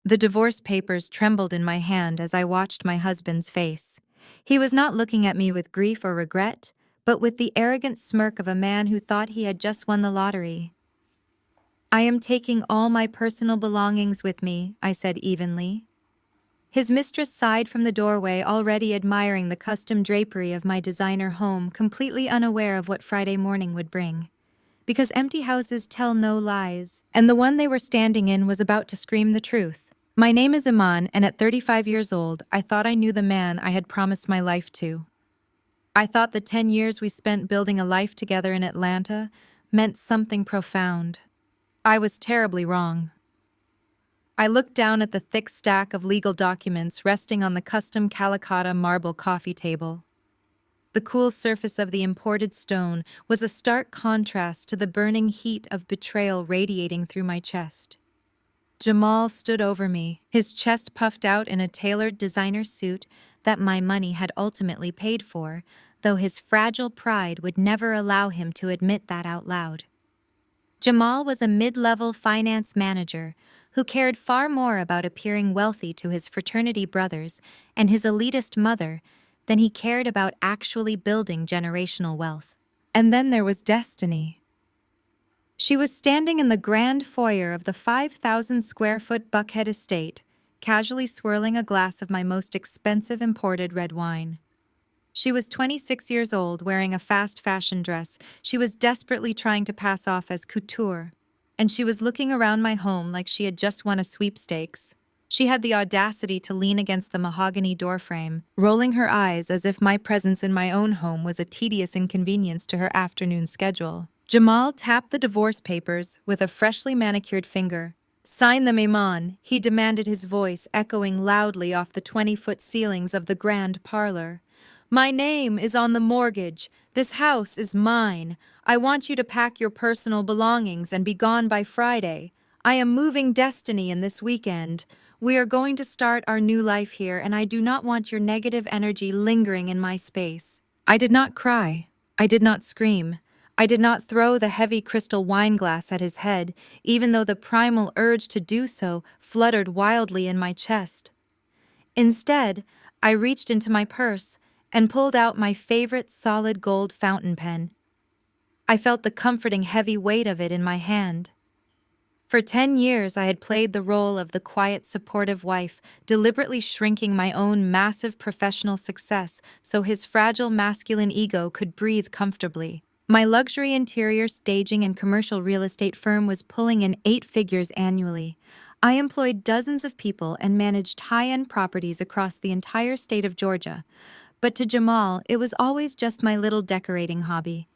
The divorce papers trembled in my hand as I watched my husband's face. He was not looking at me with grief or regret, but with the arrogant smirk of a man who thought he had just won the lottery. "I am taking all my personal belongings with me," I said evenly. His mistress sighed from the doorway, already admiring the custom drapery of my designer home, completely unaware of what Friday morning would bring. Because empty houses tell no lies, and the one they were standing in was about to scream the truth. My name is Iman, and at 35 years old, I thought I knew the man I had promised my life to. I thought the 10 years we spent building a life together in Atlanta meant something profound. I was terribly wrong. I looked down at the thick stack of legal documents resting on the custom Calicotta marble coffee table. The cool surface of the imported stone was a stark contrast to the burning heat of betrayal radiating through my chest. Jamal stood over me, his chest puffed out in a tailored designer suit that my money had ultimately paid for, though his fragile pride would never allow him to admit that out loud. Jamal was a mid-level finance manager who cared far more about appearing wealthy to his fraternity brothers and his elitist mother than he cared about actually building generational wealth. And then there was Destiny. She was standing in the grand foyer of the 5,000-square-foot Buckhead estate, casually swirling a glass of my most expensive imported red wine. She was 26 years old, wearing a fast fashion dress she was desperately trying to pass off as couture, and she was looking around my home like she had just won a sweepstakes. She had the audacity to lean against the mahogany doorframe, rolling her eyes as if my presence in my own home was a tedious inconvenience to her afternoon schedule. Jamal tapped the divorce papers with a freshly manicured finger. "Sign them, Iman," he demanded, his voice echoing loudly off the 20-foot ceilings of the grand parlor. "My name is on the mortgage. This house is mine. I want you to pack your personal belongings and be gone by Friday. I am moving Destiny in this weekend. We are going to start our new life here, and I do not want your negative energy lingering in my space." I did not cry. I did not scream. I did not throw the heavy crystal wine glass at his head, even though the primal urge to do so fluttered wildly in my chest. Instead, I reached into my purse and pulled out my favorite solid gold fountain pen. I felt the comforting heavy weight of it in my hand. For 10 years, I had played the role of the quiet, supportive wife, deliberately shrinking my own massive professional success so his fragile masculine ego could breathe comfortably. My luxury interior staging and commercial real estate firm was pulling in 8 figures annually. I employed dozens of people and managed high-end properties across the entire state of Georgia. But to Jamal, it was always just my little decorating hobby.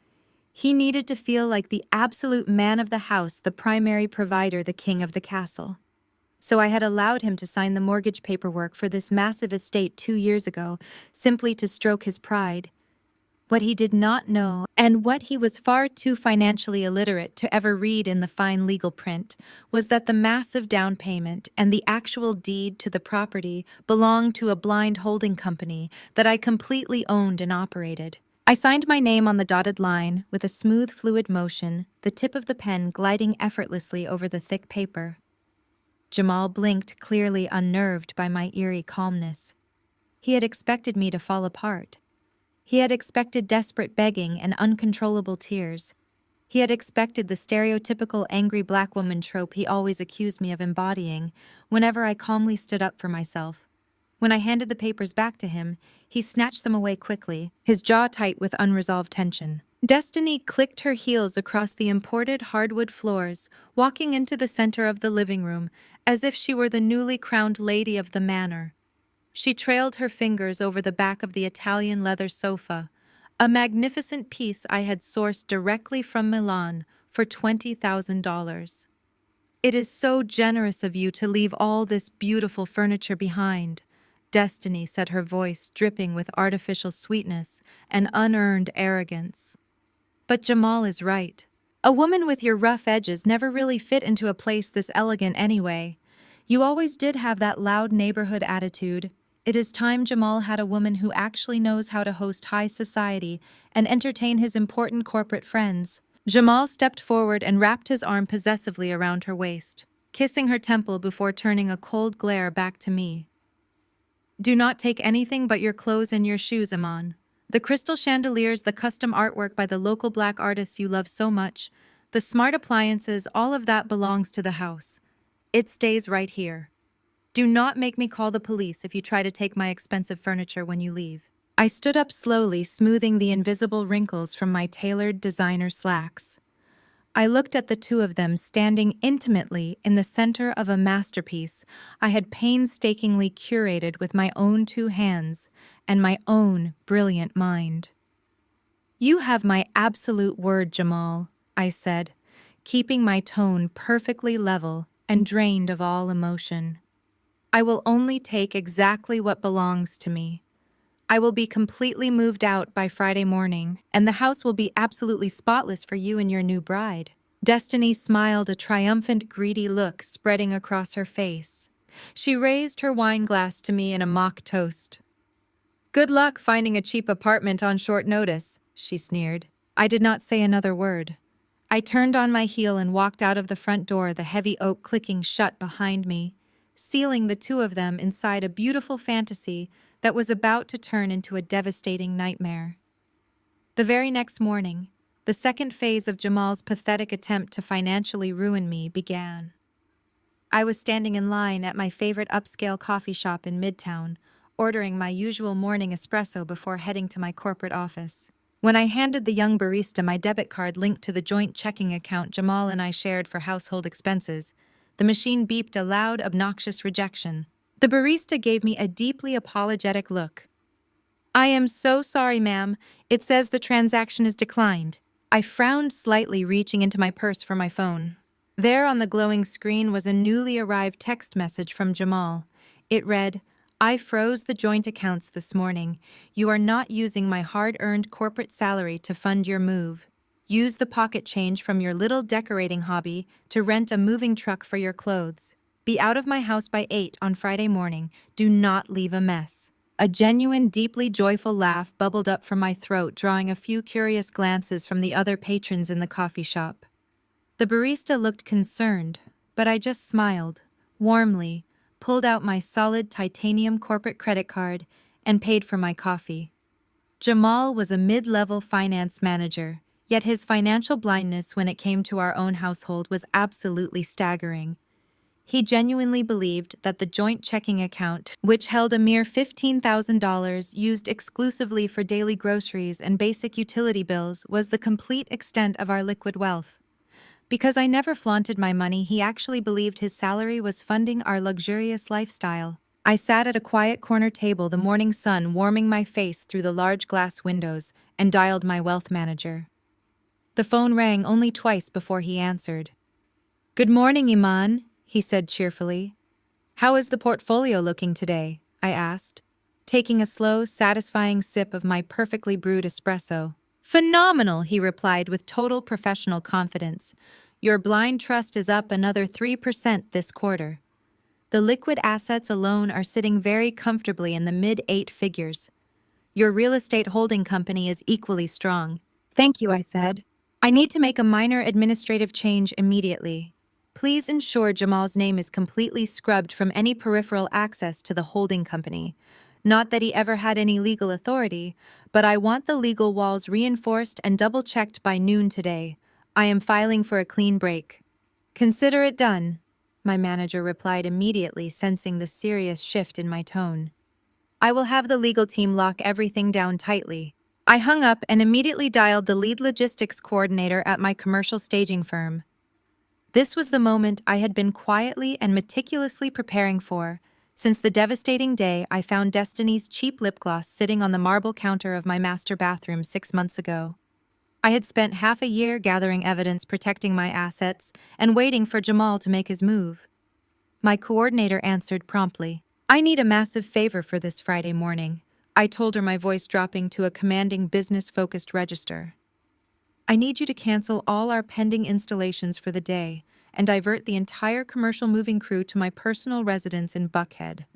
He needed to feel like the absolute man of the house, the primary provider, the king of the castle. So I had allowed him to sign the mortgage paperwork for this massive estate 2 years ago, simply to stroke his pride. What he did not know, and what he was far too financially illiterate to ever read in the fine legal print, was that the massive down payment and the actual deed to the property belonged to a blind holding company that I completely owned and operated. I signed my name on the dotted line with a smooth, fluid motion, the tip of the pen gliding effortlessly over the thick paper. Jamal blinked, clearly unnerved by my eerie calmness. He had expected me to fall apart. He had expected desperate begging and uncontrollable tears. He had expected the stereotypical angry black woman trope he always accused me of embodying whenever I calmly stood up for myself. When I handed the papers back to him, he snatched them away quickly, his jaw tight with unresolved tension. Destiny clicked her heels across the imported hardwood floors, walking into the center of the living room as if she were the newly crowned lady of the manor. She trailed her fingers over the back of the Italian leather sofa, a magnificent piece I had sourced directly from Milan for $20,000. "It is so generous of you to leave all this beautiful furniture behind," Destiny said, her voice dripping with artificial sweetness and unearned arrogance. "But Jamal is right. A woman with your rough edges never really fit into a place this elegant anyway. You always did have that loud neighborhood attitude. It is time Jamal had a woman who actually knows how to host high society and entertain his important corporate friends." Jamal stepped forward and wrapped his arm possessively around her waist. kissing her temple before turning a cold glare back to me. Do not take anything but your clothes and your shoes, Iman. The crystal chandeliers, the custom artwork by the local black artists you love so much, the smart appliances, all of that belongs to the house. It stays right here. Do not make me call the police if you try to take my expensive furniture when you leave. I stood up slowly, smoothing the invisible wrinkles from my tailored designer slacks. I looked at the two of them standing intimately in the center of a masterpiece I had painstakingly curated with my own two hands and my own brilliant mind. You have my absolute word, Jamal, I said, keeping my tone perfectly level and drained of all emotion. I will only take exactly what belongs to me. I will be completely moved out by Friday morning, and the house will be absolutely spotless for you and your new bride. Destiny smiled, a triumphant, greedy look spreading across her face. She raised her wine glass to me in a mock toast. Good luck finding a cheap apartment on short notice, she sneered. I did not say another word. I turned on my heel and walked out of the front door, the heavy oak clicking shut behind me, sealing the two of them inside a beautiful fantasy that was about to turn into a devastating nightmare. The very next morning, the second phase of Jamal's pathetic attempt to financially ruin me began. I was standing in line at my favorite upscale coffee shop in Midtown, ordering my usual morning espresso before heading to my corporate office. When I handed the young barista my debit card linked to the joint checking account Jamal and I shared for household expenses, the machine beeped a loud, obnoxious rejection. The barista gave me a deeply apologetic look. I am so sorry, ma'am. It says the transaction is declined. I frowned slightly, reaching into my purse for my phone. There on the glowing screen was a newly arrived text message from Jamal. It read, I froze the joint accounts this morning. You are not using my hard-earned corporate salary to fund your move. Use the pocket change from your little decorating hobby to rent a moving truck for your clothes. Be out of my house by 8 on Friday morning. Do not leave a mess. A genuine, deeply joyful laugh bubbled up from my throat, drawing a few curious glances from the other patrons in the coffee shop. The barista looked concerned, but I just smiled, warmly, pulled out my solid titanium corporate credit card, and paid for my coffee. Jamal was a mid-level finance manager, yet his financial blindness when it came to our own household was absolutely staggering. He genuinely believed that the joint checking account, which held a mere $15,000 used exclusively for daily groceries and basic utility bills, was the complete extent of our liquid wealth. Because I never flaunted my money, he actually believed his salary was funding our luxurious lifestyle. I sat at a quiet corner table, the morning sun warming my face through the large glass windows, and dialed my wealth manager. The phone rang only twice before he answered. Good morning, Iman, he said cheerfully. How is the portfolio looking today? I asked, taking a slow, satisfying sip of my perfectly brewed espresso. Phenomenal, he replied with total professional confidence. Your blind trust is up another 3% this quarter. The liquid assets alone are sitting very comfortably in the mid-8 figures. Your real estate holding company is equally strong. Thank you, I said. I need to make a minor administrative change immediately. Please ensure Jamal's name is completely scrubbed from any peripheral access to the holding company. Not that he ever had any legal authority, but I want the legal walls reinforced and double-checked by noon today. I am filing for a clean break. Consider it done, my manager replied immediately, sensing the serious shift in my tone. I will have the legal team lock everything down tightly. I hung up and immediately dialed the lead logistics coordinator at my commercial staging firm. This was the moment I had been quietly and meticulously preparing for, since the devastating day I found Destiny's cheap lip gloss sitting on the marble counter of my master bathroom 6 months ago. I had spent half a year gathering evidence, protecting my assets, and waiting for Jamal to make his move. My coordinator answered promptly. I need a massive favor for this Friday morning, I told her, my voice dropping to a commanding business-focused register. I need you to cancel all our pending installations for the day and divert the entire commercial moving crew to my personal residence in Buckhead.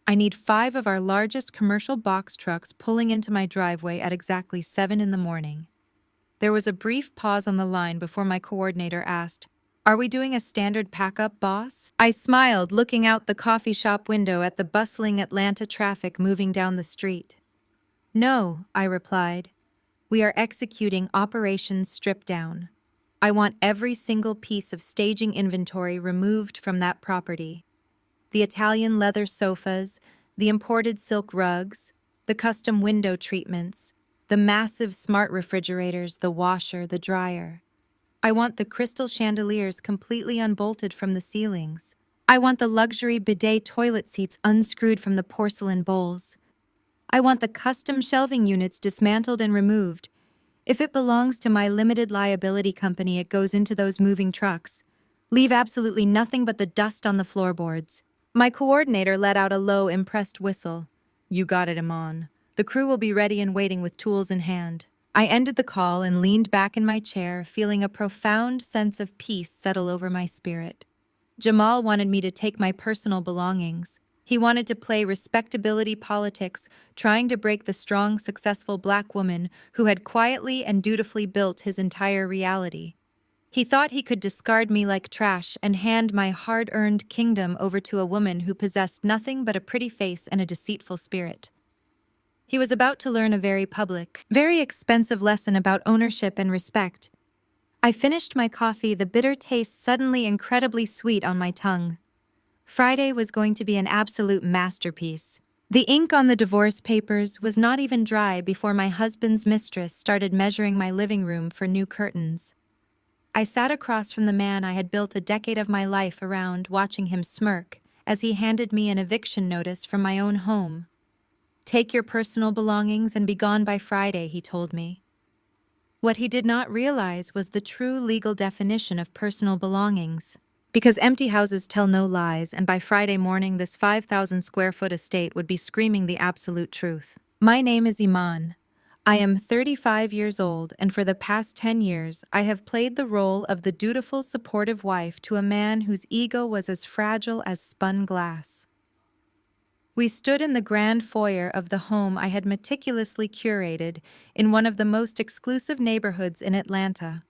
I need 5 of our largest commercial box trucks pulling into my driveway at exactly 7 in the morning. There was a brief pause on the line before my coordinator asked, Are we doing a standard pack-up, boss? I smiled, looking out the coffee shop window at the bustling Atlanta traffic moving down the street. No, I replied. We are executing Operation Strip Down. I want every single piece of staging inventory removed from that property. The Italian leather sofas, the imported silk rugs, the custom window treatments, the massive smart refrigerators, the washer, the dryer. I want the crystal chandeliers completely unbolted from the ceilings. I want the luxury bidet toilet seats unscrewed from the porcelain bowls. I want the custom shelving units dismantled and removed. If it belongs to my limited liability company, it goes into those moving trucks. Leave absolutely nothing but the dust on the floorboards. My coordinator let out a low, impressed whistle. You got it, Iman. The crew will be ready and waiting with tools in hand. I ended the call and leaned back in my chair, feeling a profound sense of peace settle over my spirit. Jamal wanted me to take my personal belongings. He wanted to play respectability politics, trying to break the strong, successful black woman who had quietly and dutifully built his entire reality. He thought he could discard me like trash and hand my hard-earned kingdom over to a woman who possessed nothing but a pretty face and a deceitful spirit. He was about to learn a very public, very expensive lesson about ownership and respect. I finished my coffee, the bitter taste suddenly incredibly sweet on my tongue. Friday was going to be an absolute masterpiece. The ink on the divorce papers was not even dry before my husband's mistress started measuring my living room for new curtains. I sat across from the man I had built a decade of my life around, watching him smirk as he handed me an eviction notice from my own home. Take your personal belongings and be gone by Friday, he told me. What he did not realize was the true legal definition of personal belongings. Because empty houses tell no lies, and by Friday morning this 5,000 square foot estate would be screaming the absolute truth. My name is Iman. I am 35 years old, and for the past 10 years I have played the role of the dutiful, supportive wife to a man whose ego was as fragile as spun glass. We stood in the grand foyer of the home I had meticulously curated in one of the most exclusive neighborhoods in Atlanta.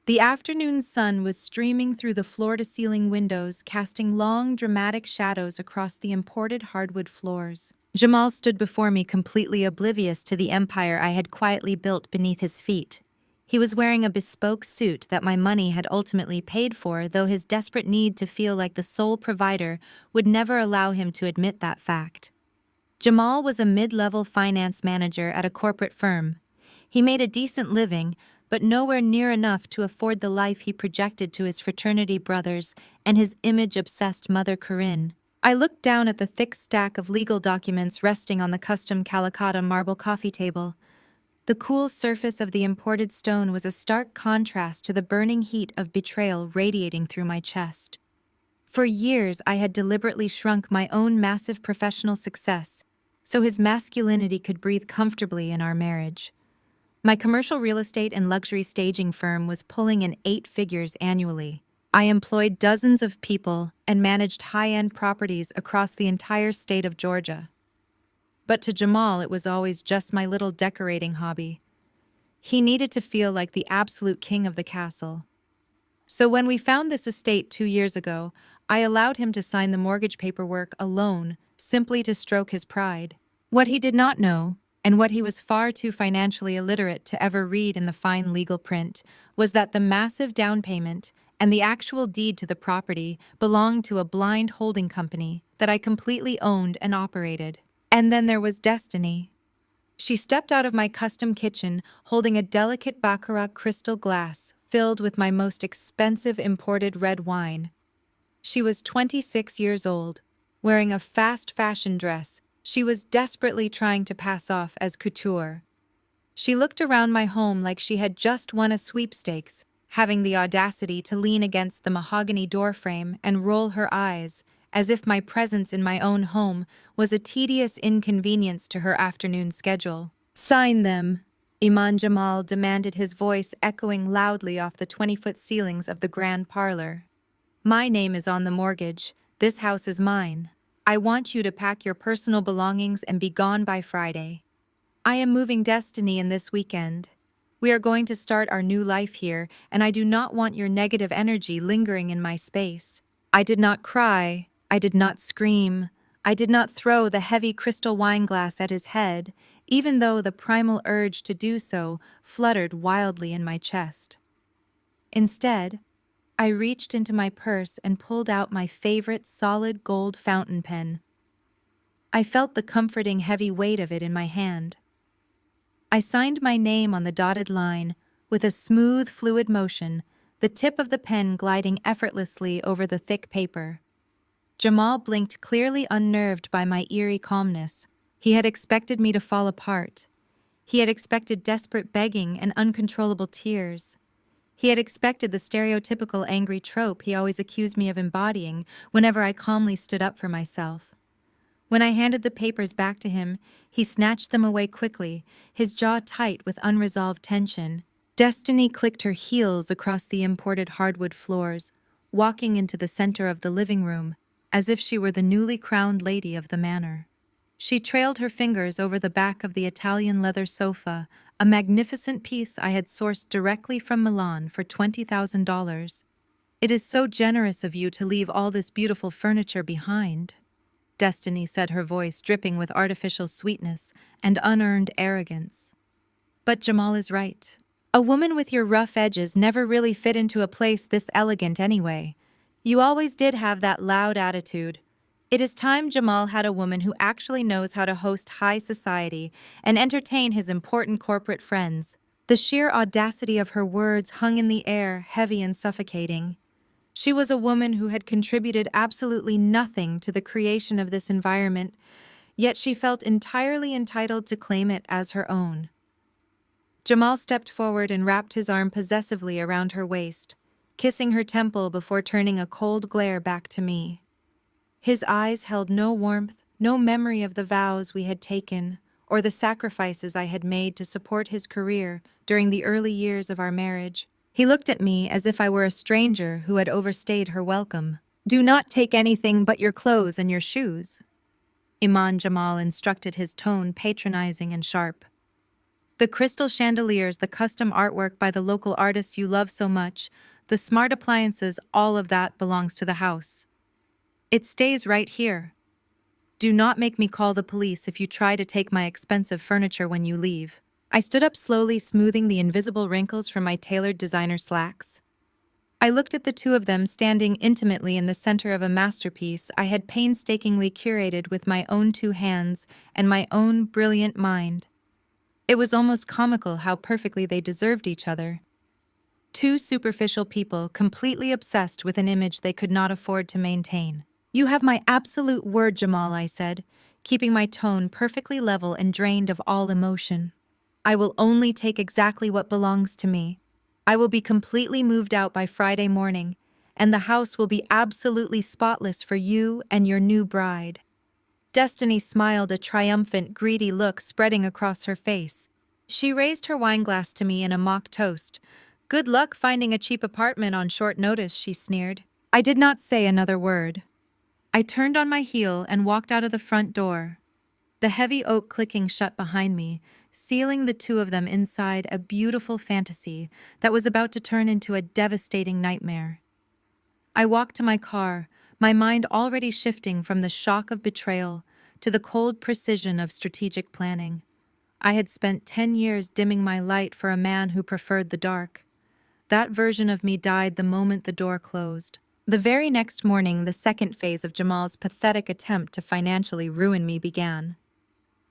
The afternoon sun was streaming through the floor-to-ceiling windows, casting long, dramatic shadows across the imported hardwood floors. Jamal stood before me, completely oblivious to the empire I had quietly built beneath his feet. He was wearing a bespoke suit that my money had ultimately paid for, though his desperate need to feel like the sole provider would never allow him to admit that fact. Jamal was a mid-level finance manager at a corporate firm. He made a decent living, but nowhere near enough to afford the life he projected to his fraternity brothers and his image-obsessed mother Corinne. I looked down at the thick stack of legal documents resting on the custom Calicotta marble coffee table. The cool surface of the imported stone was a stark contrast to the burning heat of betrayal radiating through my chest. For years, I had deliberately shrunk my own massive professional success so his masculinity could breathe comfortably in our marriage. My commercial real estate and luxury staging firm was pulling in 8 figures annually. I employed dozens of people and managed high-end properties across the entire state of Georgia. But to Jamal, it was always just my little decorating hobby. He needed to feel like the absolute king of the castle. So when we found this estate 2 years ago, I allowed him to sign the mortgage paperwork alone, simply to stroke his pride. What he did not know, and what he was far too financially illiterate to ever read in the fine legal print, was that the massive down payment and the actual deed to the property belonged to a blind holding company that I completely owned and operated. And then there was Destiny. She stepped out of my custom kitchen holding a delicate baccarat crystal glass filled with my most expensive imported red wine. She was 26 years old, wearing a fast fashion dress she was desperately trying to pass off as couture. She looked around my home like she had just won a sweepstakes, having the audacity to lean against the mahogany doorframe and roll her eyes, as if my presence in my own home was a tedious inconvenience to her afternoon schedule. Sign them, Iman Jamal demanded, his voice echoing loudly off the 20-foot ceilings of the grand parlor. My name is on the mortgage. This house is mine. I want you to pack your personal belongings and be gone by Friday. I am moving Destiny in this weekend. We are going to start our new life here, and I do not want your negative energy lingering in my space. I did not cry. I did not scream. I did not throw the heavy crystal wine glass at his head, even though the primal urge to do so fluttered wildly in my chest. Instead, I reached into my purse and pulled out my favorite solid gold fountain pen. I felt the comforting heavy weight of it in my hand. I signed my name on the dotted line with a smooth, fluid motion, the tip of the pen gliding effortlessly over the thick paper. Jamal blinked, clearly unnerved by my eerie calmness. He had expected me to fall apart. He had expected desperate begging and uncontrollable tears. He had expected the stereotypical angry trope he always accused me of embodying whenever I calmly stood up for myself. When I handed the papers back to him, he snatched them away quickly, his jaw tight with unresolved tension. Destiny clicked her heels across the imported hardwood floors, walking into the center of the living room, as if she were the newly crowned lady of the manor. She trailed her fingers over the back of the Italian leather sofa, a magnificent piece I had sourced directly from Milan for $20,000. "It is so generous of you to leave all this beautiful furniture behind," Destiny said, her voice dripping with artificial sweetness and unearned arrogance. "But Jamal is right. A woman with your rough edges never really fit into a place this elegant anyway. You always did have that loud attitude. It is time Jamal had a woman who actually knows how to host high society and entertain his important corporate friends." The sheer audacity of her words hung in the air, heavy and suffocating. She was a woman who had contributed absolutely nothing to the creation of this environment, yet she felt entirely entitled to claim it as her own. Jamal stepped forward and wrapped his arm possessively around her waist, kissing her temple before turning a cold glare back to me. His eyes held no warmth, no memory of the vows we had taken, or the sacrifices I had made to support his career during the early years of our marriage. He looked at me as if I were a stranger who had overstayed her welcome. "Do not take anything but your clothes and your shoes," Iman Jamal instructed, his tone patronizing and sharp. "The crystal chandeliers, the custom artwork by the local artists you love so much, the smart appliances, all of that belongs to the house. It stays right here. Do not make me call the police if you try to take my expensive furniture when you leave." I stood up slowly, smoothing the invisible wrinkles from my tailored designer slacks. I looked at the two of them standing intimately in the center of a masterpiece I had painstakingly curated with my own two hands and my own brilliant mind. It was almost comical how perfectly they deserved each other. Two superficial people completely obsessed with an image they could not afford to maintain. "You have my absolute word, Jamal," I said, keeping my tone perfectly level and drained of all emotion. "I will only take exactly what belongs to me. I will be completely moved out by Friday morning, and the house will be absolutely spotless for you and your new bride." Destiny smiled, a triumphant, greedy look spreading across her face. She raised her wineglass to me in a mock toast. "Good luck finding a cheap apartment on short notice," she sneered. I did not say another word. I turned on my heel and walked out of the front door, the heavy oak clicking shut behind me, sealing the two of them inside a beautiful fantasy that was about to turn into a devastating nightmare. I walked to my car, my mind already shifting from the shock of betrayal to the cold precision of strategic planning. I had spent 10 years dimming my light for a man who preferred the dark. That version of me died the moment the door closed. The very next morning, the second phase of Jamal's pathetic attempt to financially ruin me began.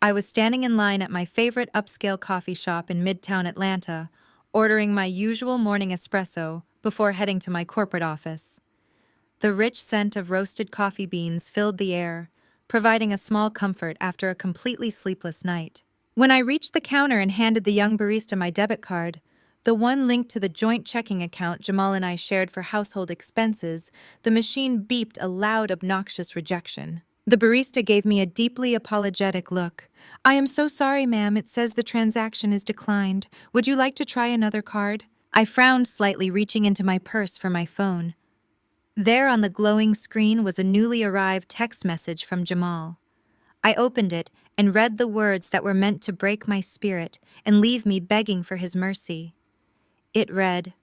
I was standing in line at my favorite upscale coffee shop in Midtown Atlanta, ordering my usual morning espresso before heading to my corporate office. The rich scent of roasted coffee beans filled the air, providing a small comfort after a completely sleepless night. When I reached the counter and handed the young barista my debit card, the one linked to the joint checking account Jamal and I shared for household expenses, the machine beeped a loud, obnoxious rejection. The barista gave me a deeply apologetic look. "I am so sorry, ma'am. It says the transaction is declined. Would you like to try another card?" I frowned slightly, reaching into my purse for my phone. There on the glowing screen was a newly arrived text message from Jamal. I opened it and read the words that were meant to break my spirit and leave me begging for his mercy. It read,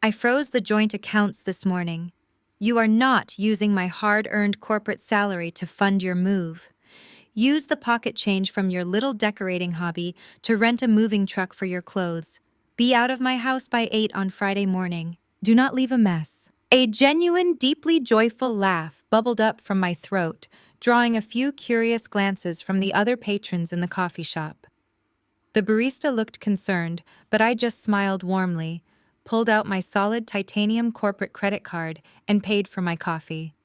"I froze the joint accounts this morning. You are not using my hard-earned corporate salary to fund your move. Use the pocket change from your little decorating hobby to rent a moving truck for your clothes. Be out of my house by 8 on Friday morning. Do not leave a mess." A genuine, deeply joyful laugh bubbled up from my throat, drawing a few curious glances from the other patrons in the coffee shop. The barista looked concerned, but I just smiled warmly, pulled out my solid titanium corporate credit card, and paid for my coffee.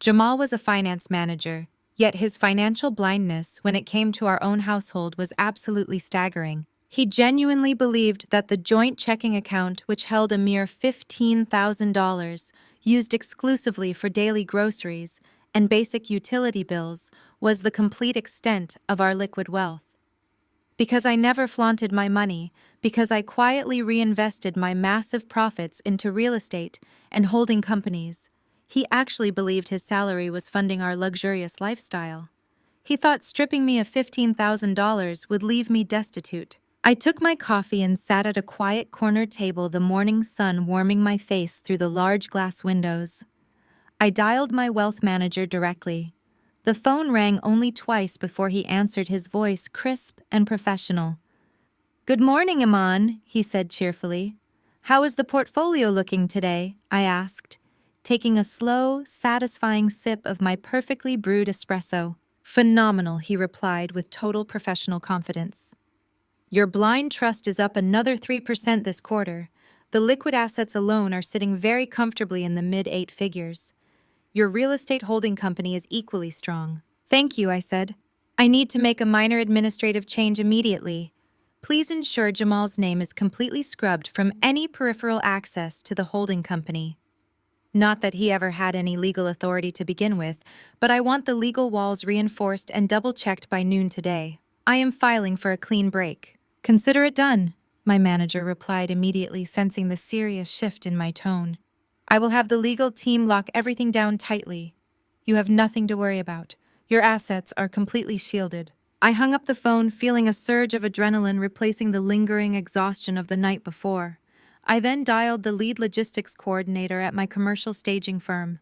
Jamal was a finance manager, yet his financial blindness when it came to our own household was absolutely staggering. He genuinely believed that the joint checking account, which held a mere $15,000, used exclusively for daily groceries and basic utility bills, was the complete extent of our liquid wealth. Because I never flaunted my money, because I quietly reinvested my massive profits into real estate and holding companies, he actually believed his salary was funding our luxurious lifestyle. He thought stripping me of $15,000 would leave me destitute. I took my coffee and sat at a quiet corner table, the morning sun warming my face through the large glass windows. I dialed my wealth manager directly. The phone rang only twice before he answered, his voice crisp and professional. "Good morning, Iman," he said cheerfully. "How is the portfolio looking today?" I asked, taking a slow, satisfying sip of my perfectly brewed espresso. "Phenomenal," he replied with total professional confidence. "Your blind trust is up another 3% this quarter. The liquid assets alone are sitting very comfortably in the mid-8 figures. Your real estate holding company is equally strong." "Thank you," I said. "I need to make a minor administrative change immediately. Please ensure Jamal's name is completely scrubbed from any peripheral access to the holding company." Not that he ever had any legal authority to begin with, but I want the legal walls reinforced and double-checked by noon today. I am filing for a clean break. "Consider it done," my manager replied immediately, sensing the serious shift in my tone. "I will have the legal team lock everything down tightly. You have nothing to worry about. Your assets are completely shielded." I hung up the phone, feeling a surge of adrenaline replacing the lingering exhaustion of the night before. I then dialed the lead logistics coordinator at my commercial staging firm.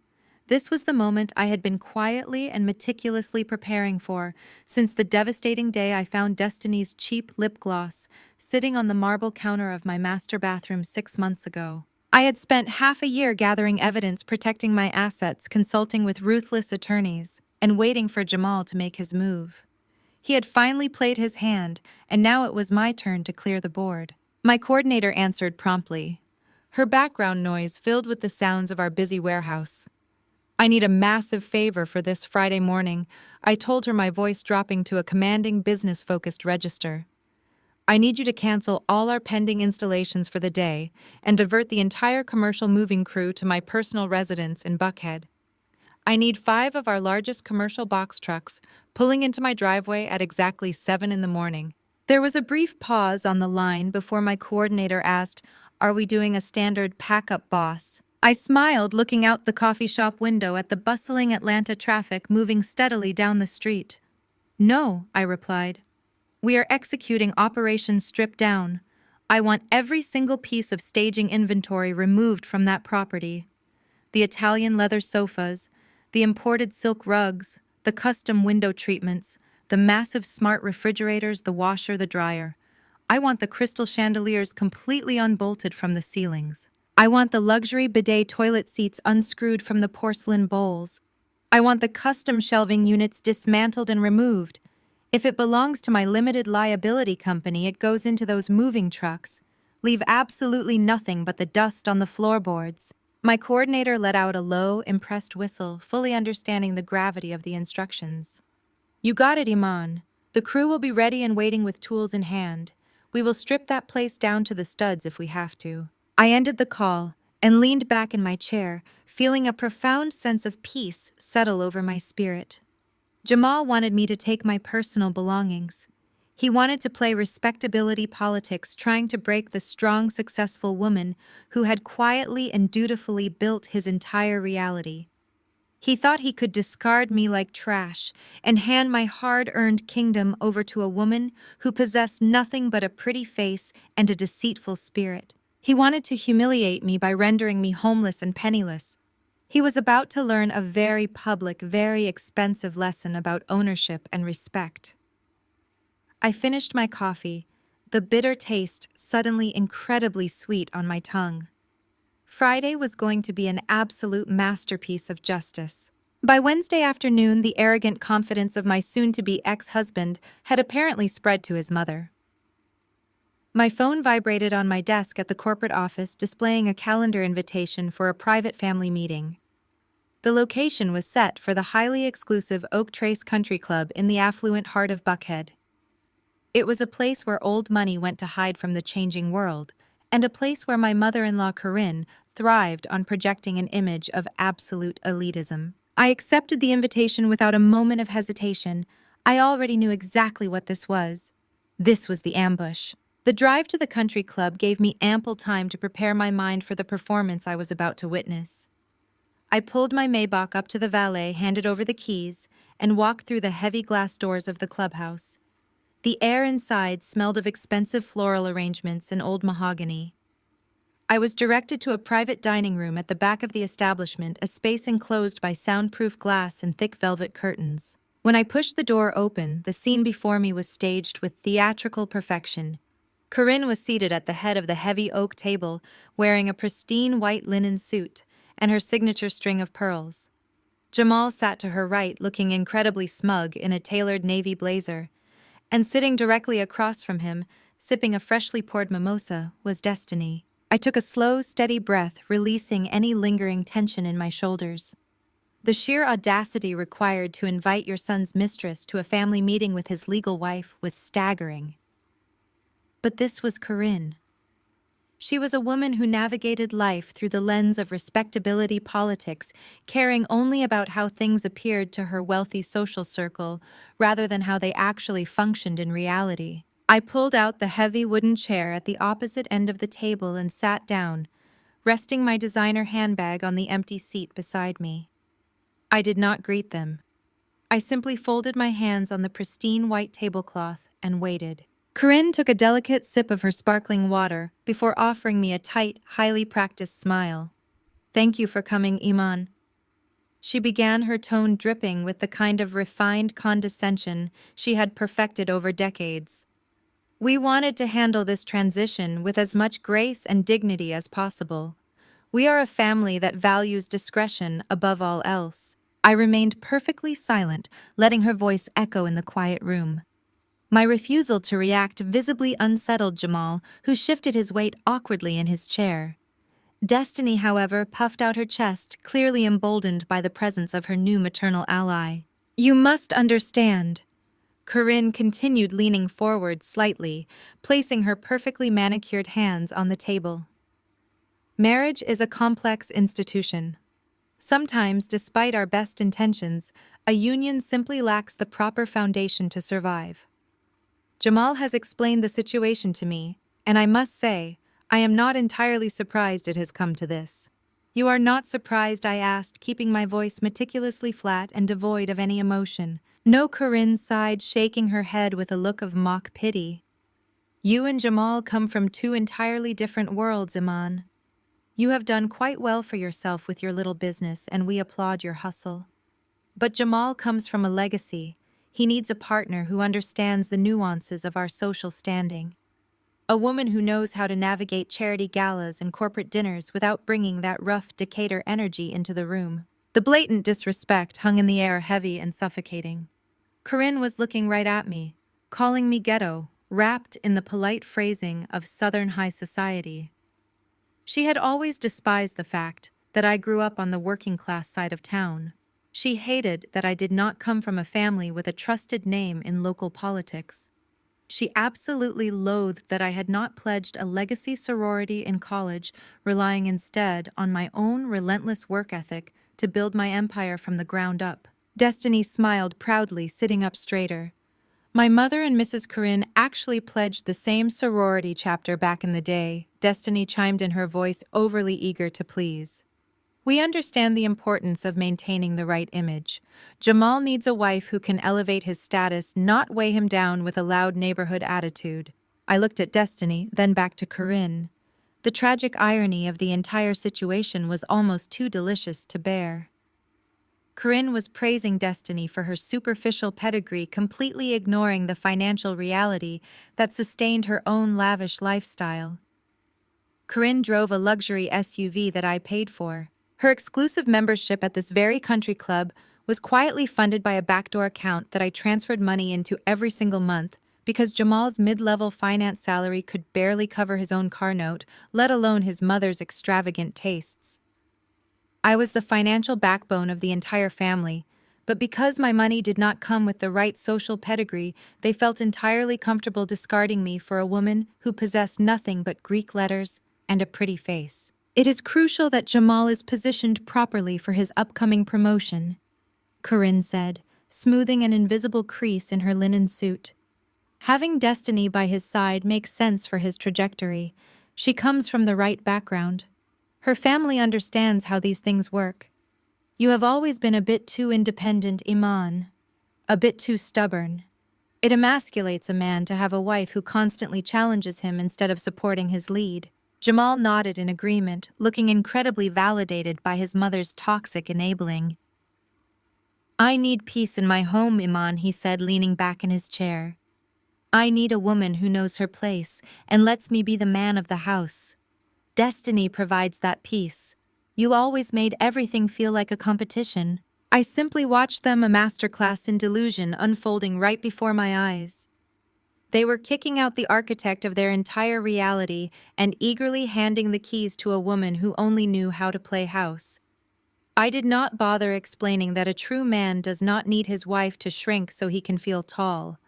This was the moment I had been quietly and meticulously preparing for since the devastating day I found Destiny's cheap lip gloss sitting on the marble counter of my master bathroom 6 months ago. I had spent half a year gathering evidence, protecting my assets, consulting with ruthless attorneys, and waiting for Jamal to make his move. He had finally played his hand, and now it was my turn to clear the board. My coordinator answered promptly. Her background noise filled with the sounds of our busy warehouse. "I need a massive favor for this Friday morning," I told her, my voice dropping to a commanding, business-focused register. "I need you to cancel all our pending installations for the day and divert the entire commercial moving crew to my personal residence in Buckhead. I need 5 of our largest commercial box trucks pulling into my driveway at exactly 7 in the morning." There was a brief pause on the line before my coordinator asked, "Are we doing a standard pack-up, boss?" I smiled, looking out the coffee shop window at the bustling Atlanta traffic moving steadily down the street. "No," I replied. "We are executing Operation Strip Down. I want every single piece of staging inventory removed from that property. The Italian leather sofas, the imported silk rugs, the custom window treatments, the massive smart refrigerators, the washer, the dryer. I want the crystal chandeliers completely unbolted from the ceilings. I want the luxury bidet toilet seats unscrewed from the porcelain bowls. I want the custom shelving units dismantled and removed. If it belongs to my limited liability company, it goes into those moving trucks. Leave absolutely nothing but the dust on the floorboards." My coordinator let out a low, impressed whistle, fully understanding the gravity of the instructions. "You got it, Iman. The crew will be ready and waiting with tools in hand. We will strip that place down to the studs if we have to." I ended the call and leaned back in my chair, feeling a profound sense of peace settle over my spirit. Jamal wanted me to take my personal belongings. He wanted to play respectability politics, trying to break the strong, successful woman who had quietly and dutifully built his entire reality. He thought he could discard me like trash and hand my hard-earned kingdom over to a woman who possessed nothing but a pretty face and a deceitful spirit. He wanted to humiliate me by rendering me homeless and penniless. He was about to learn a very public, very expensive lesson about ownership and respect. I finished my coffee, the bitter taste suddenly incredibly sweet on my tongue. Friday was going to be an absolute masterpiece of justice. By Wednesday afternoon, the arrogant confidence of my soon-to-be ex-husband had apparently spread to his mother. My phone vibrated on my desk at the corporate office, displaying a calendar invitation for a private family meeting. The location was set for the highly exclusive Oak Trace Country Club in the affluent heart of Buckhead. It was a place where old money went to hide from the changing world, and a place where my mother-in-law Corinne thrived on projecting an image of absolute elitism. I accepted the invitation without a moment of hesitation. I already knew exactly what this was. This was the ambush. The drive to the country club gave me ample time to prepare my mind for the performance I was about to witness. I pulled my Maybach up to the valet, handed over the keys, and walked through the heavy glass doors of the clubhouse. The air inside smelled of expensive floral arrangements and old mahogany. I was directed to a private dining room at the back of the establishment, a space enclosed by soundproof glass and thick velvet curtains. When I pushed the door open, the scene before me was staged with theatrical perfection. Corinne was seated at the head of the heavy oak table, wearing a pristine white linen suit and her signature string of pearls. Jamal sat to her right, looking incredibly smug in a tailored navy blazer, and sitting directly across from him, sipping a freshly poured mimosa, was Destiny. I took a slow, steady breath, releasing any lingering tension in my shoulders. The sheer audacity required to invite your son's mistress to a family meeting with his legal wife was staggering. But this was Corinne. She was a woman who navigated life through the lens of respectability politics, caring only about how things appeared to her wealthy social circle rather than how they actually functioned in reality. I pulled out the heavy wooden chair at the opposite end of the table and sat down, resting my designer handbag on the empty seat beside me. I did not greet them. I simply folded my hands on the pristine white tablecloth and waited. Corinne took a delicate sip of her sparkling water before offering me a tight, highly practiced smile. "Thank you for coming, Iman." She began, her tone dripping with the kind of refined condescension she had perfected over decades. "We wanted to handle this transition with as much grace and dignity as possible. We are a family that values discretion above all else." I remained perfectly silent, letting her voice echo in the quiet room. My refusal to react visibly unsettled Jamal, who shifted his weight awkwardly in his chair. Destiny, however, puffed out her chest, clearly emboldened by the presence of her new maternal ally. "You must understand." Corinne continued, leaning forward slightly, placing her perfectly manicured hands on the table. "Marriage is a complex institution. Sometimes, despite our best intentions, a union simply lacks the proper foundation to survive. Jamal has explained the situation to me, and I must say, I am not entirely surprised it has come to this." "You are not surprised?" I asked, keeping my voice meticulously flat and devoid of any emotion. "No," Corinne sighed, shaking her head with a look of mock pity. "You and Jamal come from two entirely different worlds, Iman. You have done quite well for yourself with your little business, and we applaud your hustle. But Jamal comes from a legacy. He needs a partner who understands the nuances of our social standing. A woman who knows how to navigate charity galas and corporate dinners without bringing that rough Decatur energy into the room." The blatant disrespect hung in the air, heavy and suffocating. Corinne was looking right at me, calling me ghetto, wrapped in the polite phrasing of Southern high society. She had always despised the fact that I grew up on the working-class side of town. She hated that I did not come from a family with a trusted name in local politics. She absolutely loathed that I had not pledged a legacy sorority in college, relying instead on my own relentless work ethic to build my empire from the ground up. Destiny smiled proudly, sitting up straighter. "My mother and Mrs. Corinne actually pledged the same sorority chapter back in the day," Destiny chimed in, her voice overly eager to please. We understand the importance of maintaining the right image. Jamal needs a wife who can elevate his status, not weigh him down with a loud neighborhood attitude. I looked at Destiny, then back to Corinne. The tragic irony of the entire situation was almost too delicious to bear. Corinne was praising Destiny for her superficial pedigree, completely ignoring the financial reality that sustained her own lavish lifestyle. Corinne drove a luxury SUV that I paid for. Her exclusive membership at this very country club was quietly funded by a backdoor account that I transferred money into every single month because Jamal's mid-level finance salary could barely cover his own car note, let alone his mother's extravagant tastes. I was the financial backbone of the entire family, but because my money did not come with the right social pedigree, they felt entirely comfortable discarding me for a woman who possessed nothing but Greek letters and a pretty face. It is crucial that Jamal is positioned properly for his upcoming promotion, Corinne said, smoothing an invisible crease in her linen suit. Having Destiny by his side makes sense for his trajectory. She comes from the right background. Her family understands how these things work. You have always been a bit too independent, Iman. A bit too stubborn. It emasculates a man to have a wife who constantly challenges him instead of supporting his lead. Jamal nodded in agreement, looking incredibly validated by his mother's toxic enabling. I need peace in my home, Iman, he said, leaning back in his chair. I need a woman who knows her place and lets me be the man of the house. Destiny provides that peace. You always made everything feel like a competition. I simply watched them, a masterclass in delusion unfolding right before my eyes. They were kicking out the architect of their entire reality and eagerly handing the keys to a woman who only knew how to play house. I did not bother explaining that a true man does not need his wife to shrink so he can feel tall.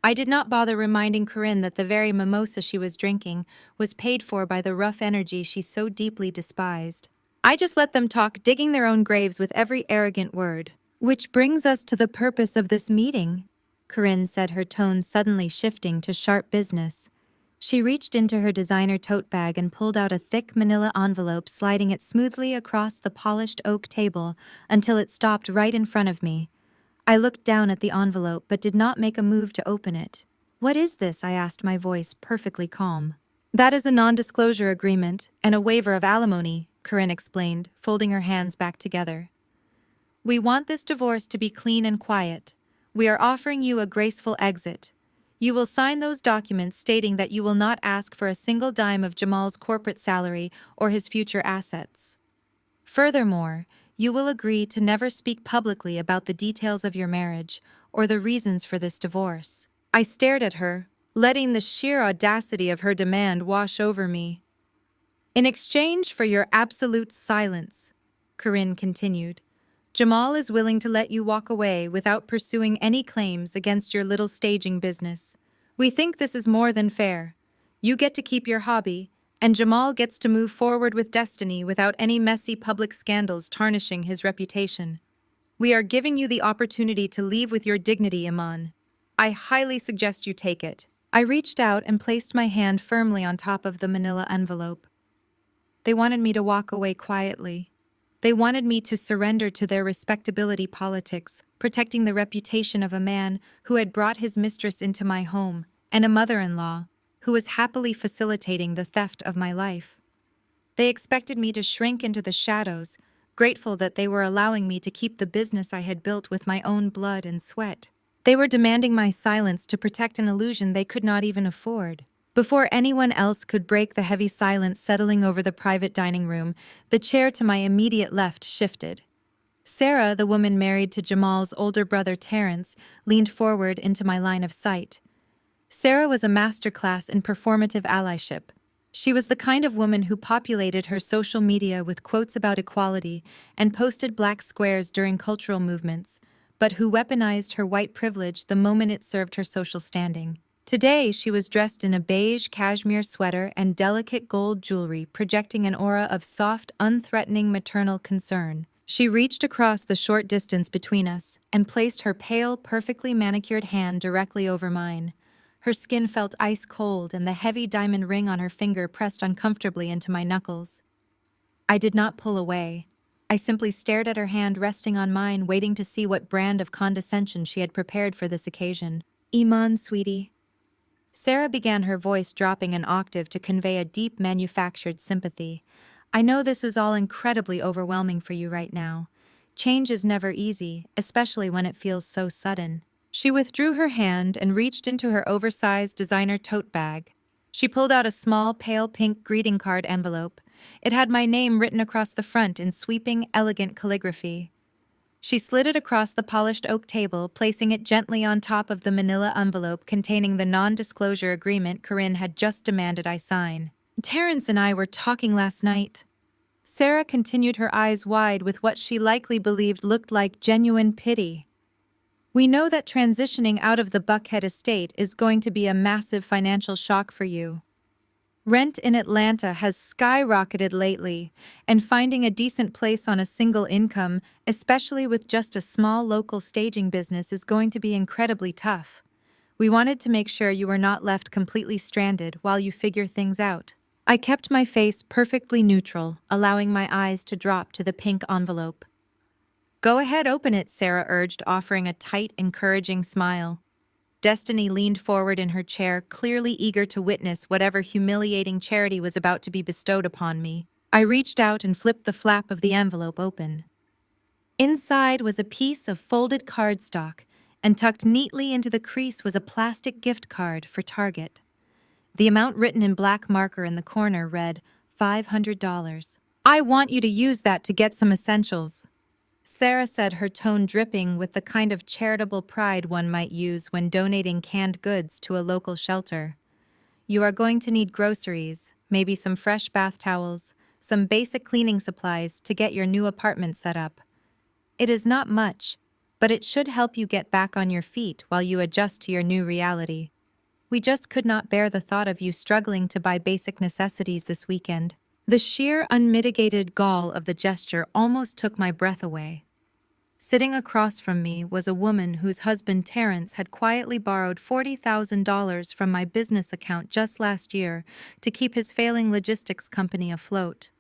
I did not bother reminding Corinne that the very mimosa she was drinking was paid for by the rough energy she so deeply despised. I just let them talk, digging their own graves with every arrogant word. Which brings us to the purpose of this meeting, Corinne said, her tone suddenly shifting to sharp business. She reached into her designer tote bag and pulled out a thick manila envelope, sliding it smoothly across the polished oak table until it stopped right in front of me. I looked down at the envelope but did not make a move to open it. What is this? I asked, my voice perfectly calm. That is a non-disclosure agreement and a waiver of alimony, Corinne explained, folding her hands back together. We want this divorce to be clean and quiet. We are offering you a graceful exit. You will sign those documents stating that you will not ask for a single dime of Jamal's corporate salary or his future assets. Furthermore, you will agree to never speak publicly about the details of your marriage or the reasons for this divorce. I stared at her, letting the sheer audacity of her demand wash over me. In exchange for your absolute silence, Corinne continued, Jamal is willing to let you walk away without pursuing any claims against your little staging business. We think this is more than fair. You get to keep your hobby, and Jamal gets to move forward with Destiny without any messy public scandals tarnishing his reputation. We are giving you the opportunity to leave with your dignity, Iman. I highly suggest you take it. I reached out and placed my hand firmly on top of the manila envelope. They wanted me to walk away quietly. They wanted me to surrender to their respectability politics, protecting the reputation of a man who had brought his mistress into my home, and a mother-in-law who was happily facilitating the theft of my life. They expected me to shrink into the shadows, grateful that they were allowing me to keep the business I had built with my own blood and sweat. They were demanding my silence to protect an illusion they could not even afford. Before anyone else could break the heavy silence settling over the private dining room, the chair to my immediate left shifted. Sarah, the woman married to Jamal's older brother Terrence, leaned forward into my line of sight. Sarah was a masterclass in performative allyship. She was the kind of woman who populated her social media with quotes about equality and posted black squares during cultural movements, but who weaponized her white privilege the moment it served her social standing. Today, she was dressed in a beige cashmere sweater and delicate gold jewelry, projecting an aura of soft, unthreatening maternal concern. She reached across the short distance between us and placed her pale, perfectly manicured hand directly over mine. Her skin felt ice cold, and the heavy diamond ring on her finger pressed uncomfortably into my knuckles. I did not pull away. I simply stared at her hand resting on mine, waiting to see what brand of condescension she had prepared for this occasion. Iman, sweetie. Sarah began, her voice dropping an octave to convey a deep manufactured sympathy. I know this is all incredibly overwhelming for you right now. Change is never easy, especially when it feels so sudden. She withdrew her hand and reached into her oversized designer tote bag. She pulled out a small, pale pink greeting card envelope. It had my name written across the front in sweeping, elegant calligraphy. She slid it across the polished oak table, placing it gently on top of the manila envelope containing the non-disclosure agreement Corinne had just demanded I sign. Terrence and I were talking last night. Sarah continued, her eyes wide with what she likely believed looked like genuine pity. We know that transitioning out of the Buckhead estate is going to be a massive financial shock for you. Rent in Atlanta has skyrocketed lately, and finding a decent place on a single income, especially with just a small local staging business, is going to be incredibly tough. We wanted to make sure you were not left completely stranded while you figure things out. I kept my face perfectly neutral, allowing my eyes to drop to the pink envelope. Go ahead, open it, Sarah urged, offering a tight, encouraging smile. Destiny leaned forward in her chair, clearly eager to witness whatever humiliating charity was about to be bestowed upon me. I reached out and flipped the flap of the envelope open. Inside was a piece of folded cardstock, and tucked neatly into the crease was a plastic gift card for Target. The amount written in black marker in the corner read, $500. I want you to use that to get some essentials, Sarah said, her tone dripping with the kind of charitable pride one might use when donating canned goods to a local shelter. You are going to need groceries, maybe some fresh bath towels, some basic cleaning supplies to get your new apartment set up. It is not much, but it should help you get back on your feet while you adjust to your new reality. We just could not bear the thought of you struggling to buy basic necessities this weekend. The sheer, unmitigated gall of the gesture almost took my breath away. Sitting across from me was a woman whose husband Terrence had quietly borrowed $40,000 from my business account just last year to keep his failing logistics company afloat.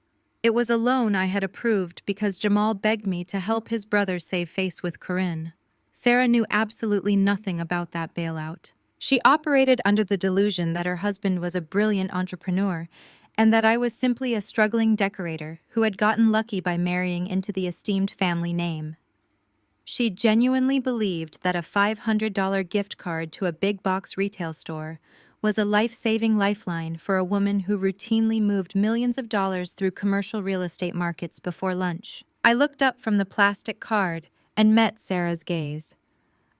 It was a loan I had approved because Jamal begged me to help his brother save face with Corinne. Sarah knew absolutely nothing about that bailout. She operated under the delusion that her husband was a brilliant entrepreneur and that I was simply a struggling decorator who had gotten lucky by marrying into the esteemed family name. She genuinely believed that a $500 gift card to a big box retail store was a life-saving lifeline for a woman who routinely moved millions of dollars through commercial real estate markets before lunch. I looked up from the plastic card and met Sarah's gaze.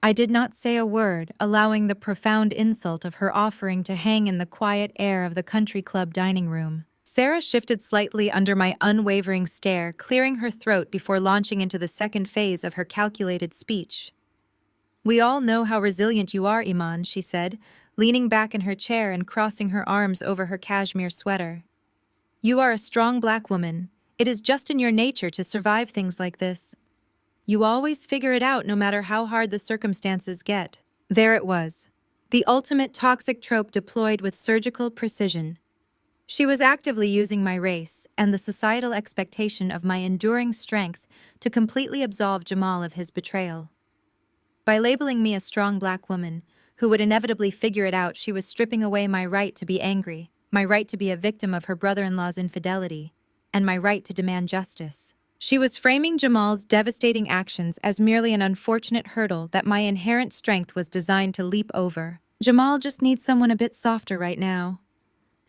I did not say a word, allowing the profound insult of her offering to hang in the quiet air of the country club dining room. Sarah shifted slightly under my unwavering stare, clearing her throat before launching into the second phase of her calculated speech. We all know how resilient you are, Iman, she said, leaning back in her chair and crossing her arms over her cashmere sweater. You are a strong black woman. It is just in your nature to survive things like this. You always figure it out no matter how hard the circumstances get. There it was. The ultimate toxic trope deployed with surgical precision. She was actively using my race and the societal expectation of my enduring strength to completely absolve Jamal of his betrayal. By labeling me a strong black woman who would inevitably figure it out, she was stripping away my right to be angry, my right to be a victim of her brother-in-law's infidelity, and my right to demand justice. She was framing Jamal's devastating actions as merely an unfortunate hurdle that my inherent strength was designed to leap over. Jamal just needs someone a bit softer right now,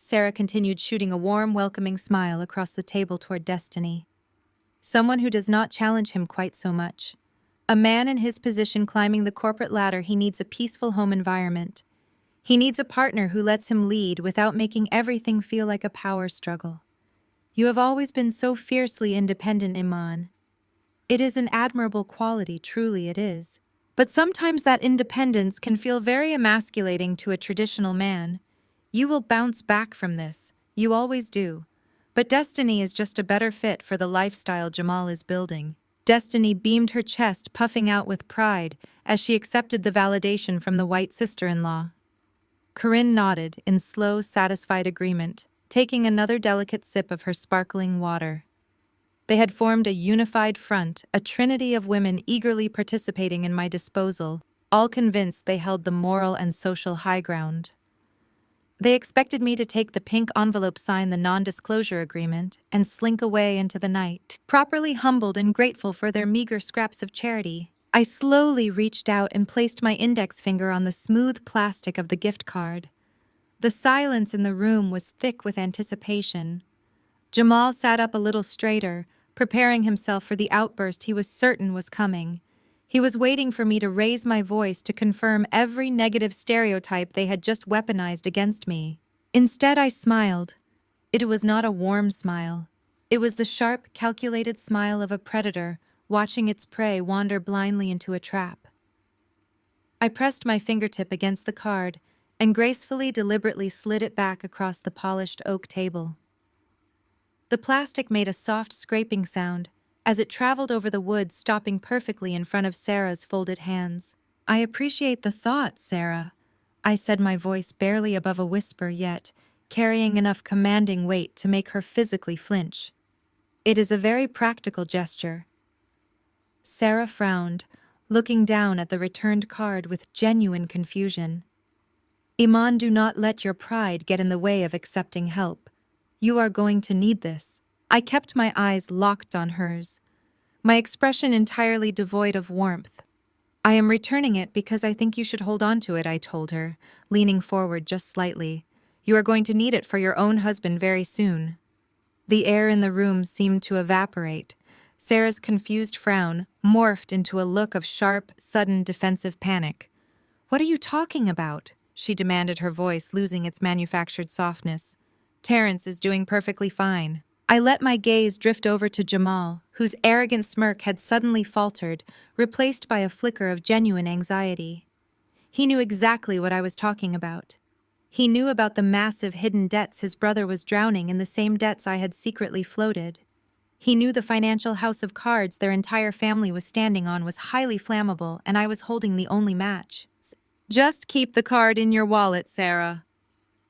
Sarah continued, shooting a warm, welcoming smile across the table toward Destiny. Someone who does not challenge him quite so much. A man in his position climbing the corporate ladder, he needs a peaceful home environment. He needs a partner who lets him lead without making everything feel like a power struggle. You have always been so fiercely independent, Iman. It is an admirable quality, truly it is. But sometimes that independence can feel very emasculating to a traditional man. You will bounce back from this. You always do. But Destiny is just a better fit for the lifestyle Jamal is building. Destiny beamed her chest, puffing out with pride as she accepted the validation from the white sister-in-law. Corinne nodded in slow, satisfied agreement, taking another delicate sip of her sparkling water. They had formed a unified front, a trinity of women eagerly participating in my disposal, all convinced they held the moral and social high ground. They expected me to take the pink envelope, sign the non-disclosure agreement, and slink away into the night, properly humbled and grateful for their meager scraps of charity. I slowly reached out and placed my index finger on the smooth plastic of the gift card. The silence in the room was thick with anticipation. Jamal sat up a little straighter, preparing himself for the outburst he was certain was coming. He was waiting for me to raise my voice to confirm every negative stereotype they had just weaponized against me. Instead, I smiled. It was not a warm smile. It was the sharp, calculated smile of a predator watching its prey wander blindly into a trap. I pressed my fingertip against the card and gracefully, deliberately slid it back across the polished oak table. The plastic made a soft scraping sound as it traveled over the wood, stopping perfectly in front of Sarah's folded hands. "I appreciate the thought, Sarah," I said, my voice barely above a whisper, yet carrying enough commanding weight to make her physically flinch. "It is a very practical gesture." Sarah frowned, looking down at the returned card with genuine confusion. "Iman, do not let your pride get in the way of accepting help. You are going to need this." I kept my eyes locked on hers, my expression entirely devoid of warmth. "I am returning it because I think you should hold on to it," I told her, leaning forward just slightly. "You are going to need it for your own husband very soon." The air in the room seemed to evaporate. Sarah's confused frown morphed into a look of sharp, sudden defensive panic. "What are you talking about?" she demanded, her voice losing its manufactured softness. "Terrence is doing perfectly fine." I let my gaze drift over to Jamal, whose arrogant smirk had suddenly faltered, replaced by a flicker of genuine anxiety. He knew exactly what I was talking about. He knew about the massive hidden debts his brother was drowning in, the same debts I had secretly floated. He knew the financial house of cards their entire family was standing on was highly flammable, and I was holding the only match. "Just keep the card in your wallet, Sarah,"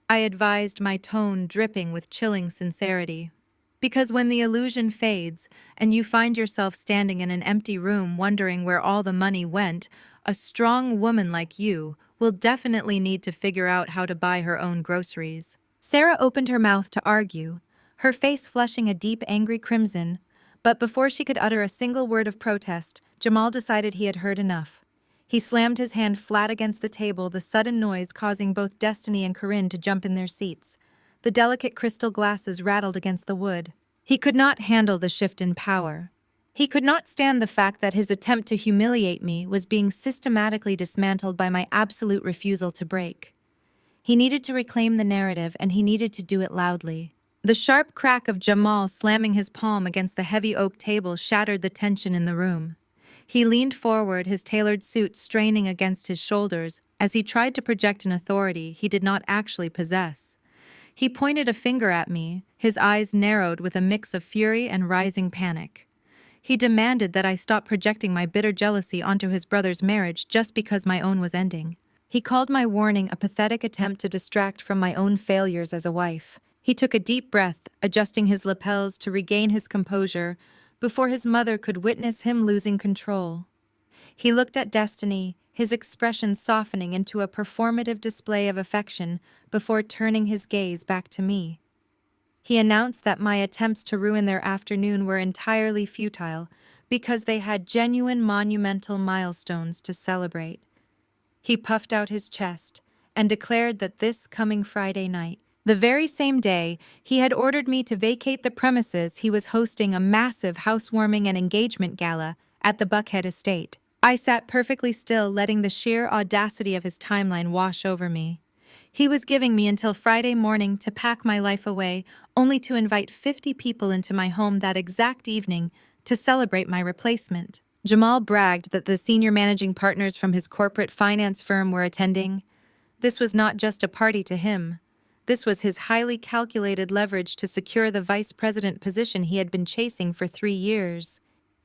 I advised, my tone dripping with chilling sincerity. "Because when the illusion fades and you find yourself standing in an empty room wondering where all the money went, a strong woman like you will definitely need to figure out how to buy her own groceries." Sarah opened her mouth to argue, her face flushing a deep, angry crimson, but before she could utter a single word of protest, Jamal decided he had heard enough. He slammed his hand flat against the table, the sudden noise causing both Destiny and Corinne to jump in their seats. The delicate crystal glasses rattled against the wood. He could not handle the shift in power. He could not stand the fact that his attempt to humiliate me was being systematically dismantled by my absolute refusal to break. He needed to reclaim the narrative, and he needed to do it loudly. The sharp crack of Jamal slamming his palm against the heavy oak table shattered the tension in the room. He leaned forward, his tailored suit straining against his shoulders as he tried to project an authority he did not actually possess. He pointed a finger at me, his eyes narrowed with a mix of fury and rising panic. He demanded that I stop projecting my bitter jealousy onto his brother's marriage just because my own was ending. He called my warning a pathetic attempt to distract from my own failures as a wife. He took a deep breath, adjusting his lapels to regain his composure before his mother could witness him losing control. He looked at Destiny, his expression softening into a performative display of affection before turning his gaze back to me. He announced that my attempts to ruin their afternoon were entirely futile because they had genuine monumental milestones to celebrate. He puffed out his chest and declared that this coming Friday night, the very same day he had ordered me to vacate the premises, he was hosting a massive housewarming and engagement gala at the Buckhead estate. I sat perfectly still, letting the sheer audacity of his timeline wash over me. He was giving me until Friday morning to pack my life away, only to invite 50 people into my home that exact evening to celebrate my replacement. Jamal bragged that the senior managing partners from his corporate finance firm were attending. This was not just a party to him. This was his highly calculated leverage to secure the vice president position he had been chasing for 3 years.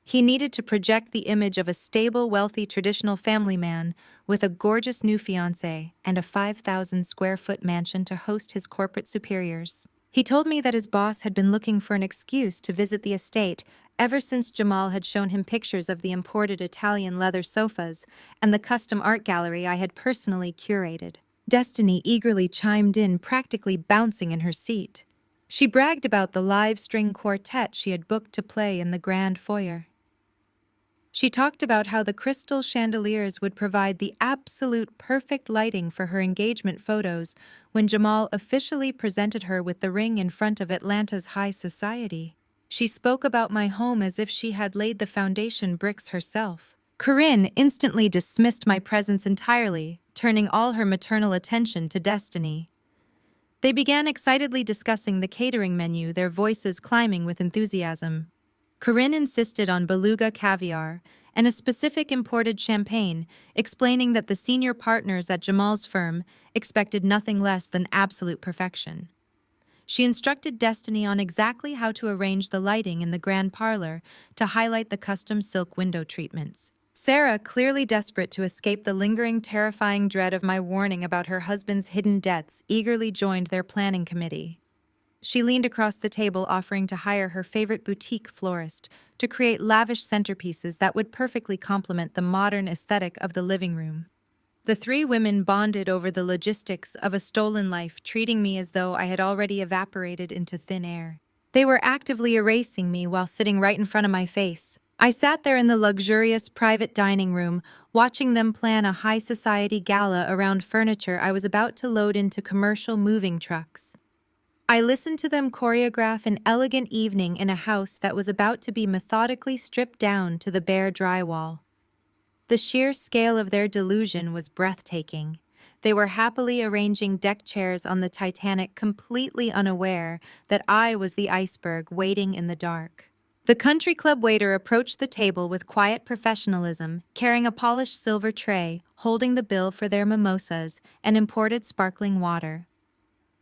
He needed to project the image of a stable, wealthy, traditional family man with a gorgeous new fiancée and a 5,000-square-foot mansion to host his corporate superiors. He told me that his boss had been looking for an excuse to visit the estate ever since Jamal had shown him pictures of the imported Italian leather sofas and the custom art gallery I had personally curated. Destiny eagerly chimed in, practically bouncing in her seat. She bragged about the live string quartet she had booked to play in the grand foyer. She talked about how the crystal chandeliers would provide the absolute perfect lighting for her engagement photos when Jamal officially presented her with the ring in front of Atlanta's high society. She spoke about my home as if she had laid the foundation bricks herself. Corinne instantly dismissed my presence entirely, turning all her maternal attention to Destiny. They began excitedly discussing the catering menu, their voices climbing with enthusiasm. Corinne insisted on beluga caviar and a specific imported champagne, explaining that the senior partners at Jamal's firm expected nothing less than absolute perfection. She instructed Destiny on exactly how to arrange the lighting in the grand parlor to highlight the custom silk window treatments. Sarah, clearly desperate to escape the lingering, terrifying dread of my warning about her husband's hidden debts, eagerly joined their planning committee. She leaned across the table, offering to hire her favorite boutique florist to create lavish centerpieces that would perfectly complement the modern aesthetic of the living room. The three women bonded over the logistics of a stolen life, treating me as though I had already evaporated into thin air. They were actively erasing me while sitting right in front of my face. I sat there in the luxurious private dining room, watching them plan a high society gala around furniture I was about to load into commercial moving trucks. I listened to them choreograph an elegant evening in a house that was about to be methodically stripped down to the bare drywall. The sheer scale of their delusion was breathtaking. They were happily arranging deck chairs on the Titanic, completely unaware that I was the iceberg waiting in the dark. The country club waiter approached the table with quiet professionalism, carrying a polished silver tray, holding the bill for their mimosas and imported sparkling water.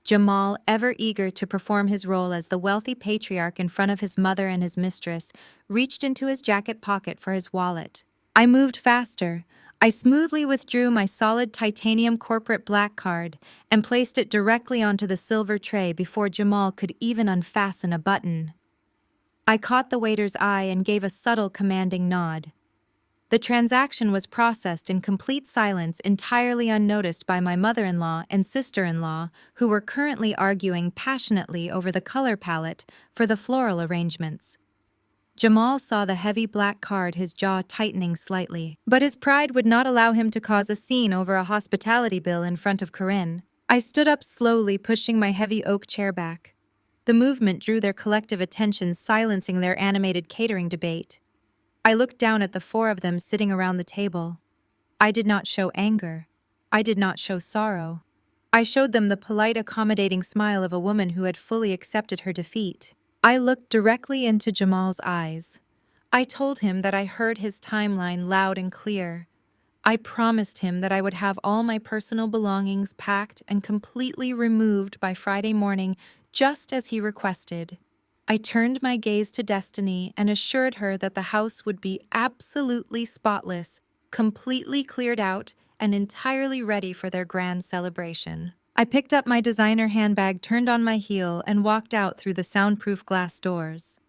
Jamal, ever eager to perform his role as the wealthy patriarch in front of his mother and his mistress, reached into his jacket pocket for his wallet. I moved faster. I smoothly withdrew my solid titanium corporate black card and placed it directly onto the silver tray before Jamal could even unfasten a button. I caught the waiter's eye and gave a subtle, commanding nod. The transaction was processed in complete silence, entirely unnoticed by my mother-in-law and sister-in-law, who were currently arguing passionately over the color palette for the floral arrangements. Jamal saw the heavy black card, his jaw tightening slightly. But his pride would not allow him to cause a scene over a hospitality bill in front of Corinne. I stood up slowly, pushing my heavy oak chair back. The movement drew their collective attention, silencing their animated catering debate. I looked down at the four of them sitting around the table. I did not show anger. I did not show sorrow. I showed them the polite, accommodating smile of a woman who had fully accepted her defeat. I looked directly into Jamal's eyes. I told him that I heard his timeline loud and clear. I promised him that I would have all my personal belongings packed and completely removed by Friday morning, just as he requested. I turned my gaze to Destiny and assured her that the house would be absolutely spotless, completely cleared out, and entirely ready for their grand celebration. I picked up my designer handbag, turned on my heel, and walked out through the soundproof glass doors.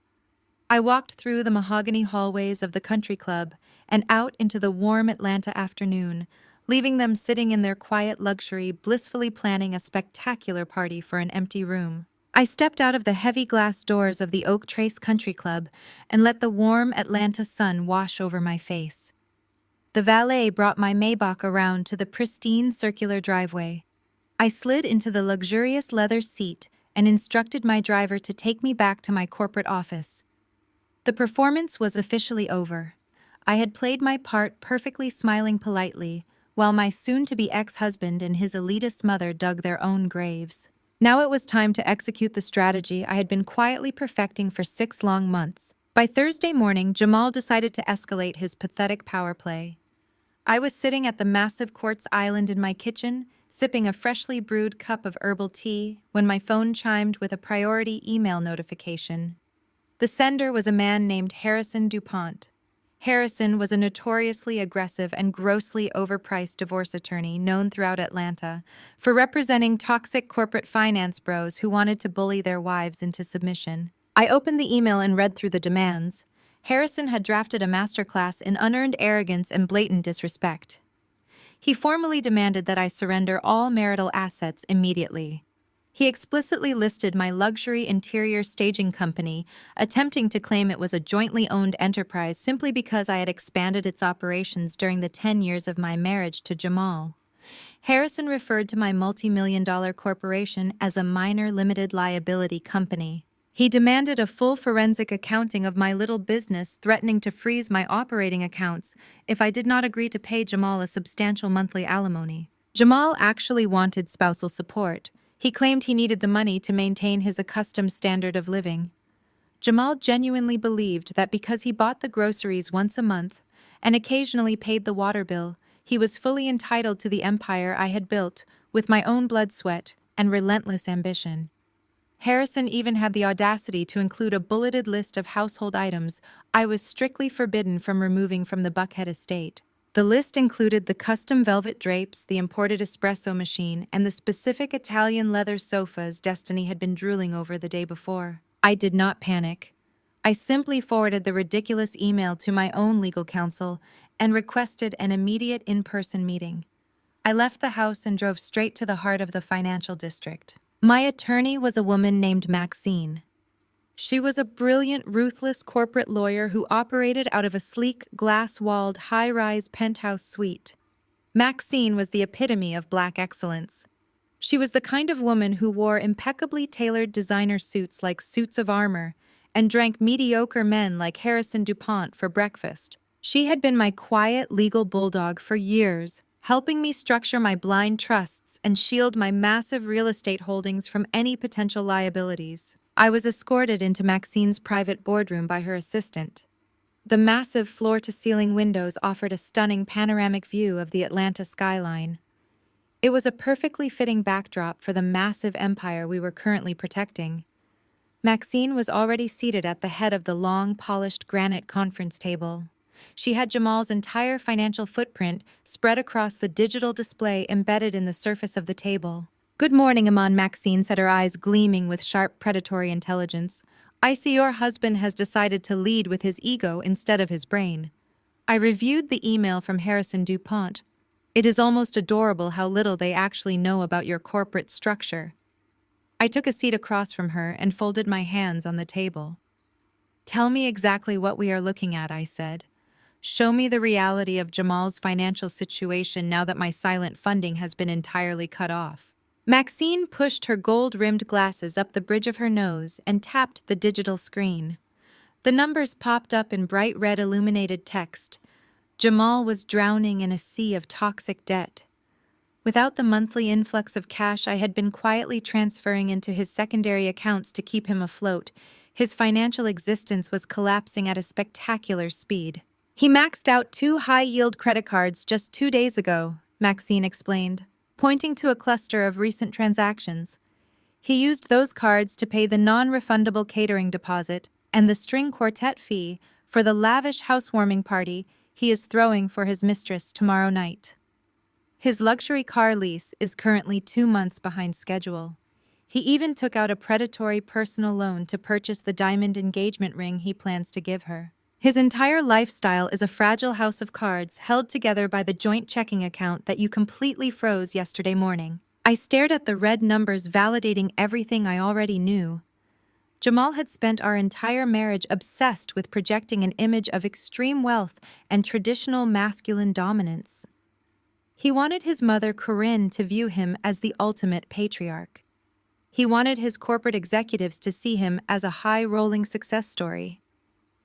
I walked through the mahogany hallways of the country club and out into the warm Atlanta afternoon, leaving them sitting in their quiet luxury, blissfully planning a spectacular party for an empty room. I stepped out of the heavy glass doors of the Oak Trace Country Club and let the warm Atlanta sun wash over my face. The valet brought my Maybach around to the pristine circular driveway. I slid into the luxurious leather seat and instructed my driver to take me back to my corporate office. The performance was officially over. I had played my part, perfectly smiling politely, while my soon-to-be ex-husband and his elitist mother dug their own graves. Now it was time to execute the strategy I had been quietly perfecting for 6 long months. By Thursday morning, Jamal decided to escalate his pathetic power play. I was sitting at the massive quartz island in my kitchen, sipping a freshly brewed cup of herbal tea, when my phone chimed with a priority email notification. The sender was a man named Harrison DuPont. Harrison was a notoriously aggressive and grossly overpriced divorce attorney known throughout Atlanta for representing toxic corporate finance bros who wanted to bully their wives into submission. I opened the email and read through the demands. Harrison had drafted a masterclass in unearned arrogance and blatant disrespect. He formally demanded that I surrender all marital assets immediately. He explicitly listed my luxury interior staging company, attempting to claim it was a jointly owned enterprise simply because I had expanded its operations during the 10 years of my marriage to Jamal. Harrison referred to my multi-million-dollar corporation as a minor limited liability company. He demanded a full forensic accounting of my little business, threatening to freeze my operating accounts if I did not agree to pay Jamal a substantial monthly alimony. Jamal actually wanted spousal support. He claimed he needed the money to maintain his accustomed standard of living. Jamal genuinely believed that because he bought the groceries once a month and occasionally paid the water bill, he was fully entitled to the empire I had built with my own blood sweat and relentless ambition. Harrison even had the audacity to include a bulleted list of household items I was strictly forbidden from removing from the Buckhead estate. The list included the custom velvet drapes, the imported espresso machine, and the specific Italian leather sofas Destiny had been drooling over the day before. I did not panic. I simply forwarded the ridiculous email to my own legal counsel and requested an immediate in-person meeting. I left the house and drove straight to the heart of the financial district. My attorney was a woman named Maxine. She was a brilliant, ruthless corporate lawyer who operated out of a sleek, glass-walled, high-rise penthouse suite. Maxine was the epitome of black excellence. She was the kind of woman who wore impeccably tailored designer suits like suits of armor and drank mediocre men like Harrison DuPont for breakfast. She had been my quiet legal bulldog for years, helping me structure my blind trusts and shield my massive real estate holdings from any potential liabilities. I was escorted into Maxine's private boardroom by her assistant. The massive floor-to-ceiling windows offered a stunning panoramic view of the Atlanta skyline. It was a perfectly fitting backdrop for the massive empire we were currently protecting. Maxine was already seated at the head of the long, polished granite conference table. She had Jamal's entire financial footprint spread across the digital display embedded in the surface of the table. "Good morning, Aman," Maxine said, her eyes gleaming with sharp predatory intelligence. "I see your husband has decided to lead with his ego instead of his brain." I reviewed the email from Harrison DuPont. "It is almost adorable how little they actually know about your corporate structure." I took a seat across from her and folded my hands on the table. "Tell me exactly what we are looking at," I said. "Show me the reality of Jamal's financial situation now that my silent funding has been entirely cut off." Maxine pushed her gold-rimmed glasses up the bridge of her nose and tapped the digital screen. The numbers popped up in bright red illuminated text. Jamal was drowning in a sea of toxic debt. Without the monthly influx of cash I had been quietly transferring into his secondary accounts to keep him afloat, his financial existence was collapsing at a spectacular speed. "He maxed out 2 high-yield credit cards just 2 days ago," Maxine explained, pointing to a cluster of recent transactions. "He used those cards to pay the non-refundable catering deposit and the string quartet fee for the lavish housewarming party he is throwing for his mistress tomorrow night. His luxury car lease is currently 2 months behind schedule. He even took out a predatory personal loan to purchase the diamond engagement ring he plans to give her. His entire lifestyle is a fragile house of cards held together by the joint checking account that you completely froze yesterday morning." I stared at the red numbers, validating everything I already knew. Jamal had spent our entire marriage obsessed with projecting an image of extreme wealth and traditional masculine dominance. He wanted his mother, Corinne, to view him as the ultimate patriarch. He wanted his corporate executives to see him as a high-rolling success story.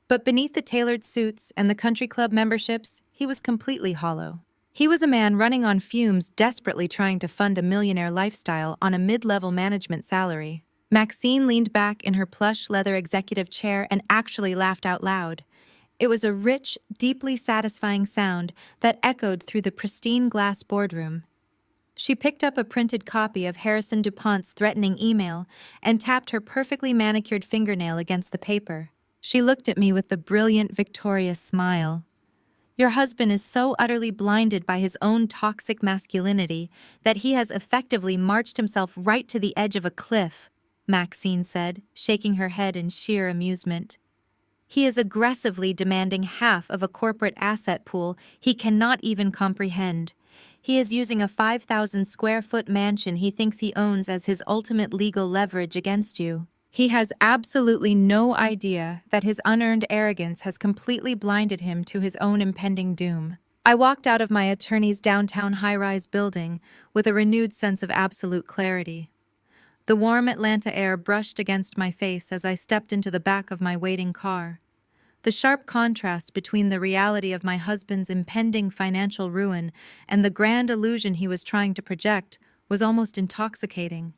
But beneath the tailored suits and the country club memberships, he was completely hollow. He was a man running on fumes, desperately trying to fund a millionaire lifestyle on a mid-level management salary. Maxine leaned back in her plush leather executive chair and actually laughed out loud. It was a rich, deeply satisfying sound that echoed through the pristine glass boardroom. She picked up a printed copy of Harrison DuPont's threatening email and tapped her perfectly manicured fingernail against the paper. She looked at me with the brilliant, victorious smile. "Your husband is so utterly blinded by his own toxic masculinity that he has effectively marched himself right to the edge of a cliff," Maxine said, shaking her head in sheer amusement. He is aggressively demanding half of a corporate asset pool he cannot even comprehend. He is using a 5,000 square foot mansion he thinks he owns as his ultimate legal leverage against you. He has absolutely no idea that his unearned arrogance has completely blinded him to his own impending doom. I walked out of my attorney's downtown high-rise building with a renewed sense of absolute clarity. The warm Atlanta air brushed against my face as I stepped into the back of my waiting car. The sharp contrast between the reality of my husband's impending financial ruin and the grand illusion he was trying to project was almost intoxicating.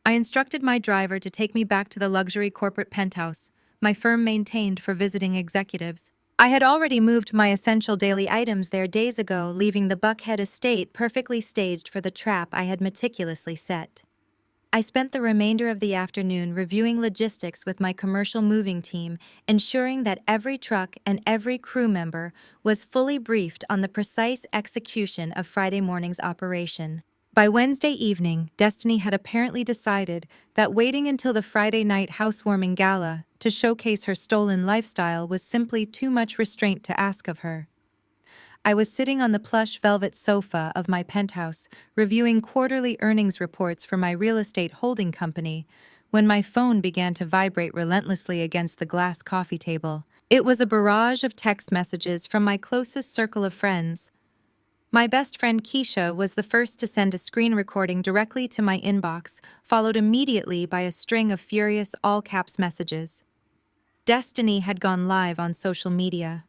I instructed my driver to take me back to the luxury corporate penthouse my firm maintained for visiting executives. I had already moved my essential daily items there days ago, leaving the Buckhead estate perfectly staged for the trap I had meticulously set. I spent the remainder of the afternoon reviewing logistics with my commercial moving team, ensuring that every truck and every crew member was fully briefed on the precise execution of Friday morning's operation. By Wednesday evening, Destiny had apparently decided that waiting until the Friday night housewarming gala to showcase her stolen lifestyle was simply too much restraint to ask of her. I was sitting on the plush velvet sofa of my penthouse, reviewing quarterly earnings reports for my real estate holding company, when my phone began to vibrate relentlessly against the glass coffee table. It was a barrage of text messages from my closest circle of friends. My best friend Keisha was the first to send a screen recording directly to my inbox, followed immediately by a string of furious all-caps messages. Destiny had gone live on social media.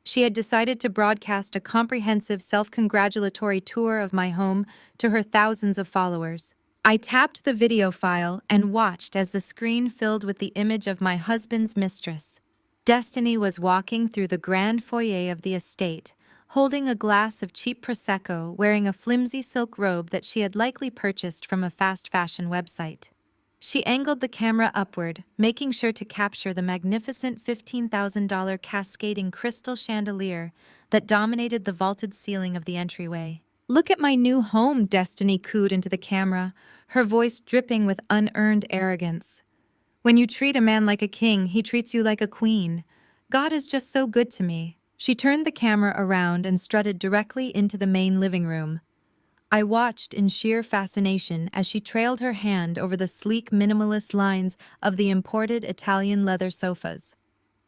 She had decided to broadcast a comprehensive self-congratulatory tour of my home to her thousands of followers. I tapped the video file and watched as the screen filled with the image of my husband's mistress. Destiny was walking through the grand foyer of the estate, holding a glass of cheap Prosecco, wearing a flimsy silk robe that she had likely purchased from a fast fashion website. She angled the camera upward, making sure to capture the magnificent $15,000 cascading crystal chandelier that dominated the vaulted ceiling of the entryway. "Look at my new home," Destiny cooed into the camera, her voice dripping with unearned arrogance. "When you treat a man like a king, he treats you like a queen. God is just so good to me." She turned the camera around and strutted directly into the main living room. I watched in sheer fascination as she trailed her hand over the sleek minimalist lines of the imported Italian leather sofas.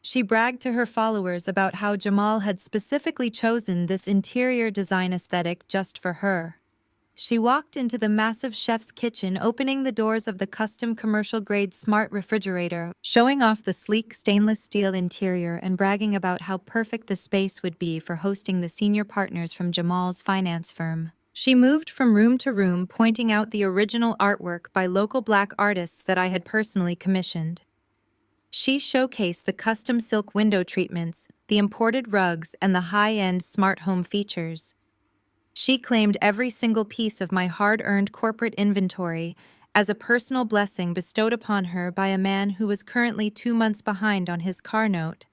She bragged to her followers about how Jamal had specifically chosen this interior design aesthetic just for her. She walked into the massive chef's kitchen, opening the doors of the custom commercial-grade smart refrigerator, showing off the sleek stainless steel interior and bragging about how perfect the space would be for hosting the senior partners from Jamal's finance firm. She moved from room to room, pointing out the original artwork by local Black artists that I had personally commissioned. She showcased the custom silk window treatments, the imported rugs, and the high-end smart home features. She claimed every single piece of my hard-earned corporate inventory as a personal blessing bestowed upon her by a man who was currently 2 months behind on his car note.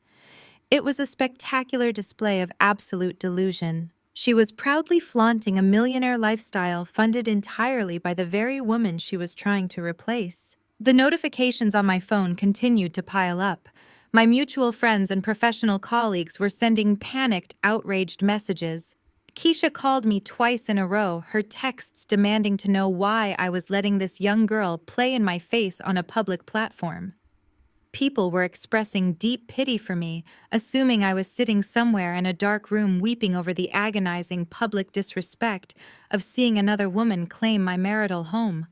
It was a spectacular display of absolute delusion. She was proudly flaunting a millionaire lifestyle funded entirely by the very woman she was trying to replace. The notifications on my phone continued to pile up. My mutual friends and professional colleagues were sending panicked, outraged messages. Keisha called me twice in a row, her texts demanding to know why I was letting this young girl play in my face on a public platform. People were expressing deep pity for me, assuming I was sitting somewhere in a dark room weeping over the agonizing public disrespect of seeing another woman claim my marital home.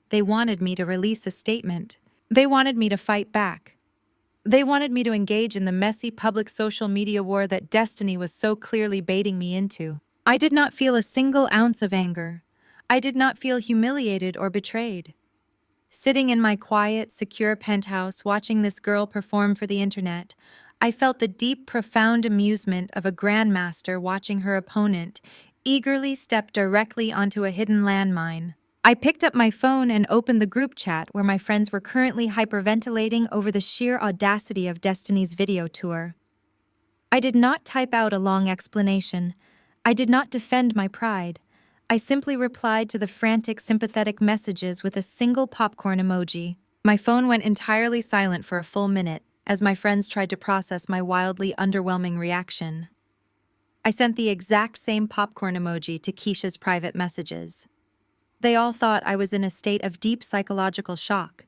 They wanted me to release a statement. They wanted me to fight back. They wanted me to engage in the messy public social media war that Destiny was so clearly baiting me into. I did not feel a single ounce of anger. I did not feel humiliated or betrayed. Sitting in my quiet, secure penthouse watching this girl perform for the internet, I felt the deep, profound amusement of a grandmaster watching her opponent eagerly step directly onto a hidden landmine. I picked up my phone and opened the group chat where my friends were currently hyperventilating over the sheer audacity of Destiny's video tour. I did not type out a long explanation. I did not defend my pride. I simply replied to the frantic, sympathetic messages with a single popcorn emoji. My phone went entirely silent for a full minute. as my friends tried to process my wildly underwhelming reaction. I sent the exact same popcorn emoji to Keisha's private messages. They all thought I was in a state of deep psychological shock.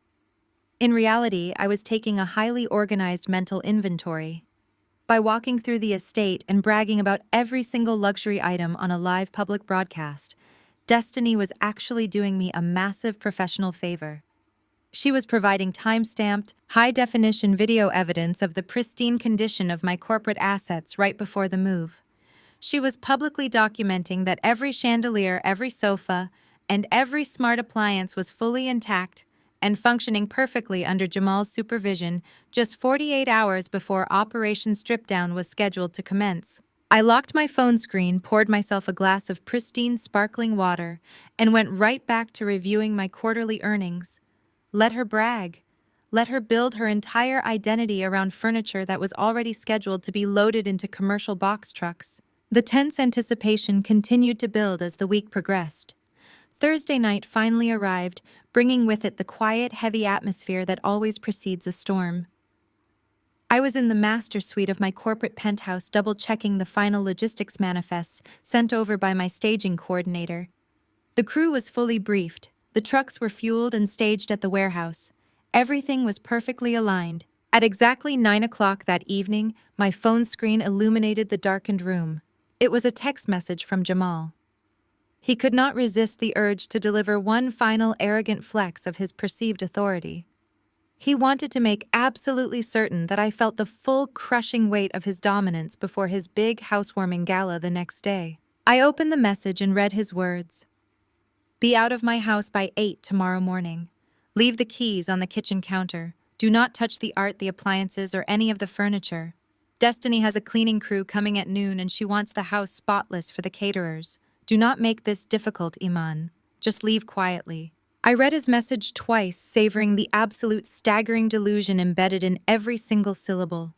In reality, I was taking a highly organized mental inventory. By walking through the estate and bragging about every single luxury item on a live public broadcast, Destiny was actually doing me a massive professional favor. She was providing time-stamped, high-definition video evidence of the pristine condition of my corporate assets right before the move. She was publicly documenting that every chandelier, every sofa, and every smart appliance was fully intact and functioning perfectly under Jamal's supervision just 48 hours before Operation Stripdown was scheduled to commence. I locked my phone screen, poured myself a glass of pristine, sparkling water, and went right back to reviewing my quarterly earnings. Let her brag. Let her build her entire identity around furniture that was already scheduled to be loaded into commercial box trucks. The tense anticipation continued to build as the week progressed. Thursday night finally arrived, bringing with it the quiet, heavy atmosphere that always precedes a storm. I was in the master suite of my corporate penthouse, double-checking the final logistics manifests sent over by my staging coordinator. The crew was fully briefed. The trucks were fueled and staged at the warehouse. Everything was perfectly aligned. At exactly 9 o'clock that evening, my phone screen illuminated the darkened room. It was a text message from Jamal. He could not resist the urge to deliver one final arrogant flex of his perceived authority. He wanted to make absolutely certain that I felt the full crushing weight of his dominance before his big housewarming gala the next day. I opened the message and read his words. Be out of my house by 8 tomorrow morning. Leave the keys on the kitchen counter. Do not touch the art, the appliances, or any of the furniture. Destiny has a cleaning crew coming at noon and she wants the house spotless for the caterers. Do not make this difficult, Iman. Just leave quietly. I read his message twice, savoring the absolute staggering delusion embedded in every single syllable.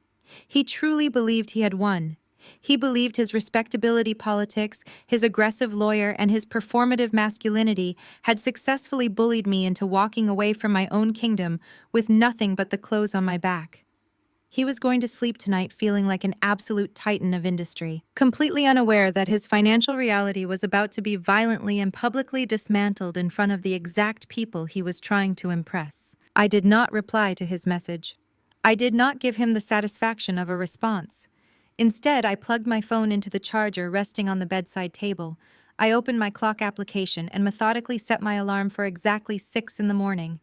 He truly believed he had won. He believed his respectability politics, his aggressive lawyer, and his performative masculinity had successfully bullied me into walking away from my own kingdom with nothing but the clothes on my back. He was going to sleep tonight feeling like an absolute titan of industry, completely unaware that his financial reality was about to be violently and publicly dismantled in front of the exact people he was trying to impress. I did not reply to his message. I did not give him the satisfaction of a response. Instead, I plugged my phone into the charger resting on the bedside table. I opened my clock application and methodically set my alarm for exactly 6 in the morning.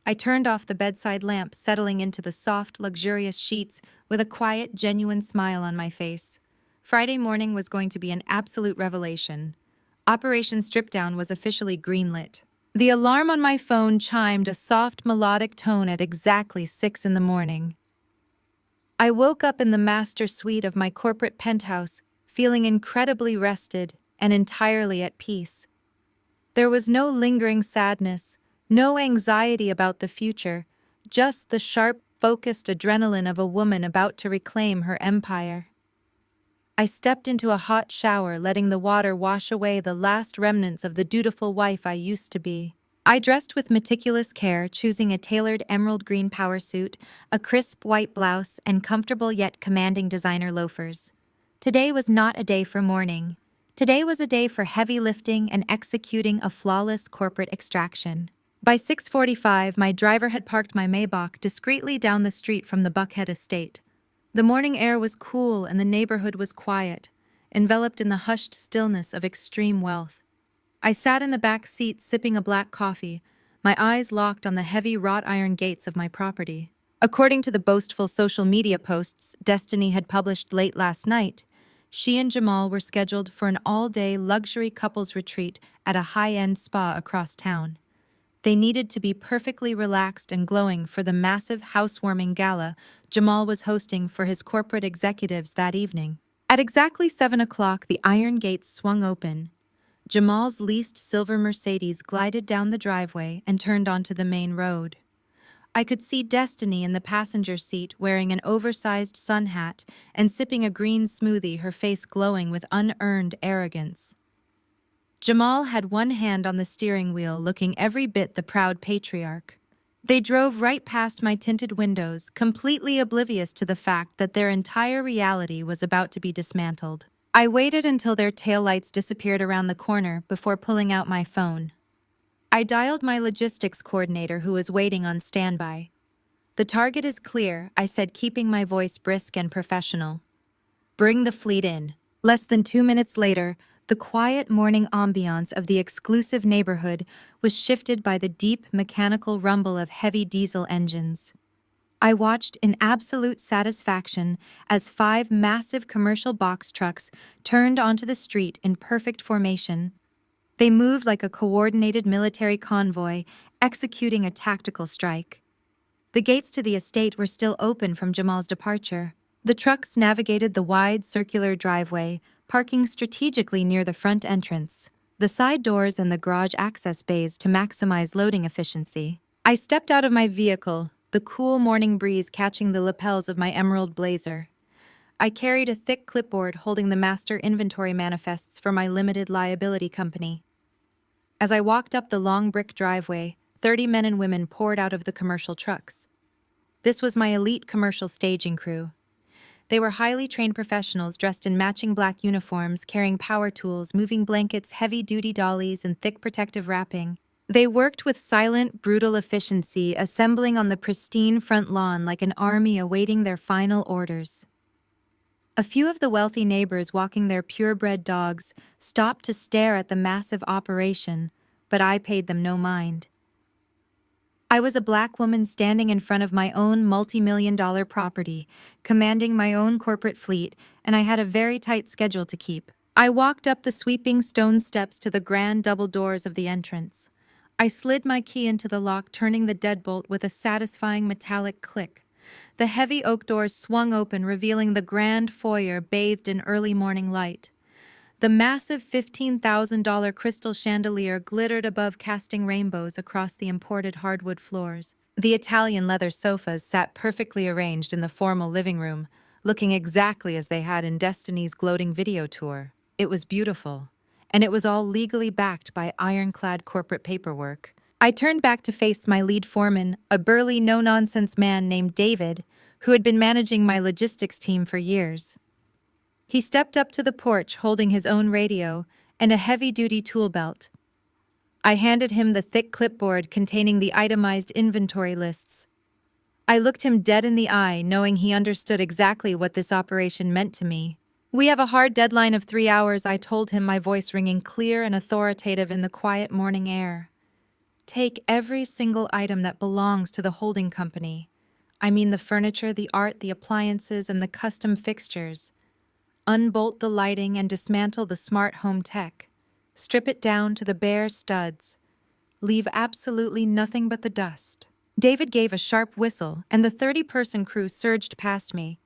I turned off the bedside lamp, settling into the soft, luxurious sheets with a quiet, genuine smile on my face. Friday morning was going to be an absolute revelation. Operation Stripdown was officially greenlit. The alarm on my phone chimed a soft, melodic tone at exactly 6 in the morning. I woke up in the master suite of my corporate penthouse, feeling incredibly rested and entirely at peace. There was no lingering sadness, no anxiety about the future, just the sharp, focused adrenaline of a woman about to reclaim her empire. I stepped into a hot shower, letting the water wash away the last remnants of the dutiful wife I used to be. I dressed with meticulous care, choosing a tailored emerald green power suit, a crisp white blouse, and comfortable yet commanding designer loafers. Today was not a day for mourning. Today was a day for heavy lifting and executing a flawless corporate extraction. By 6:45, my driver had parked my Maybach discreetly down the street from the Buckhead estate. The morning air was cool and the neighborhood was quiet, enveloped in the hushed stillness of extreme wealth. I sat in the back seat sipping a black coffee, my eyes locked on the heavy wrought iron gates of my property. According to the boastful social media posts Destiny had published late last night, she and Jamal were scheduled for an all-day luxury couples retreat at a high-end spa across town. They needed to be perfectly relaxed and glowing for the massive housewarming gala Jamal was hosting for his corporate executives that evening. At exactly 7 o'clock, the iron gates swung open. Jamal's leased silver Mercedes glided down the driveway and turned onto the main road. I could see Destiny in the passenger seat wearing an oversized sun hat and sipping a green smoothie, her face glowing with unearned arrogance. Jamal had one hand on the steering wheel, looking every bit the proud patriarch. They drove right past my tinted windows, completely oblivious to the fact that their entire reality was about to be dismantled. I waited until their taillights disappeared around the corner before pulling out my phone. I dialed my logistics coordinator who was waiting on standby. "The target is clear," I said, keeping my voice brisk and professional. "Bring the fleet in." Less than 2 minutes later, the quiet morning ambiance of the exclusive neighborhood was shifted by the deep mechanical rumble of heavy diesel engines. I watched in absolute satisfaction as 5 massive commercial box trucks turned onto the street in perfect formation. They moved like a coordinated military convoy, executing a tactical strike. The gates to the estate were still open from Jamal's departure. The trucks navigated the wide circular driveway, parking strategically near the front entrance, the side doors and the garage access bays to maximize loading efficiency. I stepped out of my vehicle, the cool morning breeze catching the lapels of my emerald blazer. I carried a thick clipboard holding the master inventory manifests for my limited liability company. As I walked up the long brick driveway, 30 men and women poured out of the commercial trucks. This was my elite commercial staging crew. They were highly trained professionals dressed in matching black uniforms, carrying power tools, moving blankets, heavy-duty dollies, and thick protective wrapping. They worked with silent, brutal efficiency, assembling on the pristine front lawn like an army awaiting their final orders. A few of the wealthy neighbors walking their purebred dogs stopped to stare at the massive operation, but I paid them no mind. I was a black woman standing in front of my own multi-million-dollar property, commanding my own corporate fleet, and I had a very tight schedule to keep. I walked up the sweeping stone steps to the grand double doors of the entrance. I slid my key into the lock, turning the deadbolt with a satisfying metallic click. The heavy oak doors swung open, revealing the grand foyer bathed in early morning light. The massive $15,000 crystal chandelier glittered above, casting rainbows across the imported hardwood floors. The Italian leather sofas sat perfectly arranged in the formal living room, looking exactly as they had in Destiny's gloating video tour. It was beautiful, and it was all legally backed by ironclad corporate paperwork. I turned back to face my lead foreman, a burly, no-nonsense man named David, who had been managing my logistics team for years. He stepped up to the porch holding his own radio and a heavy-duty tool belt. I handed him the thick clipboard containing the itemized inventory lists. I looked him dead in the eye, knowing he understood exactly what this operation meant to me. "We have a hard deadline of 3 hours," I told him, my voice ringing clear and authoritative in the quiet morning air. "Take every single item that belongs to the holding company. I mean the furniture, the art, the appliances, and the custom fixtures. Unbolt the lighting and dismantle the smart home tech. Strip it down to the bare studs. Leave absolutely nothing but the dust." David gave a sharp whistle, and the 30-person crew surged past me.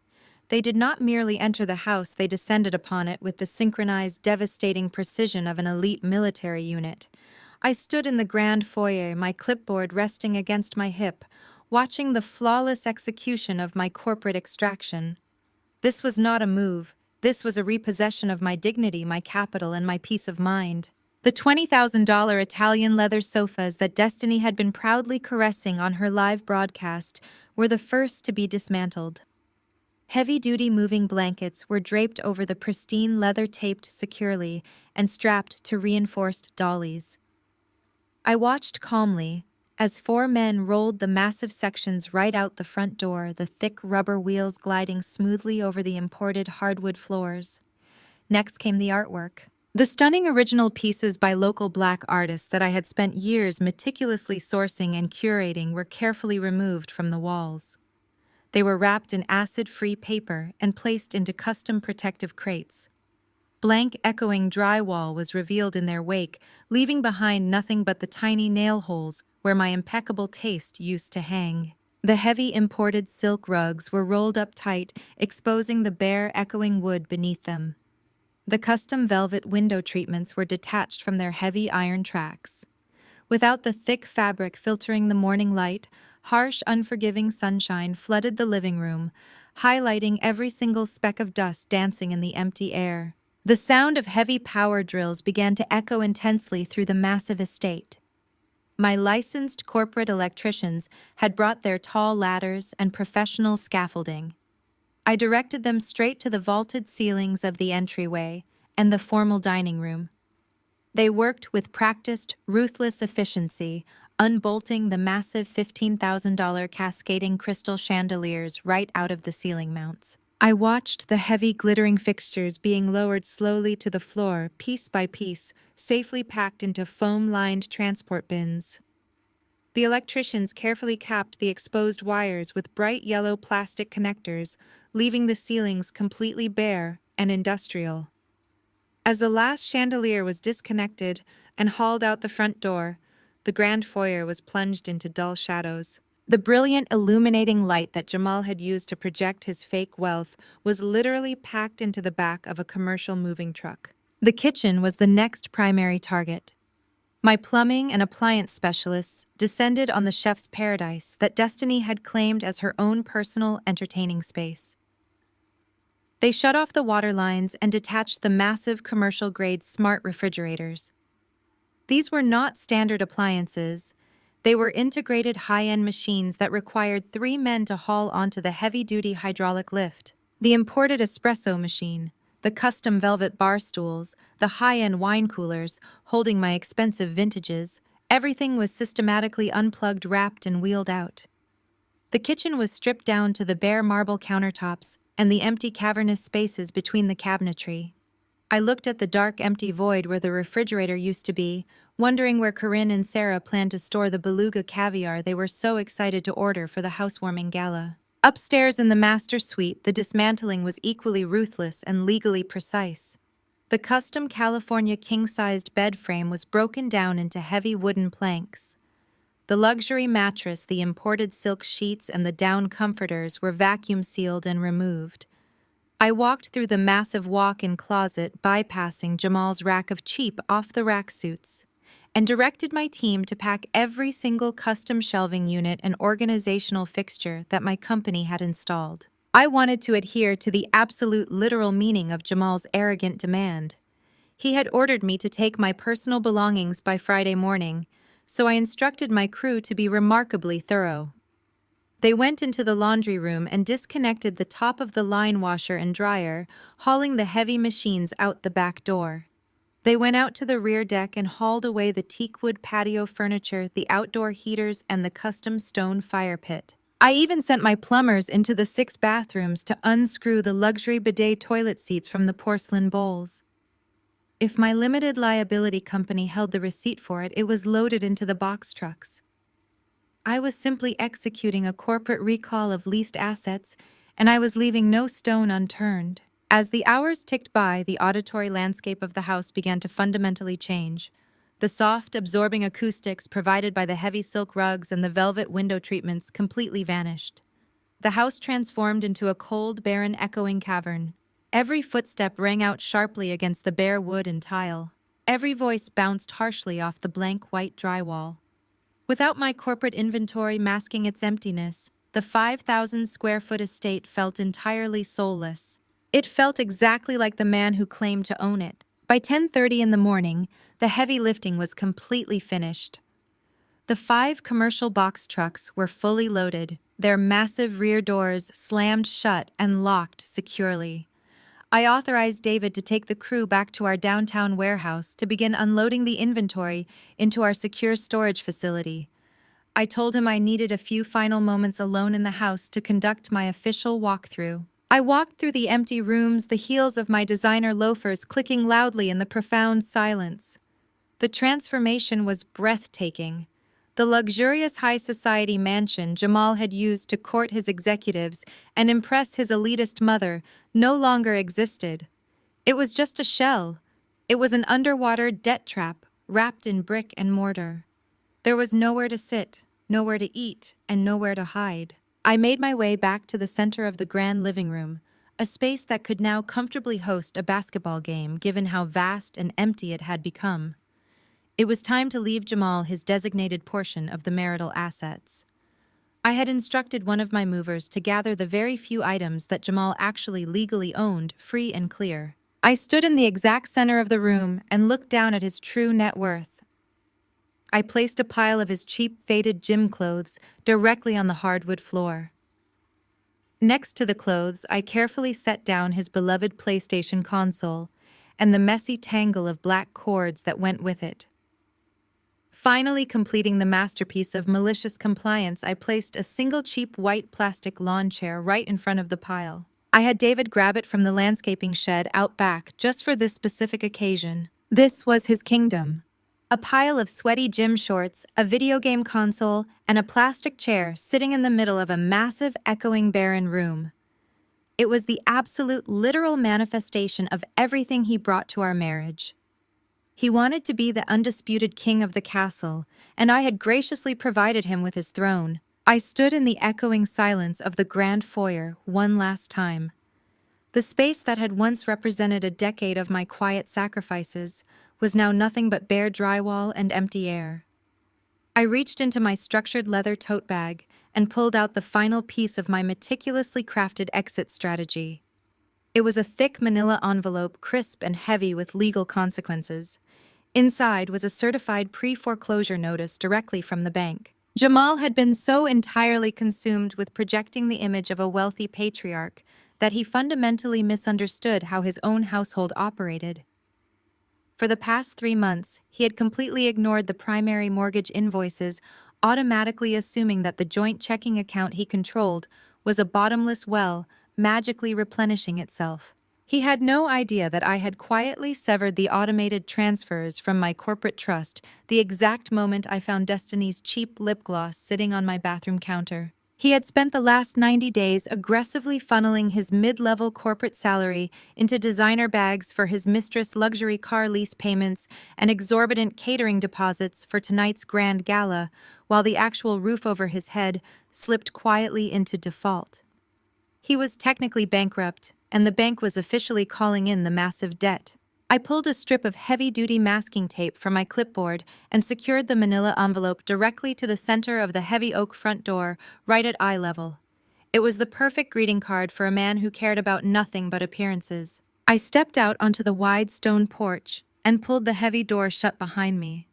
They did not merely enter the house, they descended upon it with the synchronized, devastating precision of an elite military unit. I stood in the grand foyer, my clipboard resting against my hip, watching the flawless execution of my corporate extraction. This was not a move. This was a repossession of my dignity, my capital, and my peace of mind. The $20,000 Italian leather sofas that Destiny had been proudly caressing on her live broadcast were the first to be dismantled. Heavy-duty moving blankets were draped over the pristine leather, taped securely and strapped to reinforced dollies. I watched calmly as 4 men rolled the massive sections right out the front door, the thick rubber wheels gliding smoothly over the imported hardwood floors. Next came the artwork. The stunning original pieces by local black artists that I had spent years meticulously sourcing and curating were carefully removed from the walls. They were wrapped in acid-free paper and placed into custom protective crates. Blank, echoing drywall was revealed in their wake, leaving behind nothing but the tiny nail holes where my impeccable taste used to hang. The heavy imported silk rugs were rolled up tight, exposing the bare, echoing wood beneath them. The custom velvet window treatments were detached from their heavy iron tracks. Without the thick fabric filtering the morning light, harsh, unforgiving sunshine flooded the living room, highlighting every single speck of dust dancing in the empty air. The sound of heavy power drills began to echo intensely through the massive estate. My licensed corporate electricians had brought their tall ladders and professional scaffolding. I directed them straight to the vaulted ceilings of the entryway and the formal dining room. They worked with practiced, ruthless efficiency, unbolting the massive $15,000 cascading crystal chandeliers right out of the ceiling mounts. I watched the heavy, glittering fixtures being lowered slowly to the floor, piece by piece, safely packed into foam-lined transport bins. The electricians carefully capped the exposed wires with bright yellow plastic connectors, leaving the ceilings completely bare and industrial. As the last chandelier was disconnected and hauled out the front door, the grand foyer was plunged into dull shadows. The brilliant, illuminating light that Jamal had used to project his fake wealth was literally packed into the back of a commercial moving truck. The kitchen was the next primary target. My plumbing and appliance specialists descended on the chef's paradise that Destiny had claimed as her own personal entertaining space. They shut off the water lines and detached the massive commercial-grade smart refrigerators. These were not standard appliances. They were integrated high-end machines that required 3 men to haul onto the heavy-duty hydraulic lift. The imported espresso machine, the custom velvet bar stools, the high-end wine coolers holding my expensive vintages, everything was systematically unplugged, wrapped, and wheeled out. The kitchen was stripped down to the bare marble countertops and the empty cavernous spaces between the cabinetry. I looked at the dark, empty void where the refrigerator used to be, wondering where Corinne and Sarah planned to store the beluga caviar they were so excited to order for the housewarming gala. Upstairs in the master suite, the dismantling was equally ruthless and legally precise. The custom California king-sized bed frame was broken down into heavy wooden planks. The luxury mattress, the imported silk sheets, and the down comforters were vacuum-sealed and removed. I walked through the massive walk-in closet, bypassing Jamal's rack of cheap off-the-rack suits, and directed my team to pack every single custom shelving unit and organizational fixture that my company had installed. I wanted to adhere to the absolute literal meaning of Jamal's arrogant demand. He had ordered me to take my personal belongings by Friday morning, so I instructed my crew to be remarkably thorough. They went into the laundry room and disconnected the top of the line washer and dryer, hauling the heavy machines out the back door. They went out to the rear deck and hauled away the teakwood patio furniture, the outdoor heaters, and the custom stone fire pit. I even sent my plumbers into the 6 bathrooms to unscrew the luxury bidet toilet seats from the porcelain bowls. If my limited liability company held the receipt for it, it was loaded into the box trucks. I was simply executing a corporate recall of leased assets, and I was leaving no stone unturned. As the hours ticked by, the auditory landscape of the house began to fundamentally change. The soft, absorbing acoustics provided by the heavy silk rugs and the velvet window treatments completely vanished. The house transformed into a cold, barren, echoing cavern. Every footstep rang out sharply against the bare wood and tile. Every voice bounced harshly off the blank white drywall. Without my corporate inventory masking its emptiness, the 5,000-square-foot estate felt entirely soulless. It felt exactly like the man who claimed to own it. By 10:30 in the morning, the heavy lifting was completely finished. The 5 commercial box trucks were fully loaded, their massive rear doors slammed shut and locked securely. I authorized David to take the crew back to our downtown warehouse to begin unloading the inventory into our secure storage facility. I told him I needed a few final moments alone in the house to conduct my official walkthrough. I walked through the empty rooms, the heels of my designer loafers clicking loudly in the profound silence. The transformation was breathtaking. The luxurious high society mansion Jamal had used to court his executives and impress his elitist mother no longer existed. It was just a shell. It was an underwater debt trap wrapped in brick and mortar. There was nowhere to sit, nowhere to eat, and nowhere to hide. I made my way back to the center of the grand living room, a space that could now comfortably host a basketball game given how vast and empty it had become. It was time to leave Jamal his designated portion of the marital assets. I had instructed one of my movers to gather the very few items that Jamal actually legally owned, free and clear. I stood in the exact center of the room and looked down at his true net worth. I placed a pile of his cheap, faded gym clothes directly on the hardwood floor. Next to the clothes, I carefully set down his beloved PlayStation console and the messy tangle of black cords that went with it. Finally completing the masterpiece of malicious compliance, I placed a single cheap white plastic lawn chair right in front of the pile. I had David grab it from the landscaping shed out back just for this specific occasion. This was his kingdom. A pile of sweaty gym shorts, a video game console, and a plastic chair sitting in the middle of a massive, echoing, barren room. It was the absolute literal manifestation of everything he brought to our marriage. He wanted to be the undisputed king of the castle, and I had graciously provided him with his throne. I stood in the echoing silence of the grand foyer one last time. The space that had once represented a decade of my quiet sacrifices was now nothing but bare drywall and empty air. I reached into my structured leather tote bag and pulled out the final piece of my meticulously crafted exit strategy. It was a thick manila envelope, crisp and heavy with legal consequences. Inside was a certified pre-foreclosure notice directly from the bank. Jamal had been so entirely consumed with projecting the image of a wealthy patriarch that he fundamentally misunderstood how his own household operated. For the past 3 months, he had completely ignored the primary mortgage invoices, automatically assuming that the joint checking account he controlled was a bottomless well, magically replenishing itself. He had no idea that I had quietly severed the automated transfers from my corporate trust the exact moment I found Destiny's cheap lip gloss sitting on my bathroom counter. He had spent the last 90 days aggressively funneling his mid-level corporate salary into designer bags for his mistress, luxury car lease payments, and exorbitant catering deposits for tonight's grand gala, while the actual roof over his head slipped quietly into default. He was technically bankrupt, and the bank was officially calling in the massive debt. I pulled a strip of heavy-duty masking tape from my clipboard and secured the manila envelope directly to the center of the heavy oak front door, right at eye level. It was the perfect greeting card for a man who cared about nothing but appearances. I stepped out onto the wide stone porch and pulled the heavy door shut behind me.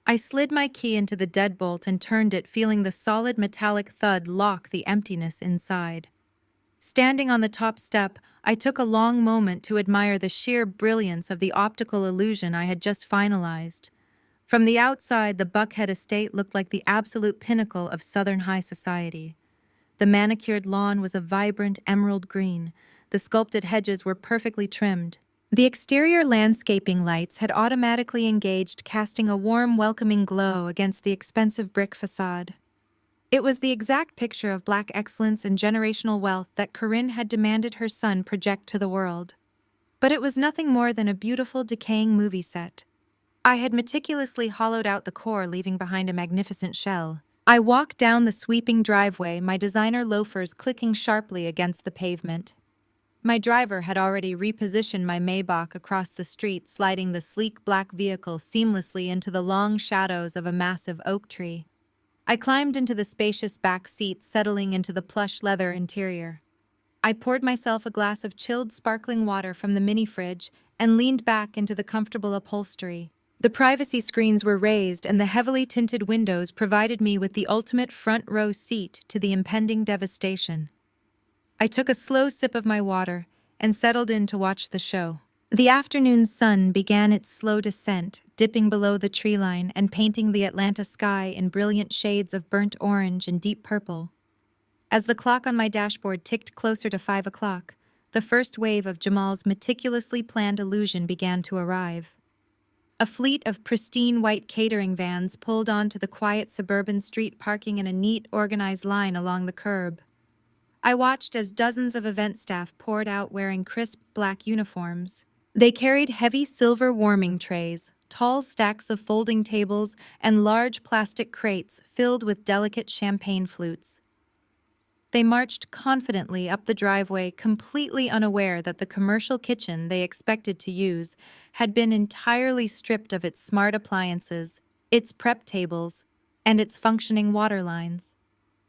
I slid my key into the deadbolt and turned it, feeling the solid metallic thud lock the emptiness inside. Standing on the top step, I took a long moment to admire the sheer brilliance of the optical illusion I had just finalized. From the outside, the Buckhead estate looked like the absolute pinnacle of Southern high society. The manicured lawn was a vibrant emerald green. The sculpted hedges were perfectly trimmed. The exterior landscaping lights had automatically engaged, casting a warm, welcoming glow against the expensive brick facade. It was the exact picture of Black excellence and generational wealth that Corinne had demanded her son project to the world. But it was nothing more than a beautiful, decaying movie set. I had meticulously hollowed out the core, leaving behind a magnificent shell. I walked down the sweeping driveway, my designer loafers clicking sharply against the pavement. My driver had already repositioned my Maybach across the street, sliding the sleek black vehicle seamlessly into the long shadows of a massive oak tree. I climbed into the spacious back seat, settling into the plush leather interior. I poured myself a glass of chilled sparkling water from the mini fridge and leaned back into the comfortable upholstery. The privacy screens were raised and the heavily tinted windows provided me with the ultimate front row seat to the impending devastation. I took a slow sip of my water and settled in to watch the show. The afternoon sun began its slow descent, dipping below the tree line and painting the Atlanta sky in brilliant shades of burnt orange and deep purple. As the clock on my dashboard ticked closer to 5 o'clock, the first wave of Jamal's meticulously planned illusion began to arrive. A fleet of pristine white catering vans pulled onto the quiet suburban street, parking in a neat, organized line along the curb. I watched as dozens of event staff poured out wearing crisp black uniforms. They carried heavy silver warming trays, tall stacks of folding tables, and large plastic crates filled with delicate champagne flutes. They marched confidently up the driveway, completely unaware that the commercial kitchen they expected to use had been entirely stripped of its smart appliances, its prep tables, and its functioning water lines.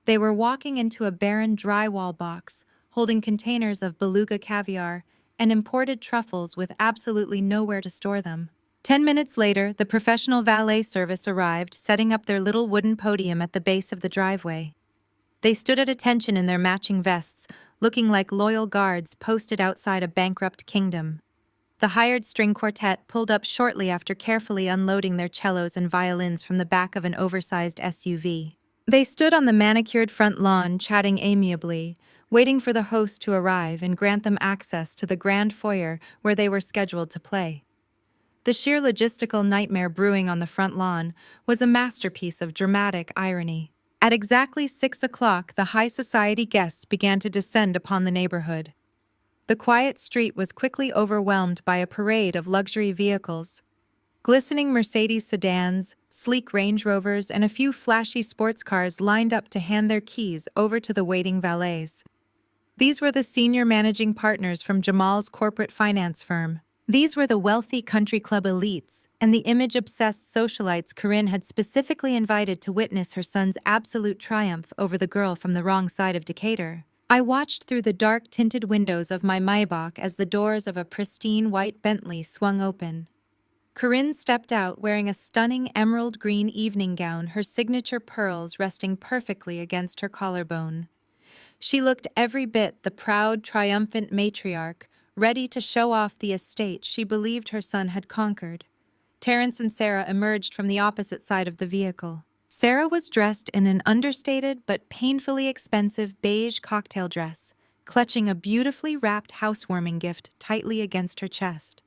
They were walking into a barren drywall box, holding containers of beluga caviar and imported truffles with absolutely nowhere to store them. 10 minutes later, the professional valet service arrived, setting up their little wooden podium at the base of the driveway. They stood at attention in their matching vests, looking like loyal guards posted outside a bankrupt kingdom. The hired string quartet pulled up shortly after carefully unloading their cellos and violins from the back of an oversized SUV. They stood on the manicured front lawn, chatting amiably, waiting for the host to arrive and grant them access to the grand foyer where they were scheduled to play. The sheer logistical nightmare brewing on the front lawn was a masterpiece of dramatic irony. At exactly 6 o'clock, the high society guests began to descend upon the neighborhood. The quiet street was quickly overwhelmed by a parade of luxury vehicles. Glistening Mercedes sedans, sleek Range Rovers, and a few flashy sports cars lined up to hand their keys over to the waiting valets. These were the senior managing partners from Jamal's corporate finance firm. These were the wealthy country club elites and the image-obsessed socialites Corinne had specifically invited to witness her son's absolute triumph over the girl from the wrong side of Decatur. I watched through the dark-tinted windows of my Maybach as the doors of a pristine white Bentley swung open. Corinne stepped out wearing a stunning emerald green evening gown, her signature pearls resting perfectly against her collarbone. She looked every bit the proud, triumphant matriarch, ready to show off the estate she believed her son had conquered. Terrence and Sarah emerged from the opposite side of the vehicle. Sarah was dressed in an understated but painfully expensive beige cocktail dress, clutching a beautifully wrapped housewarming gift tightly against her chest.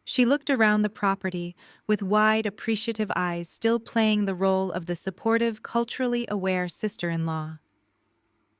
She looked around the property with wide, appreciative eyes, still playing the role of the supportive, culturally aware sister-in-law.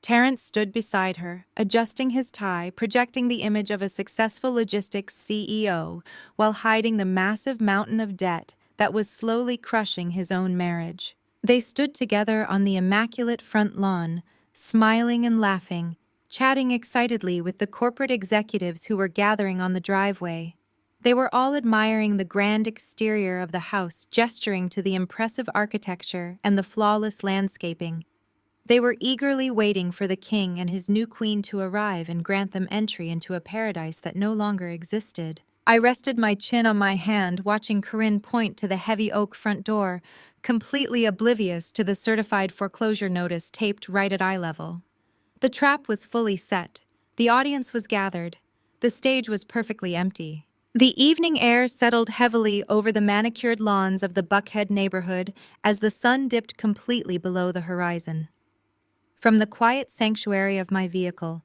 Terrence stood beside her, adjusting his tie, projecting the image of a successful logistics CEO while hiding the massive mountain of debt that was slowly crushing his own marriage. They stood together on the immaculate front lawn, smiling and laughing, chatting excitedly with the corporate executives who were gathering on the driveway. They were all admiring the grand exterior of the house, gesturing to the impressive architecture and the flawless landscaping. They were eagerly waiting for the king and his new queen to arrive and grant them entry into a paradise that no longer existed. I rested my chin on my hand, watching Corinne point to the heavy oak front door, completely oblivious to the certified foreclosure notice taped right at eye level. The trap was fully set. The audience was gathered. The stage was perfectly empty. The evening air settled heavily over the manicured lawns of the Buckhead neighborhood as the sun dipped completely below the horizon. From the quiet sanctuary of my vehicle,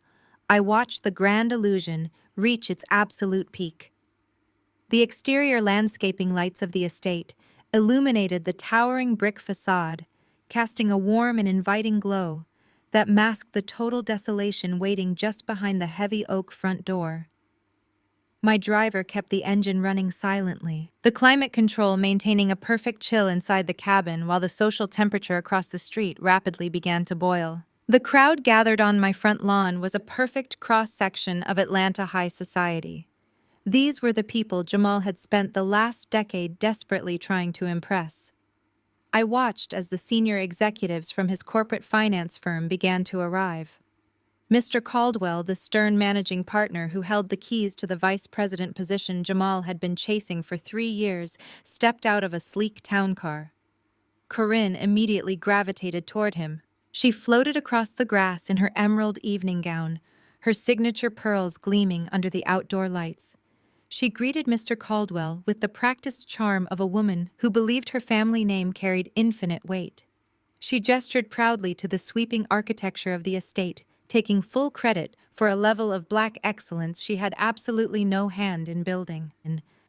I watched the grand illusion reach its absolute peak. The exterior landscaping lights of the estate illuminated the towering brick facade, casting a warm and inviting glow that masked the total desolation waiting just behind the heavy oak front door. My driver kept the engine running silently, the climate control maintaining a perfect chill inside the cabin while the social temperature across the street rapidly began to boil. The crowd gathered on my front lawn was a perfect cross-section of Atlanta high society. These were the people Jamal had spent the last decade desperately trying to impress. I watched as the senior executives from his corporate finance firm began to arrive. Mr. Caldwell, the stern managing partner who held the keys to the vice president position Jamal had been chasing for 3 years, stepped out of a sleek town car. Corinne immediately gravitated toward him. She floated across the grass in her emerald evening gown, her signature pearls gleaming under the outdoor lights. She greeted Mr. Caldwell with the practiced charm of a woman who believed her family name carried infinite weight. She gestured proudly to the sweeping architecture of the estate, taking full credit for a level of black excellence she had absolutely no hand in building.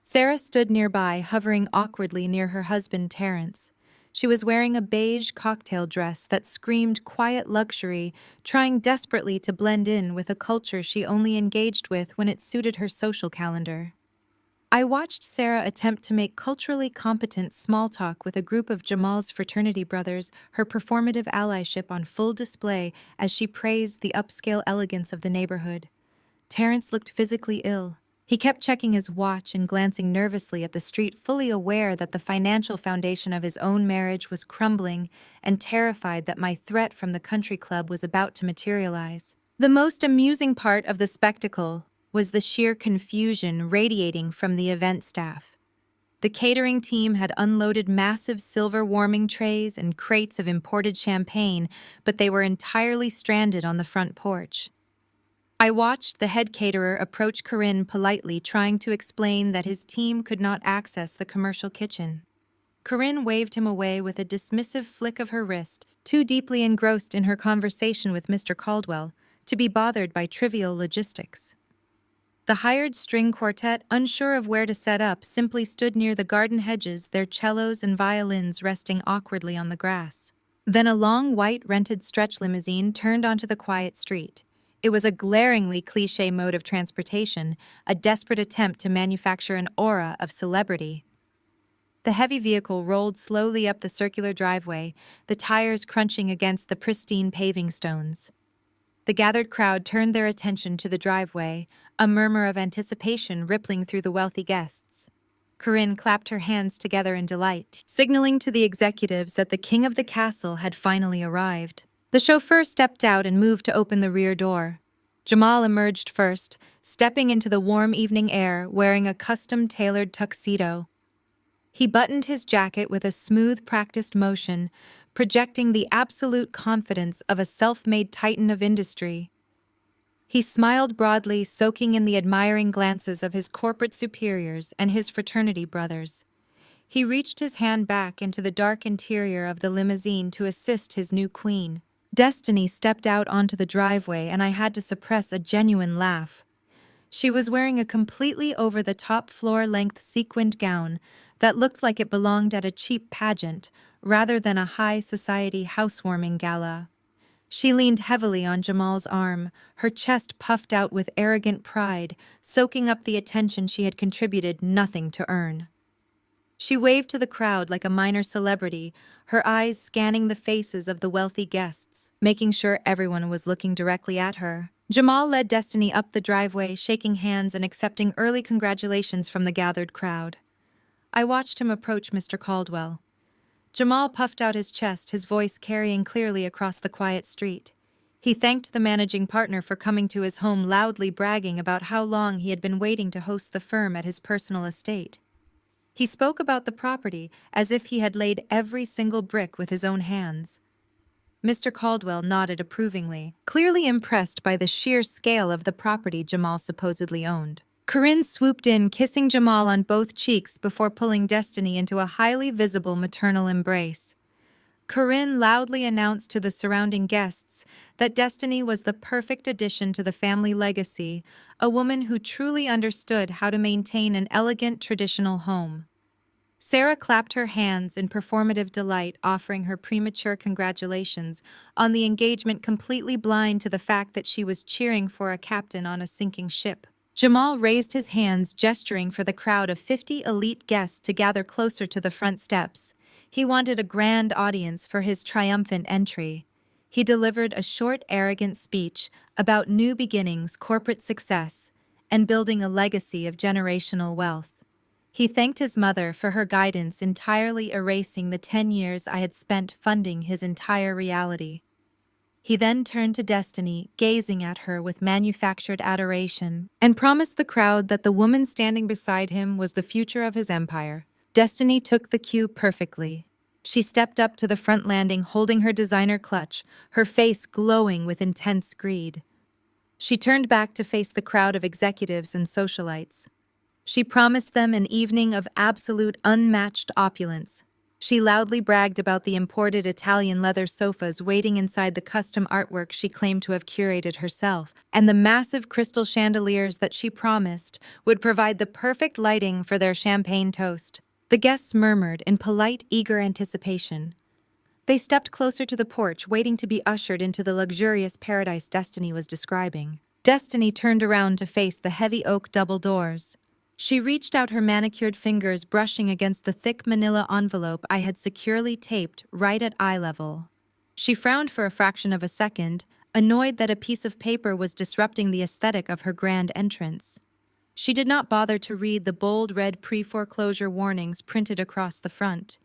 Sarah stood nearby, hovering awkwardly near her husband Terrence. She was wearing a beige cocktail dress that screamed quiet luxury, trying desperately to blend in with a culture she only engaged with when it suited her social calendar. I watched Sarah attempt to make culturally competent small talk with a group of Jamal's fraternity brothers, her performative allyship on full display as she praised the upscale elegance of the neighborhood. Terrence looked physically ill. He kept checking his watch and glancing nervously at the street, fully aware that the financial foundation of his own marriage was crumbling and terrified that my threat from the country club was about to materialize. The most amusing part of the spectacle was the sheer confusion radiating from the event staff. The catering team had unloaded massive silver warming trays and crates of imported champagne, but they were entirely stranded on the front porch. I watched the head caterer approach Corinne politely, trying to explain that his team could not access the commercial kitchen. Corinne waved him away with a dismissive flick of her wrist, too deeply engrossed in her conversation with Mr. Caldwell to be bothered by trivial logistics. The hired string quartet, unsure of where to set up, simply stood near the garden hedges, their cellos and violins resting awkwardly on the grass. Then a long white rented stretch limousine turned onto the quiet street. It was a glaringly cliché mode of transportation, a desperate attempt to manufacture an aura of celebrity. The heavy vehicle rolled slowly up the circular driveway, the tires crunching against the pristine paving stones. The gathered crowd turned their attention to the driveway, a murmur of anticipation rippling through the wealthy guests. Corinne clapped her hands together in delight, signaling to the executives that the king of the castle had finally arrived. The chauffeur stepped out and moved to open the rear door. Jamal emerged first, stepping into the warm evening air wearing a custom-tailored tuxedo. He buttoned his jacket with a smooth, practiced motion, projecting the absolute confidence of a self-made titan of industry. He smiled broadly, soaking in the admiring glances of his corporate superiors and his fraternity brothers. He reached his hand back into the dark interior of the limousine to assist his new queen. Destiny stepped out onto the driveway, and I had to suppress a genuine laugh. She was wearing a completely over-the-top floor-length sequined gown that looked like it belonged at a cheap pageant rather than a high-society housewarming gala. She leaned heavily on Jamal's arm, her chest puffed out with arrogant pride, soaking up the attention she had contributed nothing to earn. She waved to the crowd like a minor celebrity, her eyes scanning the faces of the wealthy guests, making sure everyone was looking directly at her. Jamal led Destiny up the driveway, shaking hands and accepting early congratulations from the gathered crowd. I watched him approach Mr. Caldwell. Jamal puffed out his chest, his voice carrying clearly across the quiet street. He thanked the managing partner for coming to his home, loudly bragging about how long he had been waiting to host the firm at his personal estate. He spoke about the property as if he had laid every single brick with his own hands. Mr. Caldwell nodded approvingly, clearly impressed by the sheer scale of the property Jamal supposedly owned. Corinne swooped in, kissing Jamal on both cheeks before pulling Destiny into a highly visible maternal embrace. Corinne loudly announced to the surrounding guests that Destiny was the perfect addition to the family legacy, a woman who truly understood how to maintain an elegant traditional home. Sarah clapped her hands in performative delight, offering her premature congratulations on the engagement, completely blind to the fact that she was cheering for a captain on a sinking ship. Jamal raised his hands, gesturing for the crowd of 50 elite guests to gather closer to the front steps. He wanted a grand audience for his triumphant entry. He delivered a short, arrogant speech about new beginnings, corporate success, and building a legacy of generational wealth. He thanked his mother for her guidance, entirely erasing the 10 years I had spent funding his entire reality. He then turned to Destiny, gazing at her with manufactured adoration, and promised the crowd that the woman standing beside him was the future of his empire. Destiny took the cue perfectly. She stepped up to the front landing, holding her designer clutch, her face glowing with intense greed. She turned back to face the crowd of executives and socialites. She promised them an evening of absolute unmatched opulence. She loudly bragged about the imported Italian leather sofas waiting inside the custom artwork she claimed to have curated herself, and the massive crystal chandeliers that she promised would provide the perfect lighting for their champagne toast. The guests murmured in polite, eager anticipation. They stepped closer to the porch, waiting to be ushered into the luxurious paradise Destiny was describing. Destiny turned around to face the heavy oak double doors. She reached out her manicured fingers, brushing against the thick manila envelope I had securely taped right at eye level. She frowned for a fraction of a second, annoyed that a piece of paper was disrupting the aesthetic of her grand entrance. She did not bother to read the bold red pre-foreclosure warnings printed across the front.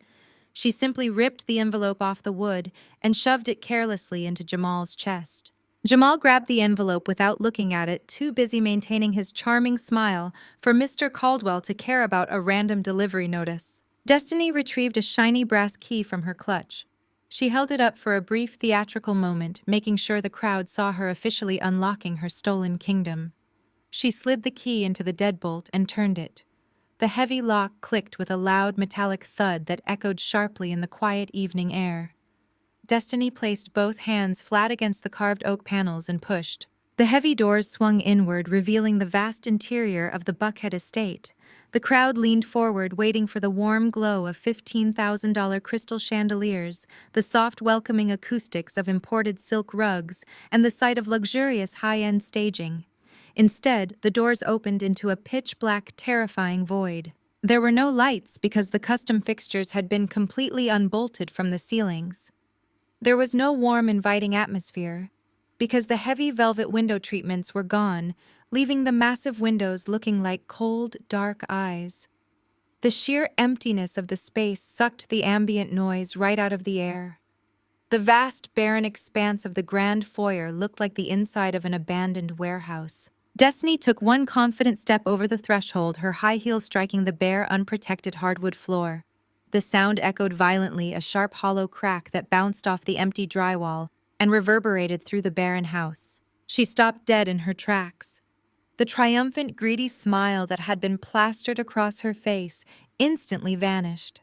She simply ripped the envelope off the wood and shoved it carelessly into Jamal's chest. Jamal grabbed the envelope without looking at it, too busy maintaining his charming smile for Mr. Caldwell to care about a random delivery notice. Destiny retrieved a shiny brass key from her clutch. She held it up for a brief theatrical moment, making sure the crowd saw her officially unlocking her stolen kingdom. She slid the key into the deadbolt and turned it. The heavy lock clicked with a loud metallic thud that echoed sharply in the quiet evening air. Destiny placed both hands flat against the carved oak panels and pushed. The heavy doors swung inward, revealing the vast interior of the Buckhead estate. The crowd leaned forward, waiting for the warm glow of $15,000 crystal chandeliers, the soft, welcoming acoustics of imported silk rugs, and the sight of luxurious high-end staging. Instead, the doors opened into a pitch-black, terrifying void. There were no lights because the custom fixtures had been completely unbolted from the ceilings. There was no warm, inviting atmosphere, because the heavy velvet window treatments were gone, leaving the massive windows looking like cold, dark eyes. The sheer emptiness of the space sucked the ambient noise right out of the air. The vast, barren expanse of the grand foyer looked like the inside of an abandoned warehouse. Destiny took one confident step over the threshold, her high heels striking the bare, unprotected hardwood floor. The sound echoed violently, a sharp, hollow crack that bounced off the empty drywall and reverberated through the barren house. She stopped dead in her tracks. The triumphant, greedy smile that had been plastered across her face instantly vanished.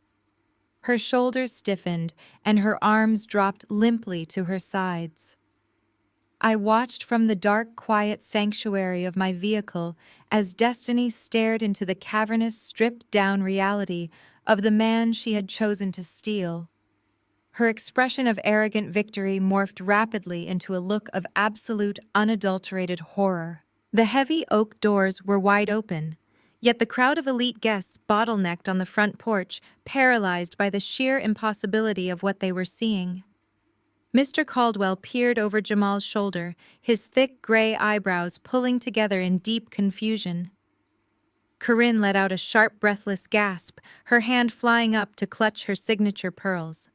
Her shoulders stiffened, and her arms dropped limply to her sides. I watched from the dark, quiet sanctuary of my vehicle as Destiny stared into the cavernous, stripped-down reality of the man she had chosen to steal. Her expression of arrogant victory morphed rapidly into a look of absolute, unadulterated horror. The heavy oak doors were wide open, yet the crowd of elite guests bottlenecked on the front porch, paralyzed by the sheer impossibility of what they were seeing. Mr. Caldwell peered over Jamal's shoulder, his thick gray eyebrows pulling together in deep confusion. Corinne let out a sharp, breathless gasp, her hand flying up to clutch her signature pearls.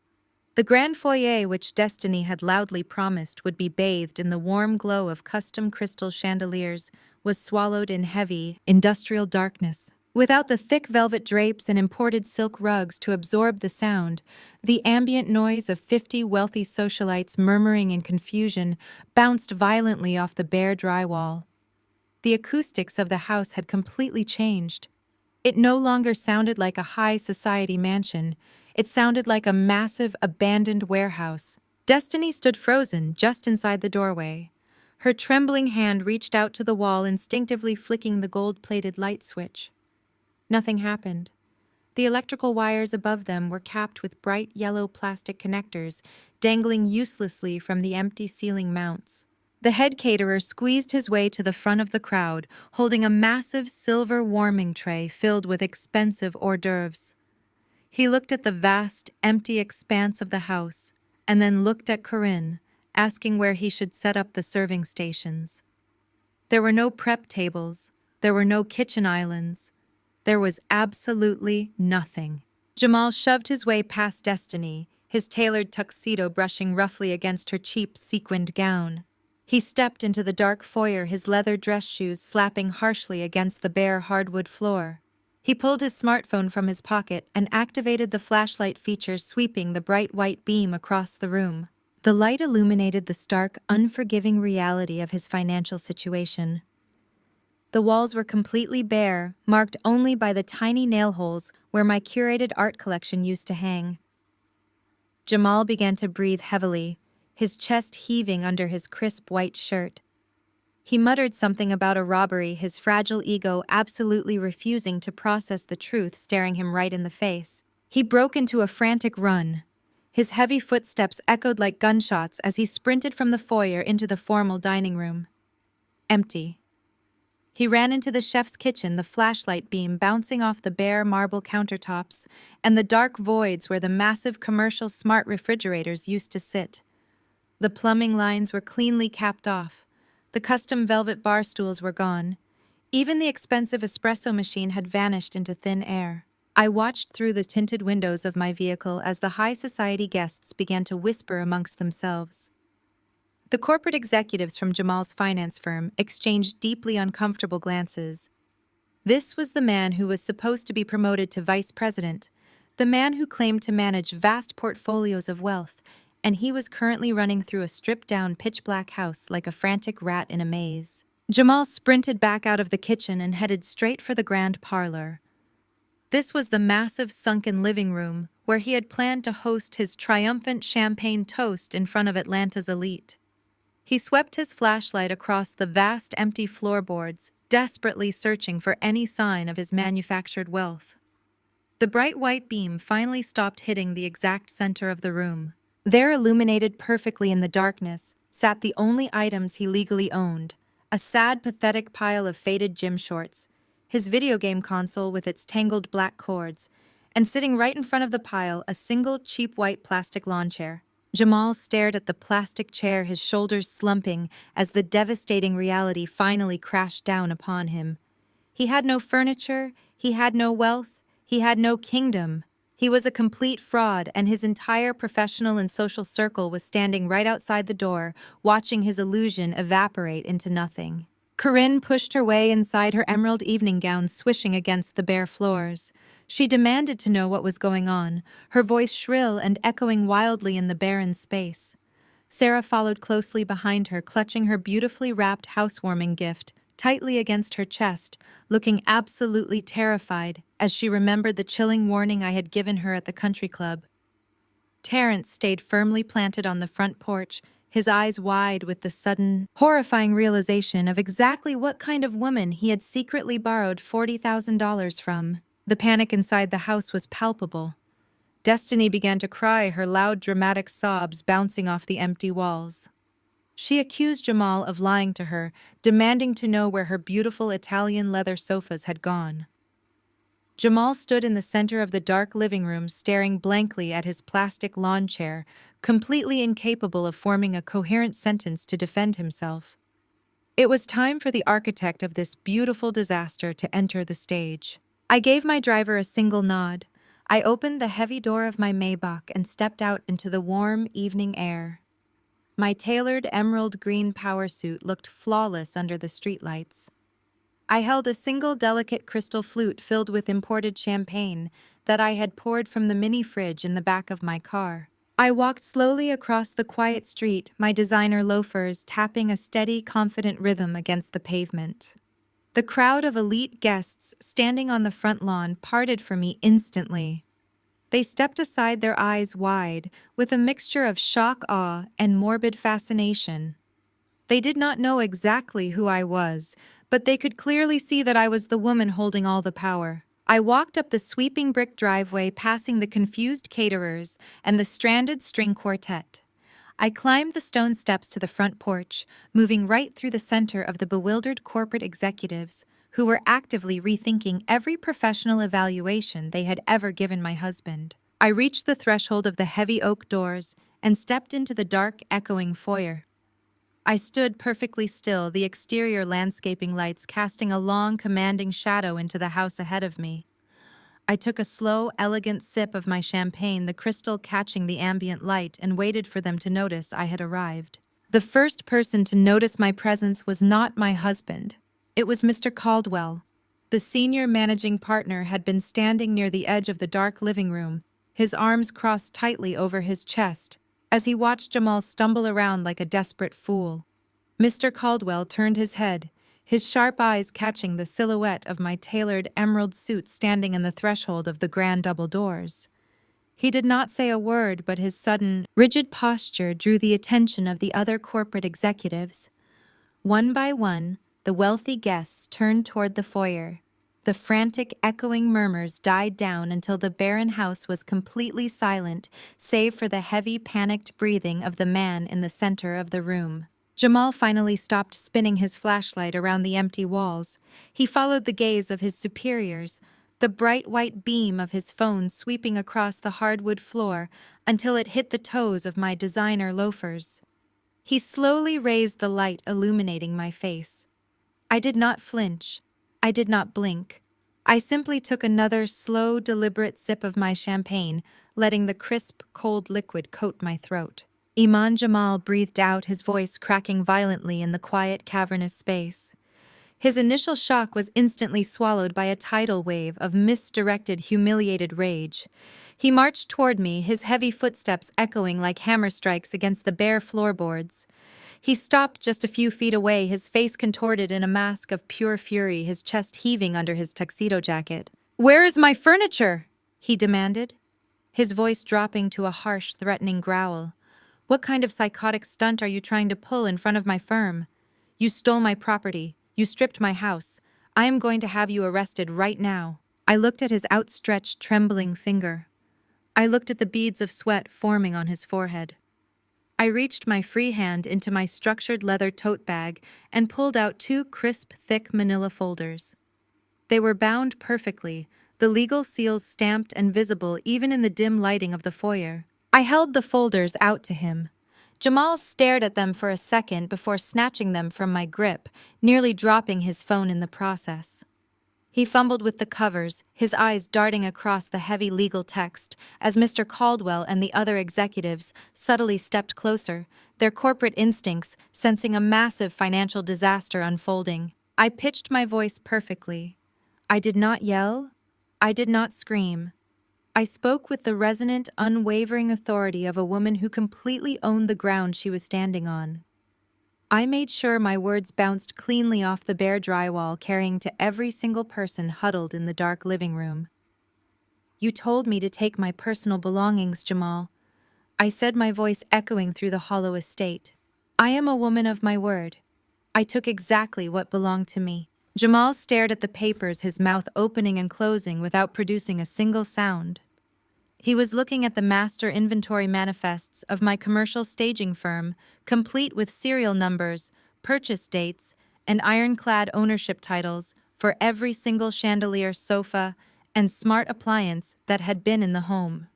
The grand foyer, which Destiny had loudly promised would be bathed in the warm glow of custom crystal chandeliers, was swallowed in heavy, industrial darkness. Without the thick velvet drapes and imported silk rugs to absorb the sound, the ambient noise of 50 wealthy socialites murmuring in confusion bounced violently off the bare drywall. The acoustics of the house had completely changed. It no longer sounded like a high society mansion. It sounded like a massive, abandoned warehouse. Destiny stood frozen just inside the doorway. Her trembling hand reached out to the wall, instinctively flicking the gold-plated light switch. Nothing happened. The electrical wires above them were capped with bright yellow plastic connectors, dangling uselessly from the empty ceiling mounts. The head caterer squeezed his way to the front of the crowd, holding a massive silver warming tray filled with expensive hors d'oeuvres. He looked at the vast, empty expanse of the house, and then looked at Corinne, asking where he should set up the serving stations. There were no prep tables. There were no kitchen islands. There was absolutely nothing. Jamal shoved his way past Destiny, his tailored tuxedo brushing roughly against her cheap sequined gown. He stepped into the dark foyer, his leather dress shoes slapping harshly against the bare hardwood floor. He pulled his smartphone from his pocket and activated the flashlight feature, sweeping the bright white beam across the room. The light illuminated the stark, unforgiving reality of his financial situation. The walls were completely bare, marked only by the tiny nail holes where my curated art collection used to hang. Jamal began to breathe heavily, his chest heaving under his crisp white shirt. He muttered something about a robbery, his fragile ego absolutely refusing to process the truth staring him right in the face. He broke into a frantic run. His heavy footsteps echoed like gunshots as he sprinted from the foyer into the formal dining room. Empty. He ran into the chef's kitchen, the flashlight beam bouncing off the bare marble countertops and the dark voids where the massive commercial smart refrigerators used to sit. The plumbing lines were cleanly capped off. The custom velvet bar stools were gone. Even the expensive espresso machine had vanished into thin air. I watched through the tinted windows of my vehicle as the high society guests began to whisper amongst themselves. The corporate executives from Jamal's finance firm exchanged deeply uncomfortable glances. This was the man who was supposed to be promoted to vice president, the man who claimed to manage vast portfolios of wealth, and he was currently running through a stripped-down pitch-black house like a frantic rat in a maze. Jamal sprinted back out of the kitchen and headed straight for the grand parlor. This was the massive sunken living room where he had planned to host his triumphant champagne toast in front of Atlanta's elite. He swept his flashlight across the vast empty floorboards, desperately searching for any sign of his manufactured wealth. The bright white beam finally stopped hitting the exact center of the room. There, illuminated perfectly in the darkness, sat the only items he legally owned: a sad, pathetic pile of faded gym shorts, his video game console with its tangled black cords, and sitting right in front of the pile, a single cheap white plastic lawn chair. Jamal stared at the plastic chair, his shoulders slumping as the devastating reality finally crashed down upon him. He had no furniture, he had no wealth, he had no kingdom. He was a complete fraud, and his entire professional and social circle was standing right outside the door, watching his illusion evaporate into nothing. Corinne pushed her way inside, her emerald evening gown swishing against the bare floors. She demanded to know what was going on, her voice shrill and echoing wildly in the barren space. Sarah followed closely behind her, clutching her beautifully wrapped housewarming gift tightly against her chest, looking absolutely terrified as she remembered the chilling warning I had given her at the country club. Terrence stayed firmly planted on the front porch, his eyes wide with the sudden, horrifying realization of exactly what kind of woman he had secretly borrowed $40,000 from. The panic inside the house was palpable. Destiny began to cry, her loud, dramatic sobs bouncing off the empty walls. She accused Jamal of lying to her, demanding to know where her beautiful Italian leather sofas had gone. Jamal stood in the center of the dark living room, staring blankly at his plastic lawn chair, completely incapable of forming a coherent sentence to defend himself. It was time for the architect of this beautiful disaster to enter the stage. I gave my driver a single nod. I opened the heavy door of my Maybach and stepped out into the warm evening air. My tailored emerald green power suit looked flawless under the streetlights. I held a single delicate crystal flute filled with imported champagne that I had poured from the mini fridge in the back of my car. I walked slowly across the quiet street, my designer loafers tapping a steady, confident rhythm against the pavement. The crowd of elite guests standing on the front lawn parted for me instantly. They stepped aside, their eyes wide, with a mixture of shock, awe, and morbid fascination. They did not know exactly who I was, but they could clearly see that I was the woman holding all the power. I walked up the sweeping brick driveway, passing the confused caterers and the stranded string quartet. I climbed the stone steps to the front porch, moving right through the center of the bewildered corporate executives who were actively rethinking every professional evaluation they had ever given my husband. I reached the threshold of the heavy oak doors and stepped into the dark, echoing foyer. I stood perfectly still, the exterior landscaping lights casting a long, commanding shadow into the house ahead of me. I took a slow, elegant sip of my champagne, the crystal catching the ambient light, and waited for them to notice I had arrived. The first person to notice my presence was not my husband. It was Mr. Caldwell. The senior managing partner had been standing near the edge of the dark living room, his arms crossed tightly over his chest, as he watched Jamal stumble around like a desperate fool. Mr. Caldwell turned his head, his sharp eyes catching the silhouette of my tailored emerald suit standing in the threshold of the grand double doors. He did not say a word, but his sudden, rigid posture drew the attention of the other corporate executives. One by one, the wealthy guests turned toward the foyer. The frantic, echoing murmurs died down until the barren house was completely silent, save for the heavy, panicked breathing of the man in the center of the room. Jamal finally stopped spinning his flashlight around the empty walls. He followed the gaze of his superiors, the bright white beam of his phone sweeping across the hardwood floor until it hit the toes of my designer loafers. He slowly raised the light, illuminating my face. I did not flinch. I did not blink. I simply took another slow, deliberate sip of my champagne, letting the crisp, cold liquid coat my throat. Iman Jamal breathed out, his voice cracking violently in the quiet, cavernous space. His initial shock was instantly swallowed by a tidal wave of misdirected, humiliated rage. He marched toward me, his heavy footsteps echoing like hammer strikes against the bare floorboards. He stopped just a few feet away, his face contorted in a mask of pure fury, his chest heaving under his tuxedo jacket. "Where is my furniture?" he demanded, his voice dropping to a harsh, threatening growl. "What kind of psychotic stunt are you trying to pull in front of my firm? You stole my property. You stripped my house. I am going to have you arrested right now." I looked at his outstretched, trembling finger. I looked at the beads of sweat forming on his forehead. I reached my free hand into my structured leather tote bag and pulled out two crisp, thick manila folders. They were bound perfectly, the legal seals stamped and visible even in the dim lighting of the foyer. I held the folders out to him. Jamal stared at them for a second before snatching them from my grip, nearly dropping his phone in the process. He fumbled with the covers, his eyes darting across the heavy legal text, as Mr. Caldwell and the other executives subtly stepped closer, their corporate instincts sensing a massive financial disaster unfolding. I pitched my voice perfectly. I did not yell. I did not scream. I spoke with the resonant, unwavering authority of a woman who completely owned the ground she was standing on. I made sure my words bounced cleanly off the bare drywall, carrying to every single person huddled in the dark living room. "You told me to take my personal belongings, Jamal," I said, my voice echoing through the hollow estate. "I am a woman of my word. I took exactly what belonged to me." Jamal stared at the papers, his mouth opening and closing without producing a single sound. He was looking at the master inventory manifests of my commercial staging firm, complete with serial numbers, purchase dates, and ironclad ownership titles for every single chandelier, sofa, and smart appliance that had been in the home.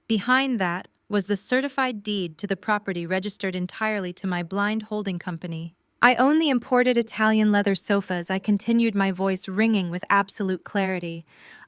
Behind that was the certified deed to the property registered entirely to my blind holding company. "I own the imported Italian leather sofas," I continued, my voice ringing with absolute clarity.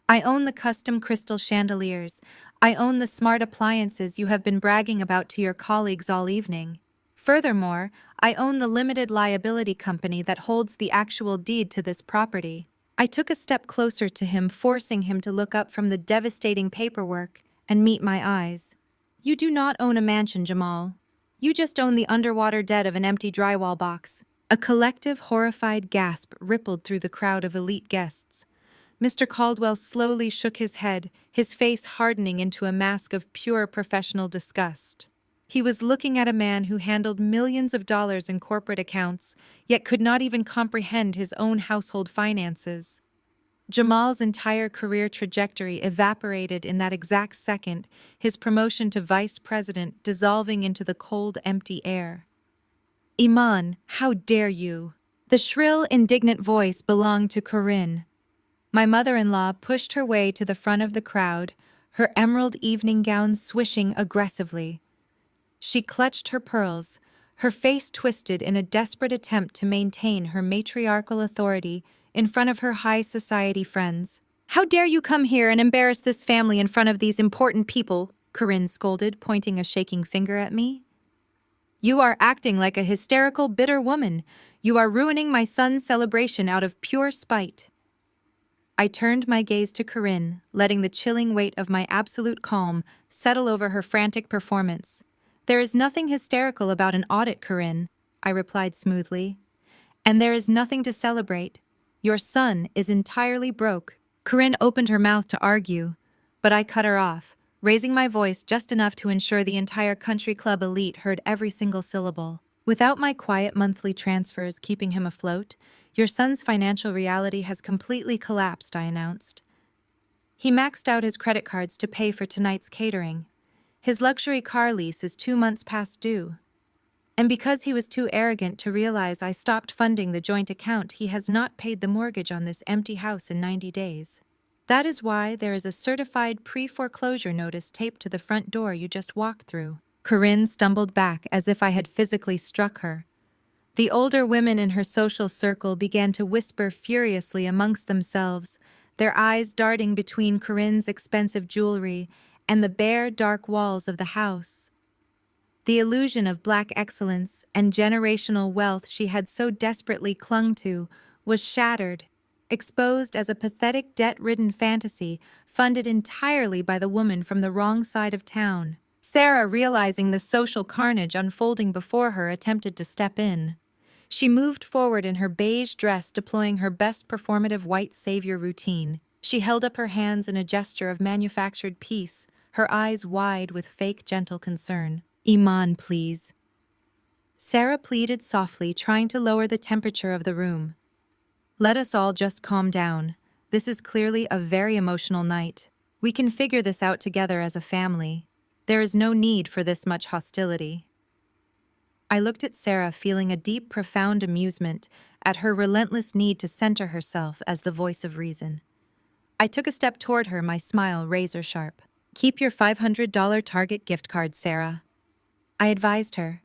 "I own the custom crystal chandeliers. I own the smart appliances you have been bragging about to your colleagues all evening. Furthermore, I own the limited liability company that holds the actual deed to this property." I took a step closer to him, forcing him to look up from the devastating paperwork and meet my eyes. "You do not own a mansion, Jamal. You just own the underwater debt of an empty drywall box." A collective, horrified gasp rippled through the crowd of elite guests. Mr. Caldwell slowly shook his head, his face hardening into a mask of pure professional disgust. He was looking at a man who handled millions of dollars in corporate accounts, yet could not even comprehend his own household finances. Jamal's entire career trajectory evaporated in that exact second, his promotion to vice president dissolving into the cold, empty air. "Iman, how dare you?" The shrill, indignant voice belonged to Corinne. My mother-in-law pushed her way to the front of the crowd, her emerald evening gown swishing aggressively. She clutched her pearls, her face twisted in a desperate attempt to maintain her matriarchal authority in front of her high society friends. "How dare you come here and embarrass this family in front of these important people?" Corinne scolded, pointing a shaking finger at me. "You are acting like a hysterical, bitter woman. You are ruining my son's celebration out of pure spite." I turned my gaze to Corinne, letting the chilling weight of my absolute calm settle over her frantic performance. "There is nothing hysterical about an audit, Corinne," I replied smoothly. "And there is nothing to celebrate. Your son is entirely broke." Corinne opened her mouth to argue, but I cut her off, raising my voice just enough to ensure the entire country club elite heard every single syllable. "Without my quiet monthly transfers keeping him afloat, your son's financial reality has completely collapsed," I announced. "He maxed out his credit cards to pay for tonight's catering. His luxury car lease is 2 months past due. And because he was too arrogant to realize I stopped funding the joint account, he has not paid the mortgage on this empty house in 90 days. That is why there is a certified pre-foreclosure notice taped to the front door you just walked through." Corinne stumbled back as if I had physically struck her. The older women in her social circle began to whisper furiously amongst themselves, their eyes darting between Corinne's expensive jewelry and the bare, dark walls of the house. The illusion of black excellence and generational wealth she had so desperately clung to was shattered, exposed as a pathetic debt-ridden fantasy funded entirely by the woman from the wrong side of town. Sarah, realizing the social carnage unfolding before her, attempted to step in. She moved forward in her beige dress, deploying her best performative white savior routine. She held up her hands in a gesture of manufactured peace, her eyes wide with fake gentle concern. "Iman, please." Sarah pleaded softly, trying to lower the temperature of the room. "Let us all just calm down. This is clearly a very emotional night. We can figure this out together as a family. There is no need for this much hostility." I looked at Sarah, feeling a deep, profound amusement at her relentless need to center herself as the voice of reason. I took a step toward her, my smile razor sharp. "Keep your $500 Target gift card, Sarah," I advised her,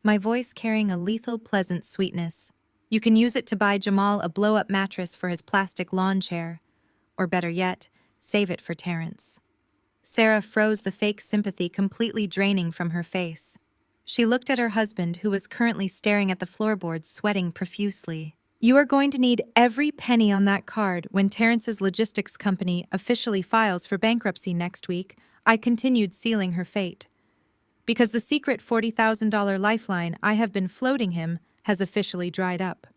my voice carrying a lethal, pleasant sweetness. "You can use it to buy Jamal a blow-up mattress for his plastic lawn chair. Or better yet, save it for Terrence." Sarah froze, the fake sympathy completely draining from her face. She looked at her husband, who was currently staring at the floorboards, sweating profusely. "You are going to need every penny on that card when Terrence's logistics company officially files for bankruptcy next week," I continued, sealing her fate. "Because the secret $40,000 lifeline I have been floating him has officially dried up.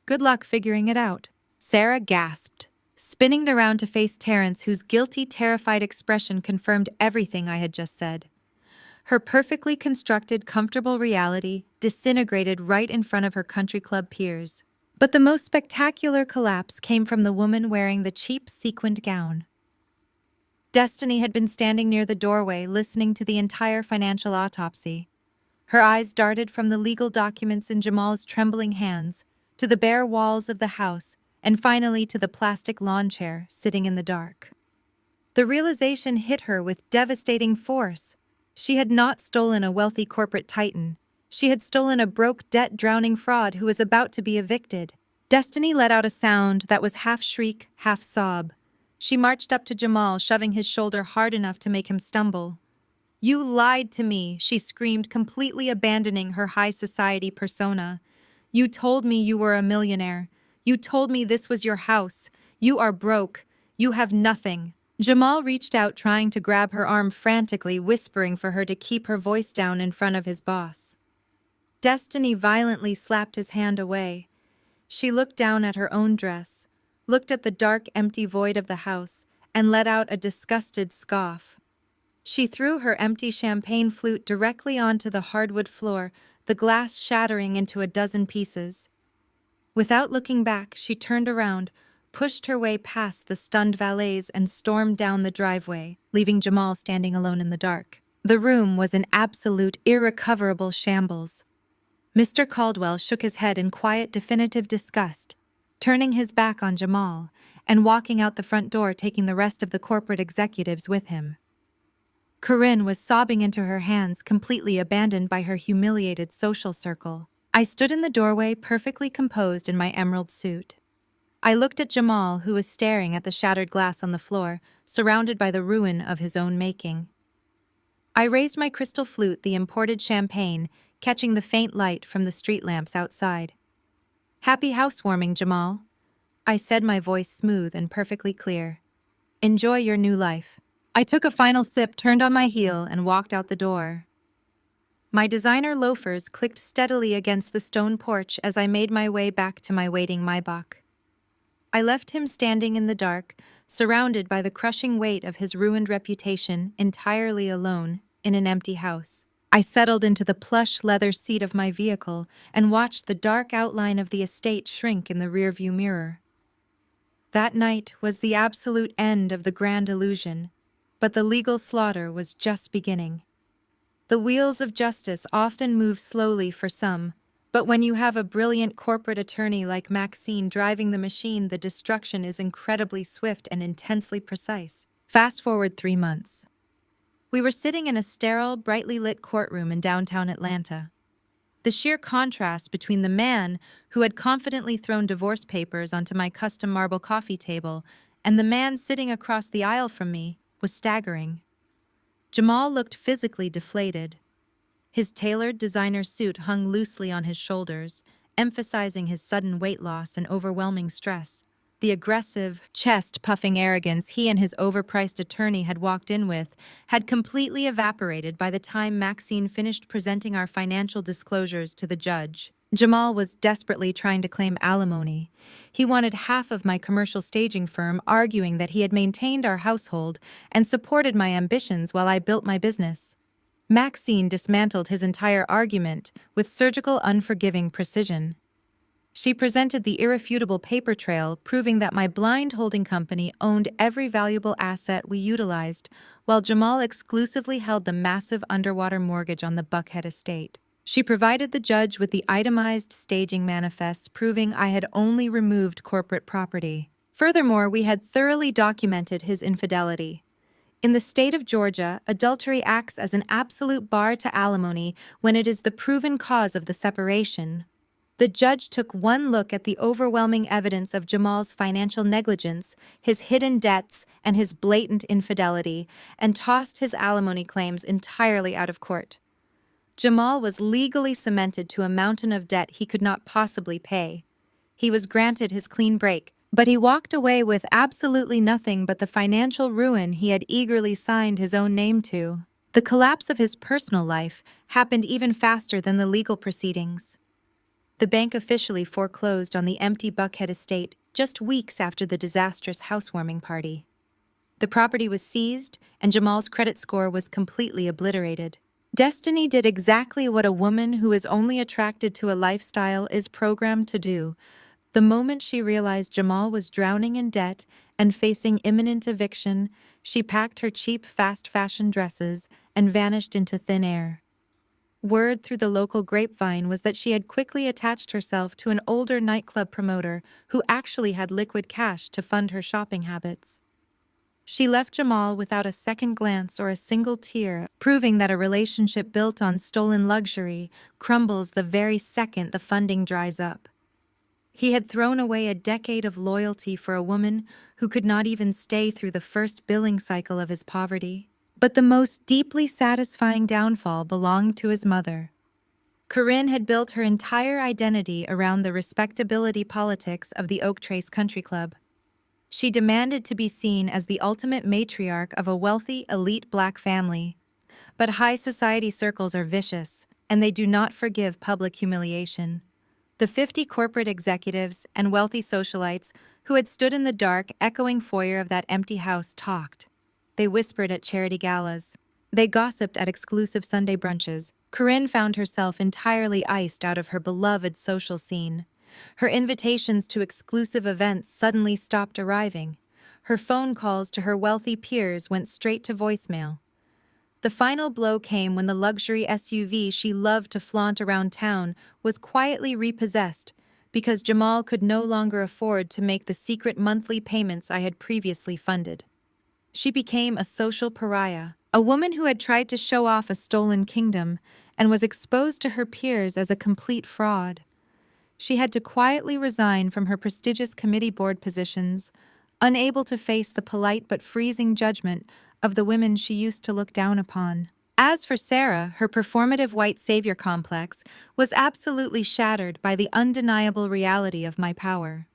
Good luck figuring it out." Sarah gasped, spinning around to face Terrence, whose guilty, terrified expression confirmed everything I had just said. Her perfectly constructed, comfortable reality disintegrated right in front of her country club peers. But the most spectacular collapse came from the woman wearing the cheap sequined gown. Destiny had been standing near the doorway, listening to the entire financial autopsy. Her eyes darted from the legal documents in Jamal's trembling hands to the bare walls of the house, and finally to the plastic lawn chair sitting in the dark. The realization hit her with devastating force. She had not stolen a wealthy corporate titan. She had stolen a broke, debt-drowning fraud who was about to be evicted. Destiny let out a sound that was half shriek, half sob. She marched up to Jamal, shoving his shoulder hard enough to make him stumble. "You lied to me," she screamed, completely abandoning her high society persona. "You told me you were a millionaire. You told me this was your house. You are broke. You have nothing." Jamal reached out, trying to grab her arm frantically, whispering for her to keep her voice down in front of his boss. Destiny violently slapped his hand away. She looked down at her own dress, looked at the dark, empty void of the house, and let out a disgusted scoff. She threw her empty champagne flute directly onto the hardwood floor, the glass shattering into a dozen pieces. Without looking back, she turned around, pushed her way past the stunned valets, and stormed down the driveway, leaving Jamal standing alone in the dark. The room was an absolute, irrecoverable shambles. Mr. Caldwell shook his head in quiet, definitive disgust, turning his back on Jamal and walking out the front door, taking the rest of the corporate executives with him. Corinne was sobbing into her hands, completely abandoned by her humiliated social circle. I stood in the doorway, perfectly composed in my emerald suit. I looked at Jamal, who was staring at the shattered glass on the floor, surrounded by the ruin of his own making. I raised my crystal flute, the imported champagne, catching the faint light from the street lamps outside. "Happy housewarming, Jamal," I said, my voice smooth and perfectly clear. "Enjoy your new life." I took a final sip, turned on my heel, and walked out the door. My designer loafers clicked steadily against the stone porch as I made my way back to my waiting Maybach. I left him standing in the dark, surrounded by the crushing weight of his ruined reputation, entirely alone in an empty house. I settled into the plush leather seat of my vehicle and watched the dark outline of the estate shrink in the rearview mirror. That night was the absolute end of the grand illusion, but the legal slaughter was just beginning. The wheels of justice often move slowly for some, but when you have a brilliant corporate attorney like Maxine driving the machine, the destruction is incredibly swift and intensely precise. Fast forward 3 months. We were sitting in a sterile, brightly lit courtroom in downtown Atlanta. The sheer contrast between the man who had confidently thrown divorce papers onto my custom marble coffee table and the man sitting across the aisle from me was staggering. Jamal looked physically deflated. His tailored designer suit hung loosely on his shoulders, emphasizing his sudden weight loss and overwhelming stress. The aggressive, chest-puffing arrogance he and his overpriced attorney had walked in with had completely evaporated by the time Maxine finished presenting our financial disclosures to the judge. Jamal was desperately trying to claim alimony. He wanted half of my commercial staging firm, arguing that he had maintained our household and supported my ambitions while I built my business. Maxine dismantled his entire argument with surgical, unforgiving precision. She presented the irrefutable paper trail proving that my blind holding company owned every valuable asset we utilized, while Jamal exclusively held the massive underwater mortgage on the Buckhead estate. She provided the judge with the itemized staging manifests proving I had only removed corporate property. Furthermore, we had thoroughly documented his infidelity. In the state of Georgia, adultery acts as an absolute bar to alimony when it is the proven cause of the separation. The judge took one look at the overwhelming evidence of Jamal's financial negligence, his hidden debts, and his blatant infidelity, and tossed his alimony claims entirely out of court. Jamal was legally cemented to a mountain of debt he could not possibly pay. He was granted his clean break, but he walked away with absolutely nothing but the financial ruin he had eagerly signed his own name to. The collapse of his personal life happened even faster than the legal proceedings. The bank officially foreclosed on the empty Buckhead estate just weeks after the disastrous housewarming party. The property was seized, and Jamal's credit score was completely obliterated. Destiny did exactly what a woman who is only attracted to a lifestyle is programmed to do. The moment she realized Jamal was drowning in debt and facing imminent eviction, she packed her cheap fast fashion dresses and vanished into thin air. Word through the local grapevine was that she had quickly attached herself to an older nightclub promoter who actually had liquid cash to fund her shopping habits. She left Jamal without a second glance or a single tear, proving that a relationship built on stolen luxury crumbles the very second the funding dries up. He had thrown away a decade of loyalty for a woman who could not even stay through the first billing cycle of his poverty. But the most deeply satisfying downfall belonged to his mother. Corinne had built her entire identity around the respectability politics of the Oak Trace Country Club. She demanded to be seen as the ultimate matriarch of a wealthy, elite black family. But high society circles are vicious, and they do not forgive public humiliation. The 50 corporate executives and wealthy socialites who had stood in the dark, echoing foyer of that empty house talked. They whispered at charity galas. They gossiped at exclusive Sunday brunches. Corinne found herself entirely iced out of her beloved social scene. Her invitations to exclusive events suddenly stopped arriving. Her phone calls to her wealthy peers went straight to voicemail. The final blow came when the luxury SUV she loved to flaunt around town was quietly repossessed because Jamal could no longer afford to make the secret monthly payments I had previously funded. She became a social pariah, a woman who had tried to show off a stolen kingdom and was exposed to her peers as a complete fraud. She had to quietly resign from her prestigious committee board positions, unable to face the polite but freezing judgment of the women she used to look down upon. As for Sarah, her performative white savior complex was absolutely shattered by the undeniable reality of my power.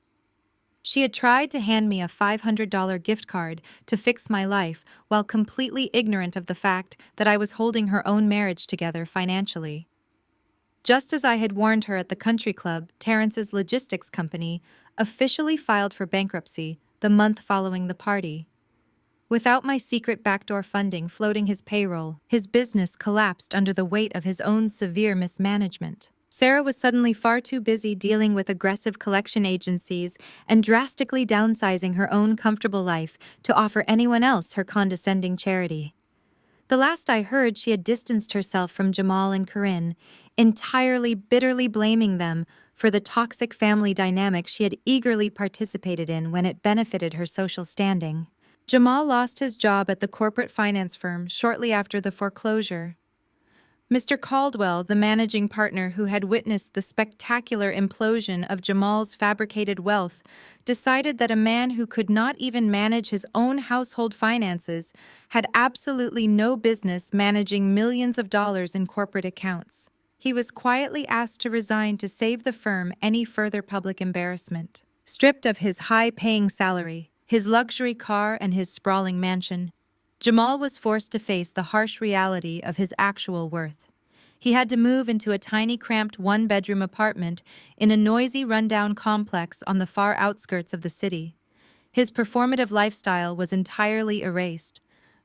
She had tried to hand me a $500 gift card to fix my life while completely ignorant of the fact that I was holding her own marriage together financially. Just as I had warned her at the country club, Terrence's logistics company officially filed for bankruptcy the month following the party. Without my secret backdoor funding floating his payroll, his business collapsed under the weight of his own severe mismanagement. Sarah was suddenly far too busy dealing with aggressive collection agencies and drastically downsizing her own comfortable life to offer anyone else her condescending charity. The last I heard, she had distanced herself from Jamal and Corinne, entirely bitterly blaming them for the toxic family dynamic she had eagerly participated in when it benefited her social standing. Jamal lost his job at the corporate finance firm shortly after the foreclosure. Mr. Caldwell, the managing partner who had witnessed the spectacular implosion of Jamal's fabricated wealth, decided that a man who could not even manage his own household finances had absolutely no business managing millions of dollars in corporate accounts. He was quietly asked to resign to save the firm any further public embarrassment. Stripped of his high-paying salary, his luxury car, and his sprawling mansion, Jamal was forced to face the harsh reality of his actual worth. He had to move into a tiny, cramped one-bedroom apartment in a noisy, rundown complex on the far outskirts of the city. His performative lifestyle was entirely erased.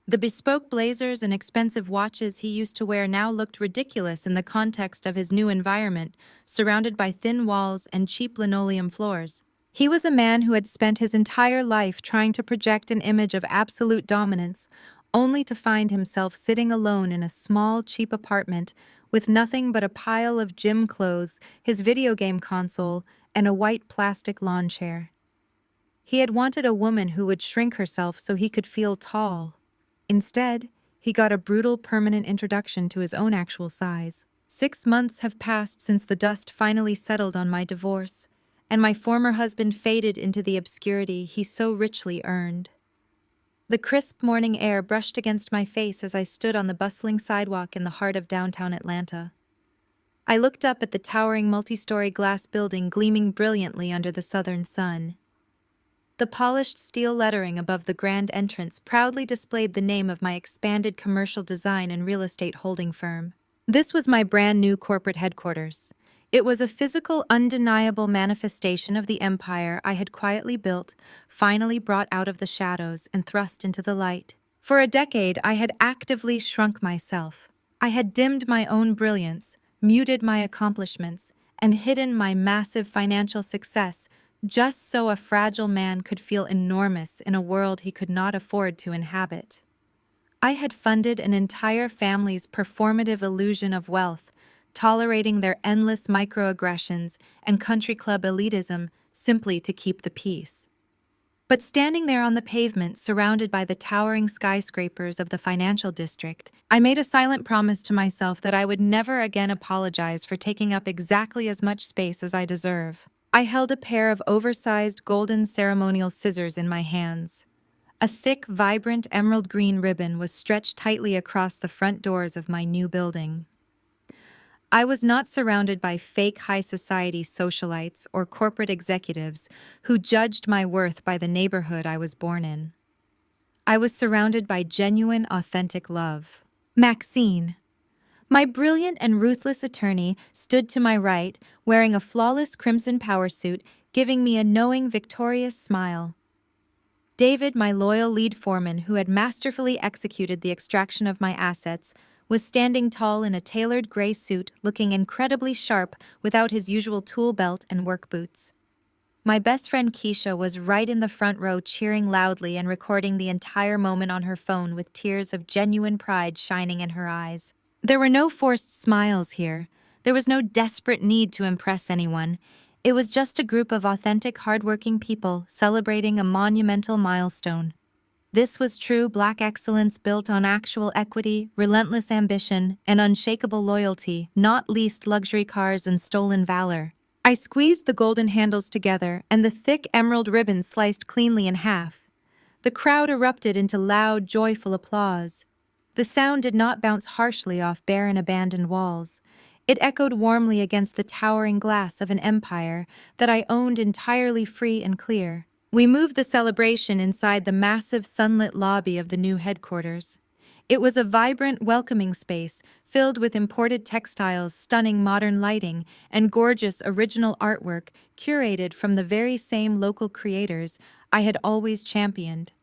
The bespoke blazers and expensive watches he used to wear now looked ridiculous in the context of his new environment, surrounded by thin walls and cheap linoleum floors. He was a man who had spent his entire life trying to project an image of absolute dominance, only to find himself sitting alone in a small, cheap apartment with nothing but a pile of gym clothes, his video game console, and a white plastic lawn chair. He had wanted a woman who would shrink herself so he could feel tall. Instead, he got a brutal, permanent introduction to his own actual size. 6 months have passed since the dust finally settled on my divorce, and my former husband faded into the obscurity he so richly earned. The crisp morning air brushed against my face as I stood on the bustling sidewalk in the heart of downtown Atlanta. I looked up at the towering multi-story glass building gleaming brilliantly under the southern sun. The polished steel lettering above the grand entrance proudly displayed the name of my expanded commercial design and real estate holding firm. This was my brand new corporate headquarters. It was a physical, undeniable manifestation of the empire I had quietly built, finally brought out of the shadows and thrust into the light. For a decade, I had actively shrunk myself. I had dimmed my own brilliance, muted my accomplishments, and hidden my massive financial success just so a fragile man could feel enormous in a world he could not afford to inhabit. I had funded an entire family's performative illusion of wealth, tolerating their endless microaggressions and country club elitism simply to keep the peace. But standing there on the pavement, surrounded by the towering skyscrapers of the financial district, I made a silent promise to myself that I would never again apologize for taking up exactly as much space as I deserve. I held a pair of oversized golden ceremonial scissors in my hands. A thick, vibrant emerald green ribbon was stretched tightly across the front doors of my new building. I was not surrounded by fake high society socialites or corporate executives who judged my worth by the neighborhood I was born in. I was surrounded by genuine, authentic love. Maxine, my brilliant and ruthless attorney, stood to my right, wearing a flawless crimson power suit, giving me a knowing, victorious smile. David, my loyal lead foreman who had masterfully executed the extraction of my assets, was standing tall in a tailored gray suit, looking incredibly sharp without his usual tool belt and work boots. My best friend Keisha was right in the front row, cheering loudly and recording the entire moment on her phone with tears of genuine pride shining in her eyes. There were no forced smiles here. There was no desperate need to impress anyone. It was just a group of authentic, hardworking people celebrating a monumental milestone. This was true Black excellence built on actual equity, relentless ambition, and unshakable loyalty, not least luxury cars and stolen valor. I squeezed the golden handles together, and the thick emerald ribbon sliced cleanly in half. The crowd erupted into loud, joyful applause. The sound did not bounce harshly off barren, abandoned walls. It echoed warmly against the towering glass of an empire that I owned entirely free and clear. We moved the celebration inside the massive sunlit lobby of the new headquarters. It was a vibrant, welcoming space filled with imported textiles, stunning modern lighting, and gorgeous original artwork curated from the very same local creators I had always championed.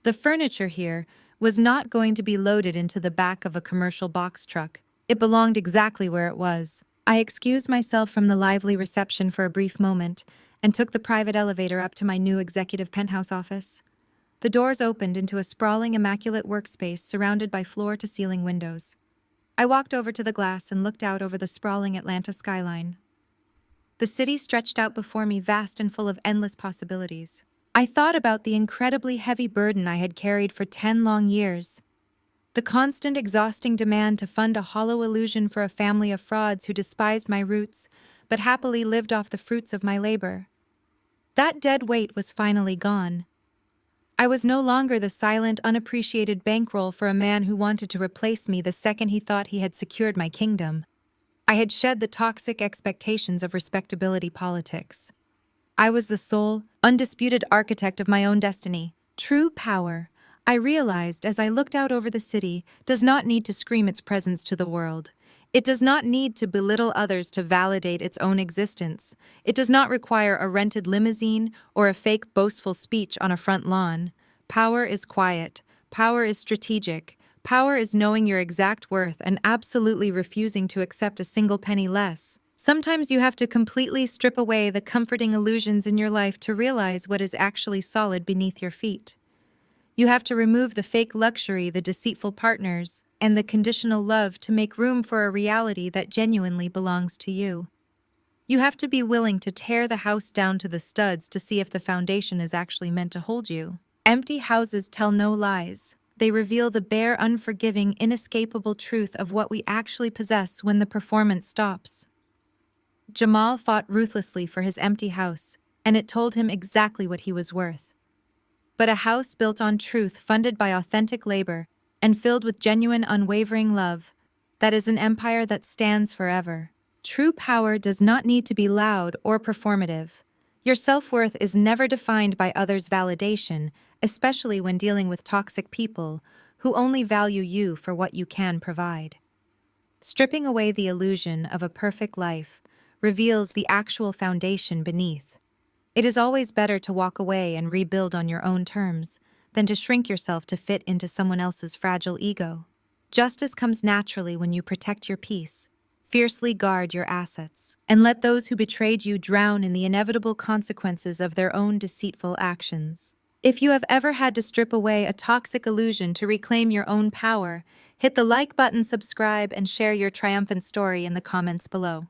The furniture here was not going to be loaded into the back of a commercial box truck. It belonged exactly where it was. I excused myself from the lively reception for a brief moment and took the private elevator up to my new executive penthouse office. The doors opened into a sprawling, immaculate workspace surrounded by floor-to-ceiling windows. I walked over to the glass and looked out over the sprawling Atlanta skyline. The city stretched out before me, vast and full of endless possibilities. I thought about the incredibly heavy burden I had carried for 10 long years. The constant, exhausting demand to fund a hollow illusion for a family of frauds who despised my roots, but happily lived off the fruits of my labor. That dead weight was finally gone. I was no longer the silent, unappreciated bankroll for a man who wanted to replace me the second he thought he had secured my kingdom. I had shed the toxic expectations of respectability politics. I was the sole, undisputed architect of my own destiny. True power, I realized as I looked out over the city, does not need to scream its presence to the world. It does not need to belittle others to validate its own existence. It does not require a rented limousine or a fake boastful speech on a front lawn. Power is quiet. Power is strategic. Power is knowing your exact worth and absolutely refusing to accept a single penny less. Sometimes you have to completely strip away the comforting illusions in your life to realize what is actually solid beneath your feet. You have to remove the fake luxury, the deceitful partners, and the conditional love to make room for a reality that genuinely belongs to you. You have to be willing to tear the house down to the studs to see if the foundation is actually meant to hold you. Empty houses tell no lies. They reveal the bare, unforgiving, inescapable truth of what we actually possess when the performance stops. Jamal fought ruthlessly for his empty house, and it told him exactly what he was worth. But a house built on truth, funded by authentic labor, and filled with genuine, unwavering love, that is an empire that stands forever. True power does not need to be loud or performative. Your self-worth is never defined by others' validation, especially when dealing with toxic people who only value you for what you can provide. Stripping away the illusion of a perfect life reveals the actual foundation beneath. It is always better to walk away and rebuild on your own terms than to shrink yourself to fit into someone else's fragile ego. Justice comes naturally when you protect your peace, fiercely guard your assets, and let those who betrayed you drown in the inevitable consequences of their own deceitful actions. If you have ever had to strip away a toxic illusion to reclaim your own power, hit the like button, subscribe, and share your triumphant story in the comments below.